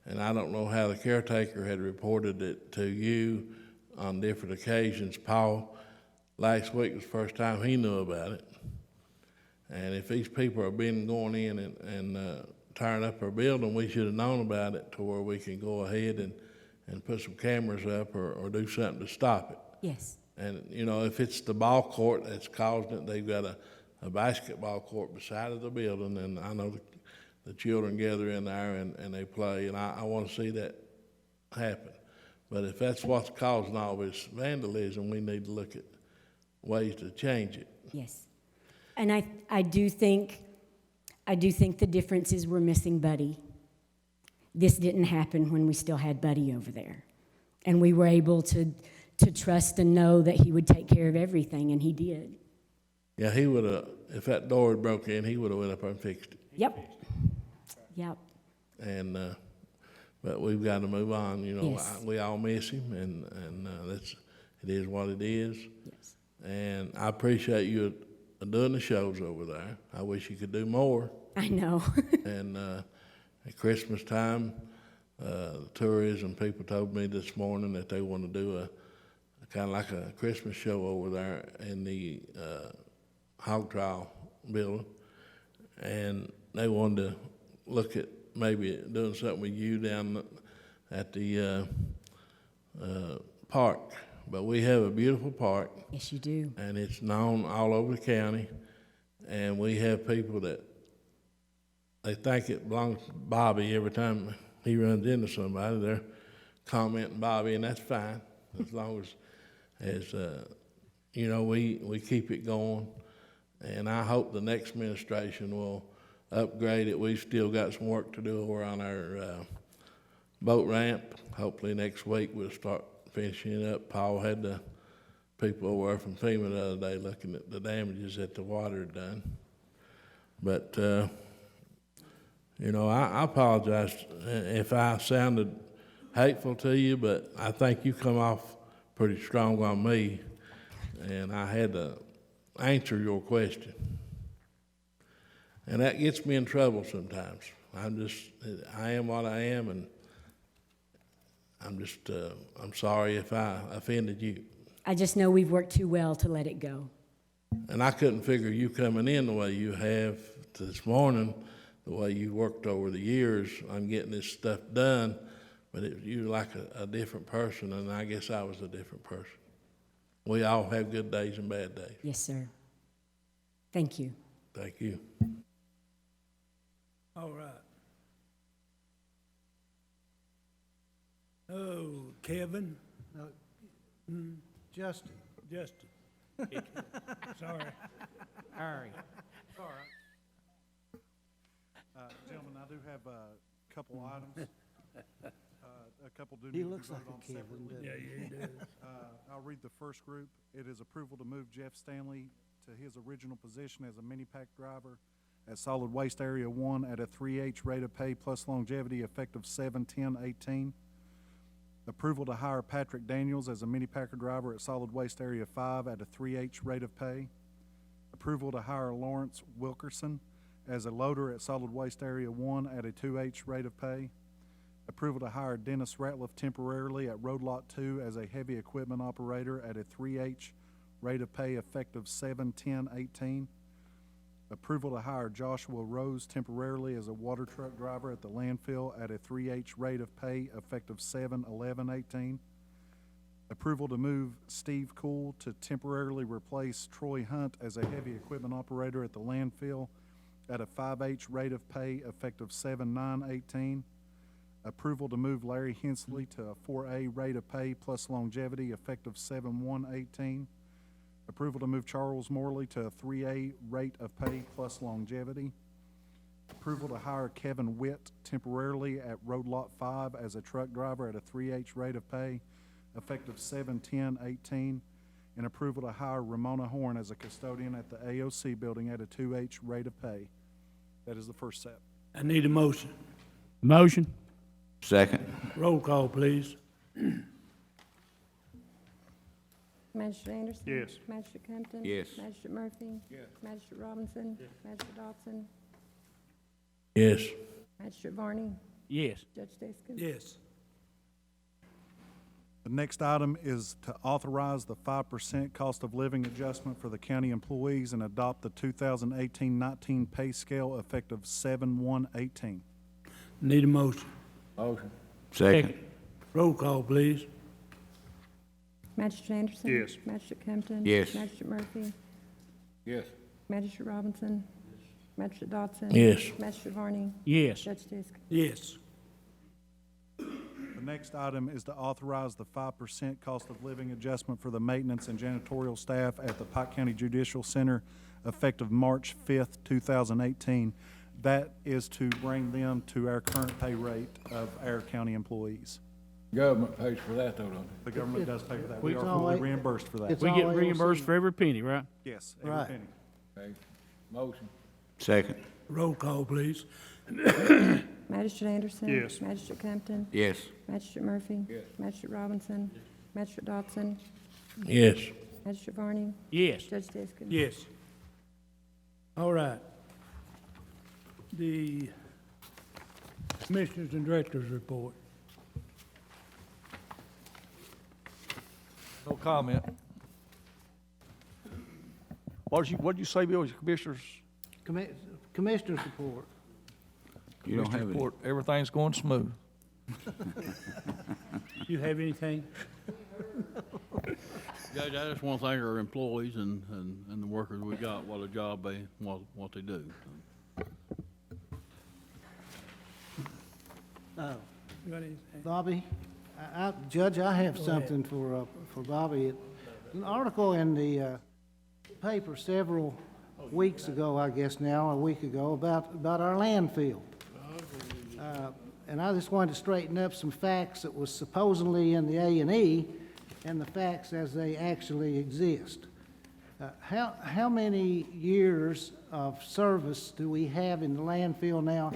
And I don't know how the caretaker had reported it to you on different occasions. Paul, last week was the first time he knew about it. And if these people are going in and tearing up our building, we should have known about it to where we can go ahead and put some cameras up or do something to stop it. Yes. And, if it's the ball court that's causing it, they've got a basketball court beside of the building, and I know the children gather in there and they play, and I want to see that happen. But if that's what's causing all this vandalism, we need to look at ways to change it. Yes. And I do think the difference is we're missing Buddy. This didn't happen when we still had Buddy over there. And we were able to trust and know that he would take care of everything, and he did. Yeah, he would have, if that door had broke in, he would have went up and fixed it. Yep. Yep. And, but we've got to move on, Yes. we all miss him, and it is what it is. Yes. And I appreciate you doing the shows over there. I wish you could do more. I know. And at Christmas time, tourism people told me this morning that they want to do a kind of like a Christmas show over there in the hog trial building, and they wanted to look at maybe doing something with you down at the park. But we have a beautiful park. Yes, you do. And it's known all over the county, and we have people that they think it belongs to Bobby. Every time he runs into somebody, they're commenting Bobby, and that's fine as long as we keep it going. And I hope the next administration will upgrade it. We've still got some work to do over on our boat ramp. Hopefully next week we'll start finishing it up. Paul had the people over from FEMA the other day looking at the damages that the water had done. But, I apologize if I sounded hateful to you, but I think you come off pretty strong on me, and I had to answer your question. And that gets me in trouble sometimes. I am what I am, and I'm sorry if I offended you. I just know we've worked too well to let it go. And I couldn't figure you coming in the way you have this morning, the way you worked over the years on getting this stuff done, but you're like a different person, and I guess I was a different person. We all have good days and bad days. Yes, sir. Thank you. Thank you. All right. Oh, Kevin? No, Justin. Justin. Sorry. Harry. Sorry. Gentlemen, I do have a couple items. A couple do need He to be looks like voted on a Kevin, separately. doesn't he? Yeah, he does. I'll read the first group. It is approval to move Jeff Stanley to his original position as a mini-pack driver at Solid Waste Area 1 at a 3H rate of pay plus longevity effective 7/10/18. Approval to hire Patrick Daniels as a mini-packer driver at Solid Waste Area 5 at a 3H rate of pay. Approval to hire Lawrence Wilkerson as a loader at Solid Waste Area 1 at a 2H rate of pay. Approval to hire Dennis Ratliff temporarily at Road Lot 2 as a heavy equipment operator at a 3H rate of pay effective 7/10/18. Approval to hire Joshua Rose temporarily as a water truck driver at the landfill at a 3H rate of pay effective 7/11/18. Approval to move Steve Cool to temporarily replace Troy Hunt as a heavy equipment operator at the landfill at a 5H rate of pay effective 7/9/18. Approval to move Larry Hensley to a 4A rate of pay plus longevity effective 7/1/18. Approval to move Charles Morley to a 3A rate of pay plus longevity. Approval to hire Kevin Witt temporarily at Road Lot 5 as a truck driver at a 3H rate of pay effective 7/10/18. And approval to hire Ramona Horn as a custodian at the AOC building at a 2H rate of pay. That is the first set. I need a motion. Motion. Second. Roll call, please. Magistrate Anderson? Yes. Magistrate Compton? Yes. Magistrate Murphy? Yes. Magistrate Robinson? Yes. Magistrate Dodson? Yes. Magistrate Varney? Yes. Judge Steskins? Yes. The next item is to authorize the 5% cost of living adjustment for the county employees and adopt the 2018-19 pay scale effective 7/1/18. Need a motion. Motion. Second. Roll call, please. Magistrate Anderson? Yes. Magistrate Compton? Yes. Magistrate Murphy? Yes. Magistrate Robinson? Magistrate Dodson? Yes. Magistrate Varney? Yes. Judge Steskins? Yes. The next item is to authorize the 5% cost of living adjustment for the maintenance and janitorial staff at the Pike County Judicial Center effective March 5th, 2018. That is to bring them to our current pay rate of our county employees. Government pays for that, though, don't it? The government does pay for that. We It's are all fully right. reimbursed for that. It's We all get AOC. reimbursed for every penny, right? Yes, every Right. penny. Okay. Motion. Second. Roll call, please. Magistrate Anderson? Yes. Magistrate Compton? Yes. Magistrate Murphy? Yes. Magistrate Robinson? Magistrate Dodson? Yes. Magistrate Varney? Yes. Judge Steskins? Yes. All right. The Commissioners and Directors report. No comment. What'd you say, Bill, Commissioners? Commissioners report. You don't have any. Report, everything's going smooth. You have anything? Judge, I just want to thank our employees and the workers we got, what a job what they do. You got anything? Bobby, Judge, I have Go something for Bobby. An article in the paper several weeks ago, I guess now, a week ago, about our landfill. And I just wanted to straighten up some facts that was supposedly in the A&E and the facts as they actually exist. How many years of service do we have in the landfill now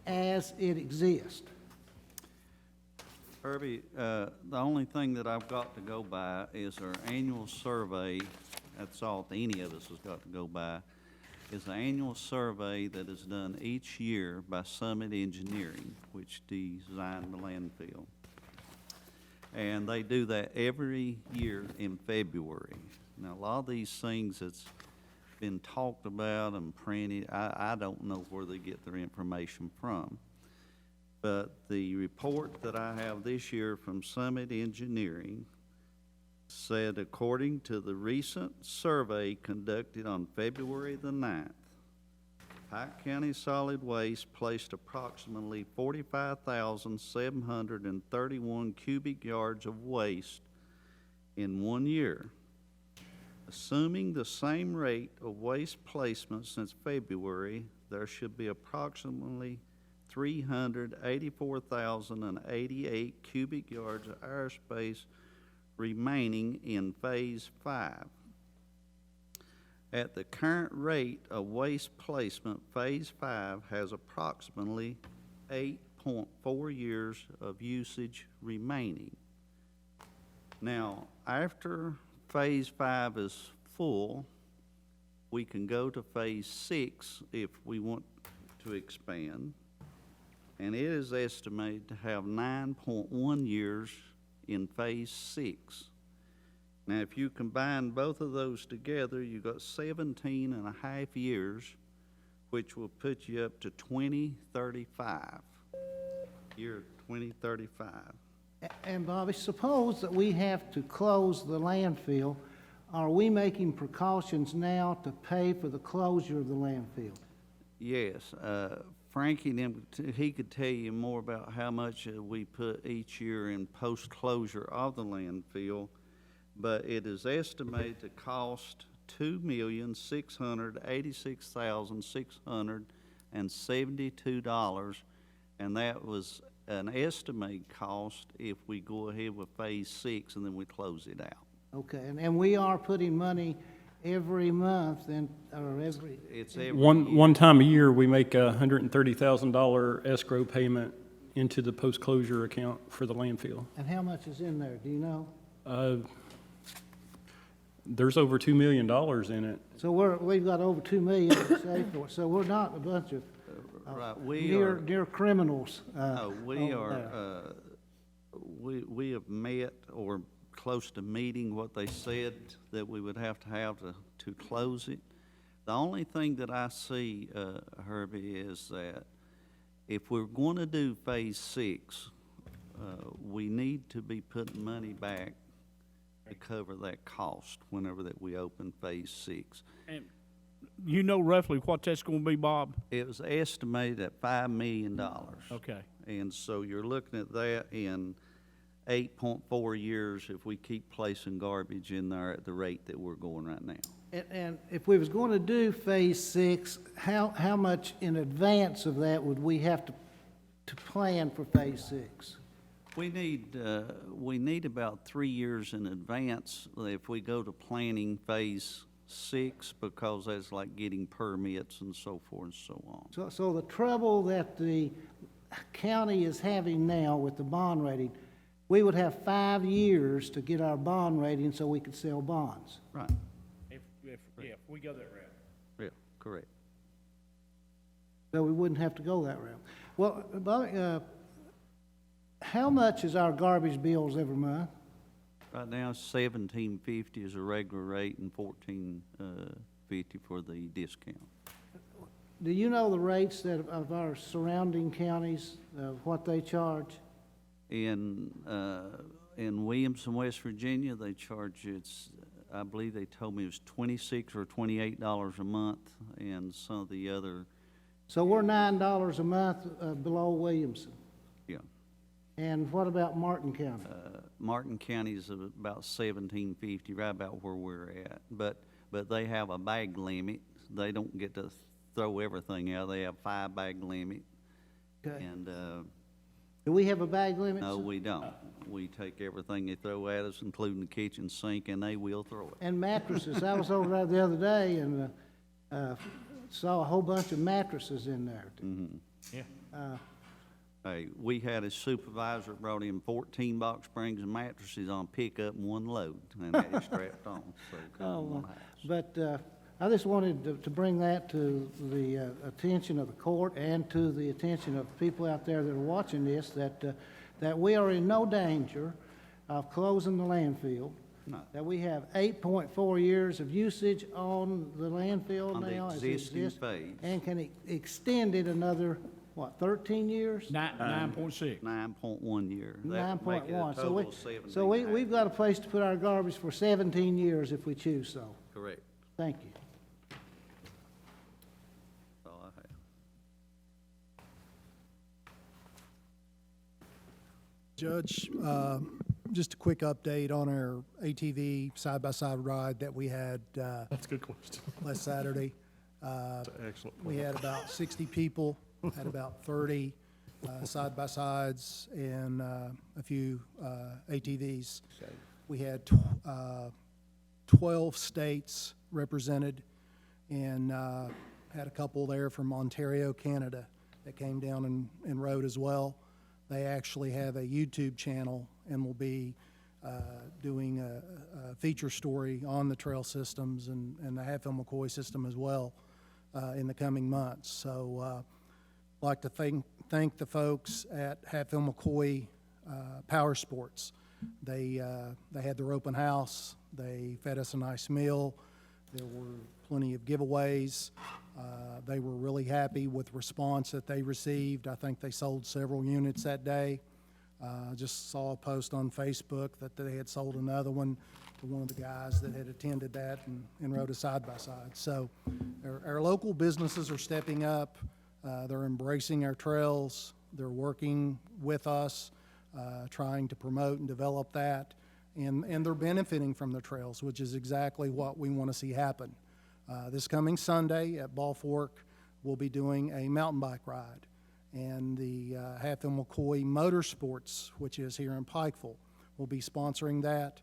as it exists? Herbie, the only thing that I've got to go by is our annual survey. That's all any of us has got to go by, is the annual survey that is done each year by Summit Engineering, which designed the landfill. And they do that every year in February. Now, a lot of these things that's been talked about and printed, I don't know where they get their information from. But the report that I have this year from Summit Engineering said, according to the recent survey conducted on February the 9th, Pike County Solid Waste placed approximately 45,731 cubic yards of waste in 1 year. Assuming the same rate of waste placement since February, there should be approximately 384,088 cubic yards of airspace remaining in Phase 5. At the current rate of waste placement, Phase 5 has approximately 8.4 years of usage remaining. Now, after Phase 5 is full, we can go to Phase 6 if we want to expand, and it is estimated to have 9.1 years in Phase 6. Now, if you combine both of those together, you've got 17 and a half years, which will put you up to 2035, year 2035. And Bobby, suppose that we have to close the landfill, are we making precautions now to pay for the closure of the landfill? Yes, Frankie, he could tell you more about how much we put each year in post-closure of the landfill, but it is estimated to cost $2,686,672, and that was an estimated cost if we go ahead with Phase 6 and then we close it out. Okay, and we are putting money every month or every... It's every One time a year, we make a $130,000 escrow payment into the post-closure account for the landfill. And how much is in there, do you know? There's over $2 million in it. So we've got over $2 million to save for it, so we're not a bunch of near criminals. No, we are, we have met or close to meeting what they said that we would have to close it. The only thing that I see, Herbie, is that if we're going to do Phase 6, we need to be putting money back to cover that cost whenever that we open Phase 6. And you know roughly what that's going to be, Bob? It was estimated at $5 million. Okay. And so you're looking at that in 8.4 years if we keep placing garbage in there at the rate that we're going right now. And if we was going to do Phase 6, how much in advance of that would we have to plan for Phase 6? We need about 3 years in advance if we go to planning Phase 6, because that's like getting permits and so forth and so on. So the trouble that the county is having now with the bond rating, we would have 5 years to get our bond rating so we could sell bonds. Right. If we go that route. Yeah, correct. So we wouldn't have to go that route. Well, Bobby, how much is our garbage bills every month? Right now, $17.50 is a regular rate and $14.50 for the discount. Do you know the rates of our surrounding counties, what they charge? In Williamson, West Virginia, they charge, I believe they told me it was $26 or $28 a month, and some of the other. So we're $9 a month below Williamson. Yeah. And what about Martin County? Martin County is about $17.50, right about where we're at. But they have a bag limit. They don't get to throw everything out. They have 5 bag limit. Okay. And do we have a bag limit? no, we don't. We take everything they throw at us, including the kitchen sink, and they will throw it. And mattresses. I was over there the other day and saw a whole bunch of mattresses in there. Mm-hmm. Yeah. Hey, we had a supervisor brought in 14 box springs and mattresses on pickup in one load, and had it strapped on, so come in one house. But I just wanted to bring that to the attention of the court and to the attention of people out there that are watching this, that we are in no danger of closing the landfill. No. That we have 8.4 years of usage on the landfill On the now as it existing exists, phase. and can extend it another, 13 years? 9.6. 9.1 year. That would make it a 9.1. total of 17. So we've got a place to put our garbage for 17 years if we choose so. Correct. Thank you. That's all I have. Judge, just a quick update on our ATV side-by-side ride that we had That's a good question. last Saturday. That's an excellent We point. had about 60 people, had about 30 side-by-sides and a few ATVs. We had 12 states represented and had a couple there from Ontario, Canada that came down and rode as well. They actually have a YouTube channel and will be doing a feature story on the trail systems and the Hatfield McCoy system as well in the coming months. So I'd like to thank the folks at Hatfield McCoy Power Sports. They had their open house. They fed us a nice meal. There were plenty of giveaways. They were really happy with the response that they received. I think they sold several units that day. Just saw a post on Facebook that they had sold another one to one of the guys that had attended that and rode a side-by-side. So our local businesses are stepping up. They're embracing our trails. They're working with us, trying to promote and develop that. And they're benefiting from the trails, which is exactly what we want to see happen. This coming Sunday at Ball Fork, we'll be doing a mountain bike ride. And the Hatfield McCoy Motorsports, which is here in Pikeville, will be sponsoring that.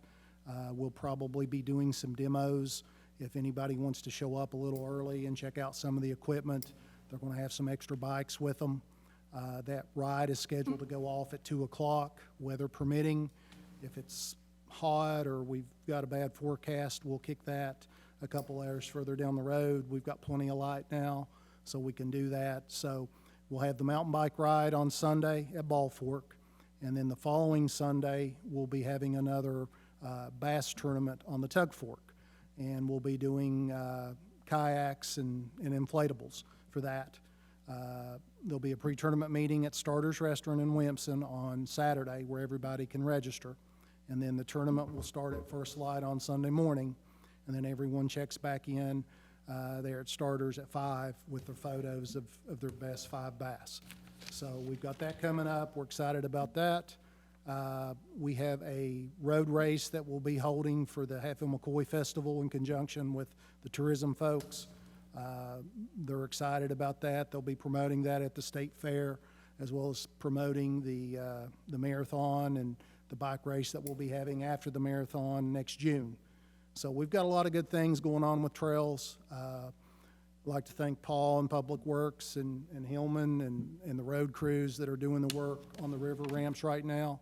We'll probably be doing some demos. If anybody wants to show up a little early and check out some of the equipment, they're going to have some extra bikes with them. That ride is scheduled to go off at 2 o'clock, weather permitting. If it's hot or we've got a bad forecast, we'll kick that a couple hours further down the road. We've got plenty of light now, so we can do that. So we'll have the mountain bike ride on Sunday at Ball Fork, and then the following Sunday, we'll be having another bass tournament on the Tug Fork, and we'll be doing kayaks and inflatables for that. There'll be a pre-tournament meeting at Starter's Restaurant in Wimpson on Saturday where everybody can register, and then the tournament will start at first light on Sunday morning, and then everyone checks back in there at Starters at 5 with their photos of their best 5 bass. So we've got that coming up. We're excited about that. We have a road race that we'll be holding for the Hatfield McCoy Festival in conjunction with the tourism folks. They're excited about that. They'll be promoting that at the state fair, as well as promoting the marathon and the bike race that we'll be having after the marathon next June. So we've got a lot of good things going on with trails. I'd like to thank Paul and Public Works and Hillman and the road crews that are doing the work on the river ramps right now.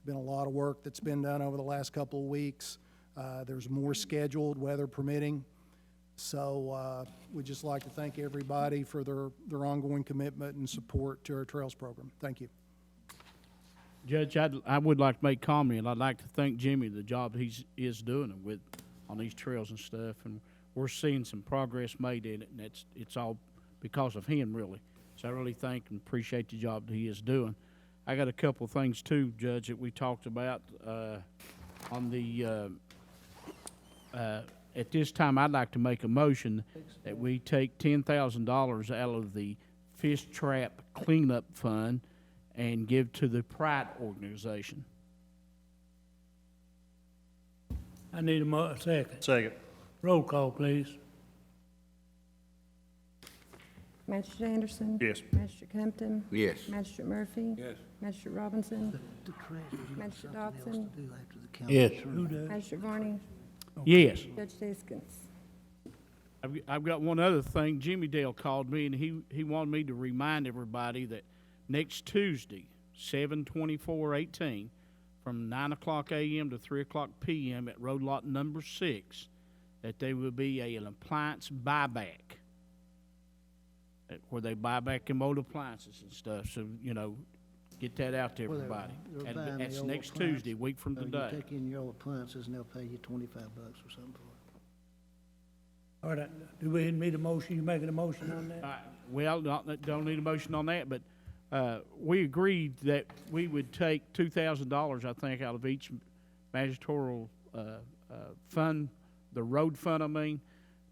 Been a lot of work that's been done over the last couple of weeks. There's more scheduled, weather permitting. So we'd just like to thank everybody for their ongoing commitment and support to our trails program. Thank you. Judge, I would like to make comment. I'd like to thank Jimmy, the job he is doing on these trails and stuff, and we're seeing some progress made in it, and it's all because of him, really. So I really thank and appreciate the job that he is doing. I got a couple of things too, Judge, that we talked about on the. At this time, I'd like to make a motion that we take $10,000 out of the fish trap cleanup fund and give to the Pride organization. I need a second. Second. Roll call, please. Magistrate Anderson? Yes. Magistrate Compton? Yes. Magistrate Murphy? Yes. Magistrate Robinson? Magistrate Dodson? Yes. Magistrate Varney? Yes. Judge Deskins? I've got one other thing. Jimmy Dale called me, and he wanted me to remind everybody that next Tuesday, 7/24/18, from 9 o'clock a.m. to 3 o'clock p.m. at road lot number 6, that there will be an appliance buyback, where they buy back them old appliances and stuff. So, you know, get that out to Well, everybody. they're And buying the that's old next appliance. Tuesday, week from So you today. take in your old appliances and they'll pay you $25 or something for it. All right, do we need a motion? You making a motion on that? Well, don't need a motion on that, but we agreed that we would take $2,000, I think, out of each magisterial fund, the road fund, I mean,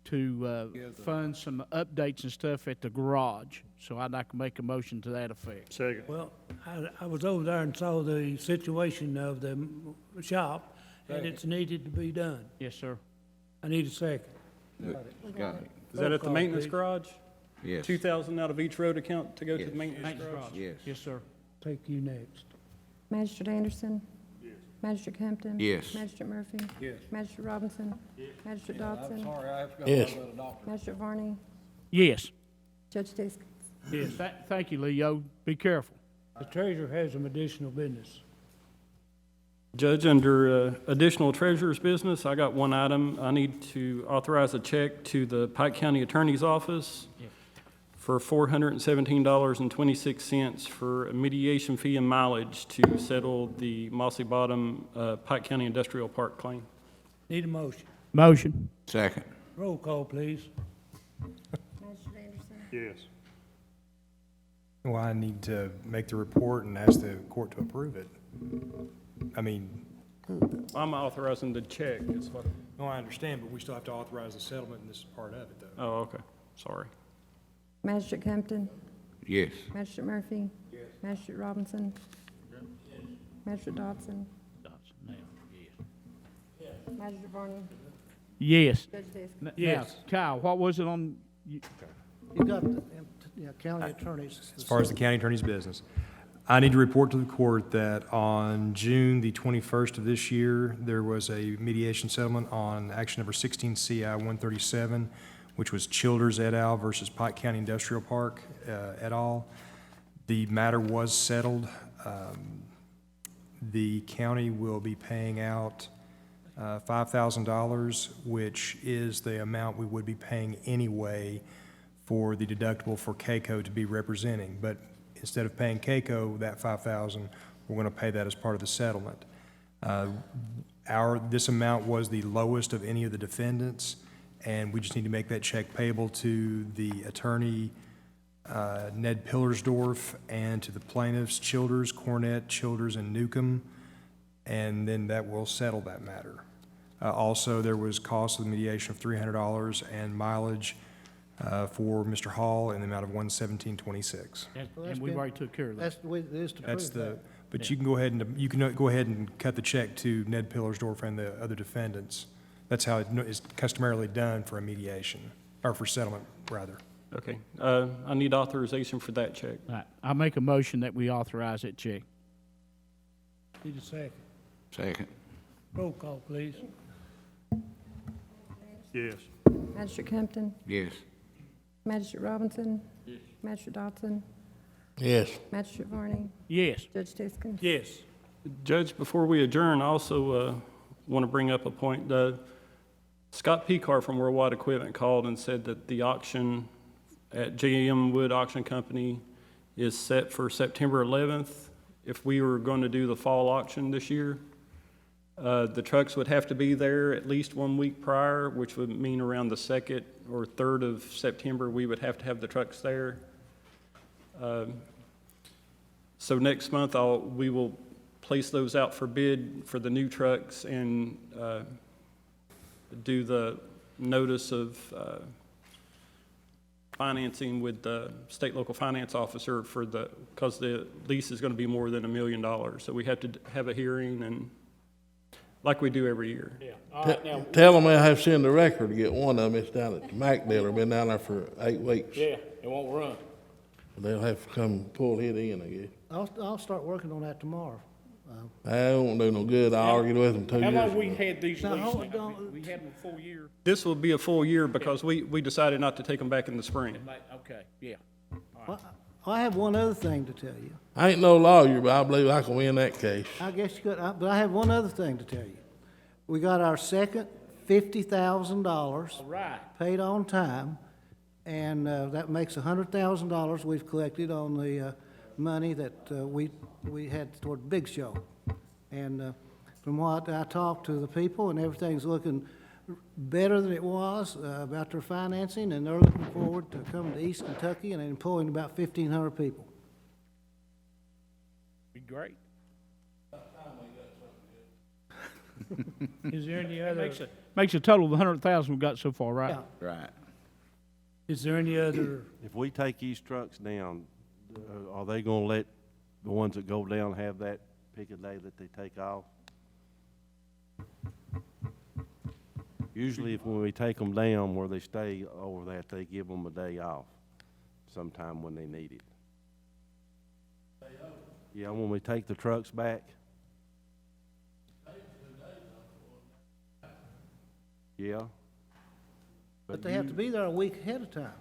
to fund some updates and stuff at the garage. So I'd like to make a motion to that effect. Second. Well, I was over there and saw the situation of the shop, and it's needed to be done. Yes, sir. I need a second. Is that at the call, maintenance please. garage? Yes. 2,000 out of each road account to go to the maintenance garage? Yes. Yes, sir. Take you next. Magistrate Anderson? Yes. Magistrate Hampton? Yes. Magistrate Murphy? Yes. Magistrate Robinson? Yes. Magistrate Dodson? I'm sorry, I've got Yes. a little bit of doctor. Magistrate Varney? Yes. Judge Steskins? Yes. Thank you, Leo. Be careful. The treasurer has some additional business. Judge, under additional treasurer's business, I got one item. I need to authorize a check to the Pike County Attorney's Office for $417.26 for a mediation fee and mileage to settle the Mossy Bottom Pike County Industrial Park claim. Need a motion. Motion. Second. Roll call, please. Magistrate Anderson? Yes. Well, I need to make the report and ask the court to approve it. I mean, I'm authorizing the check, is what. no, I understand, but we still have to authorize the settlement, and this is part of it, though. Oh, okay, sorry. Magistrate Hampton? Yes. Magistrate Murphy? Yes. Magistrate Robinson? Yes. Magistrate Dodson? Magistrate Varney? Yes. Judge Steskins? Yes. Kyle, what was it on? You got the county attorneys. As far as the county attorney's business, I need to report to the court that on June the 21st of this year, there was a mediation settlement on action number 16 CI 137, which was Childers et al. Versus Pike County Industrial Park et al. The matter was settled. The county will be paying out $5,000, which is the amount we would be paying anyway for the deductible for Keiko to be representing. But instead of paying Keiko that $5,000, we're going to pay that as part of the settlement. This amount was the lowest of any of the defendants, and we just need to make that check payable to the attorney, Ned Pillersdorf, and to the plaintiffs, Childers, Cornette, Childers, and Newcombe, and then that will settle that matter. Also, there was cost of the mediation of $300 and mileage for Mr. Hall in the amount of $117.26. And we've already took care of that. That's the way it is to That's prove the, that. but you can go ahead and cut the check to Ned Pillersdorf and the other defendants. That's how it is customarily done for a mediation, or for settlement, rather. Okay, I need authorization for that check. All right. I make a motion that we authorize that check. Need a second. Second. Roll call, please. Yes. Magistrate Hampton? Yes. Magistrate Robinson? Yes. Magistrate Dodson? Yes. Magistrate Varney? Yes. Judge Steskins? Yes. Judge, before we adjourn, I also want to bring up a point. Scott Picar from Worldwide Equipment called and said that the auction at JM Wood Auction Company is set for September 11th. If we were going to do the fall auction this year, the trucks would have to be there at least 1 week prior, which would mean around the 2nd or 3rd of September, we would have to have the trucks there. So next month, we will place those out for bid for the new trucks and do the notice of financing with the state local finance officer because the lease is going to be more than $1 million. So we have to have a hearing and like we do every year. Yeah. All right, now. Tell them they'll have to send the record to get one of them. It's down at the Mac dealer, been down there for 8 weeks. Yeah, it won't run. They'll have to come pull it in, I guess. I'll start working on that tomorrow. I won't do no good. I argued with them 2 years How ago. long we had these Now, leases? hold on. We had them a full year. This will be a full year because we decided not to take them back in the spring. Okay, yeah. Well, I have one other thing to tell you. I ain't no lawyer, but I believe I can win that case. I guess you could, but I have one other thing to tell you. We got our second $50,000 paid on time, and that makes $100,000 we've collected on the money that we had toward the big show. And from what I talked to the people, and everything's looking better than it was about their financing, and they're looking forward to coming to East Kentucky and employing about 1,500 people. Be great. Is there any other, Makes a total of 100,000 we've got so far, right? Yeah. Right. is there any other, If we take these trucks down, are they gonna let the ones that go down have that pick a day that they take off? Usually when we take them down where they stay over that, they give them a day off sometime when they need it. Yeah, when we take the trucks back. Yeah. But they have to be there a week ahead of time.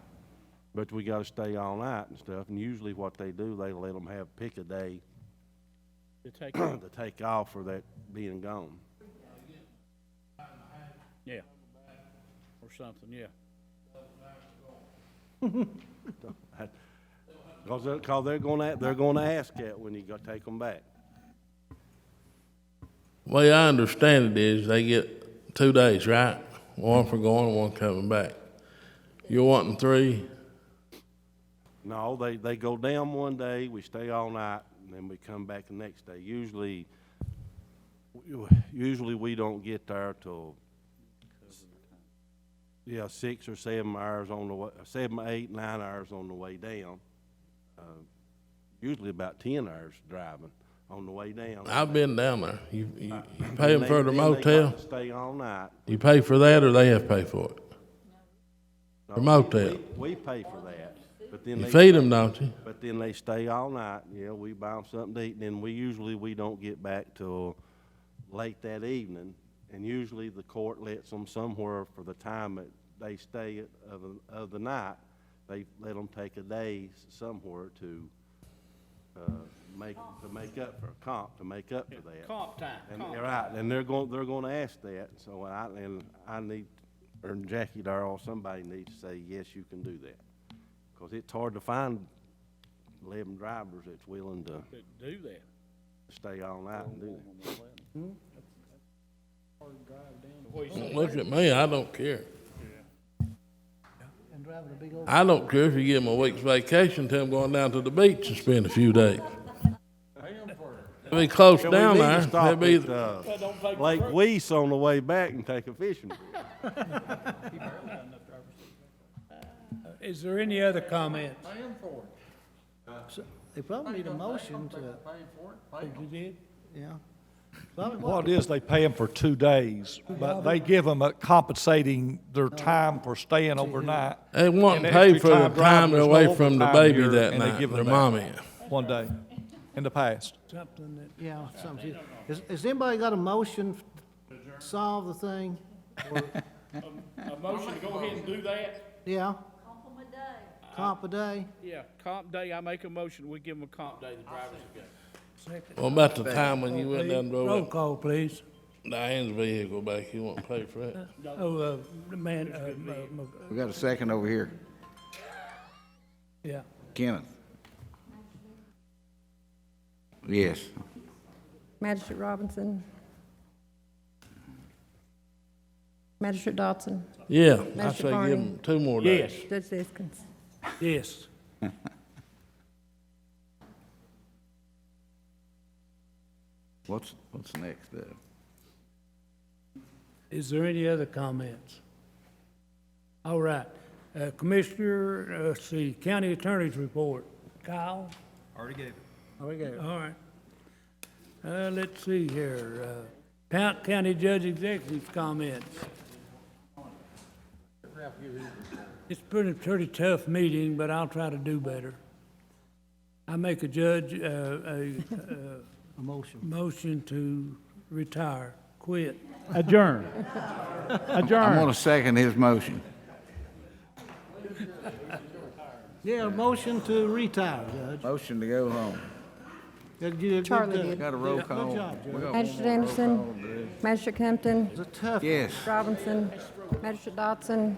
But we gotta stay all night and stuff, and usually what they do, they let them have pick a day To take to take off for that being gone. Yeah. Or something, yeah. Cause they're gonna ask that when you go take them back. Way I understand it is they get 2 days, right? One for going and one coming back. You're wanting 3? No, they go down one day, we stay all night, and then we come back the next day. Usually we don't get there till 6 or 7 hours on the way, 7, 8, 9 hours on the way down. Usually about 10 hours driving on the way down. I've been down there. You pay them for the motel? They got to stay all night. You pay for that or they have to pay for it? The motel? We pay for that, but then You they feed them, don't you? But then they stay all night. Yeah, we buy them something to eat, and then we don't get back till late that evening. And usually the court lets them somewhere for the time that they stay of the night. They let them take a day somewhere to make up for comp, to make up for that. Comp time. And they're right, and they're going to ask that. So I need, or Jackie Darrell, somebody needs to say yes, you can do that, because it's hard to find 11 drivers that's willing to do that. Stay all night and do that. Don't look at me, I don't care. And driving a big old. I don't care if you give them a week's vacation, tell them going down to the beach and spend a few days. They'll be close Can down we need there. to stop They'll be at Lake Weiss on the way back and take a fishing trip? is there any other comments? So they probably need a motion to. You did? Yeah. What it is, they pay them for 2 days, but they give them a compensating their time for staying overnight. They want And to pay extra for the time driving, time they're there's away no from the overtime baby here, that and they night, give their them mommy. that 1 day in the past. Something that, Yeah, something. Has anybody got a motion to solve the thing? Or- A motion to go ahead and do that? Yeah? Comp a day? Yeah, comp day, I make a motion, we give them a comp day, the drivers go. What about the time when you went please, down and drove roll up call, please. Diane's vehicle back, you want to pay for that? The man, We got a second over here. yeah. Kenneth? Yes. Magistrate Robinson. Magistrate Dodson. Yeah, I Magistrate say give Barney. them 2 more days. Yes. Judge Siskins. Yes. What's next? Is there any other comments? All right. Commissioner, let's see, County Attorney's report. Kyle? Already gave it. All right. Let's see here. County Judge Executive's comments. It's pretty tough meeting, but I'll try to do better. I make a judge, a motion to retire, quit. Adjourn. I'm gonna second his motion. Yeah, motion to retire, Judge. Motion to go home. You did a good Charlie job. did. Got a roll call. Good job, We Judge. got Magistrate one more roll Anderson. call to do. Magistrate Kempton. It's a tough. Yes. Robinson. Magistrate Dotson.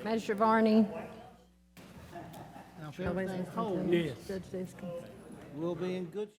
Magistrate Varney. Now, if everything holds, Yes. Judge Davis. we'll be in good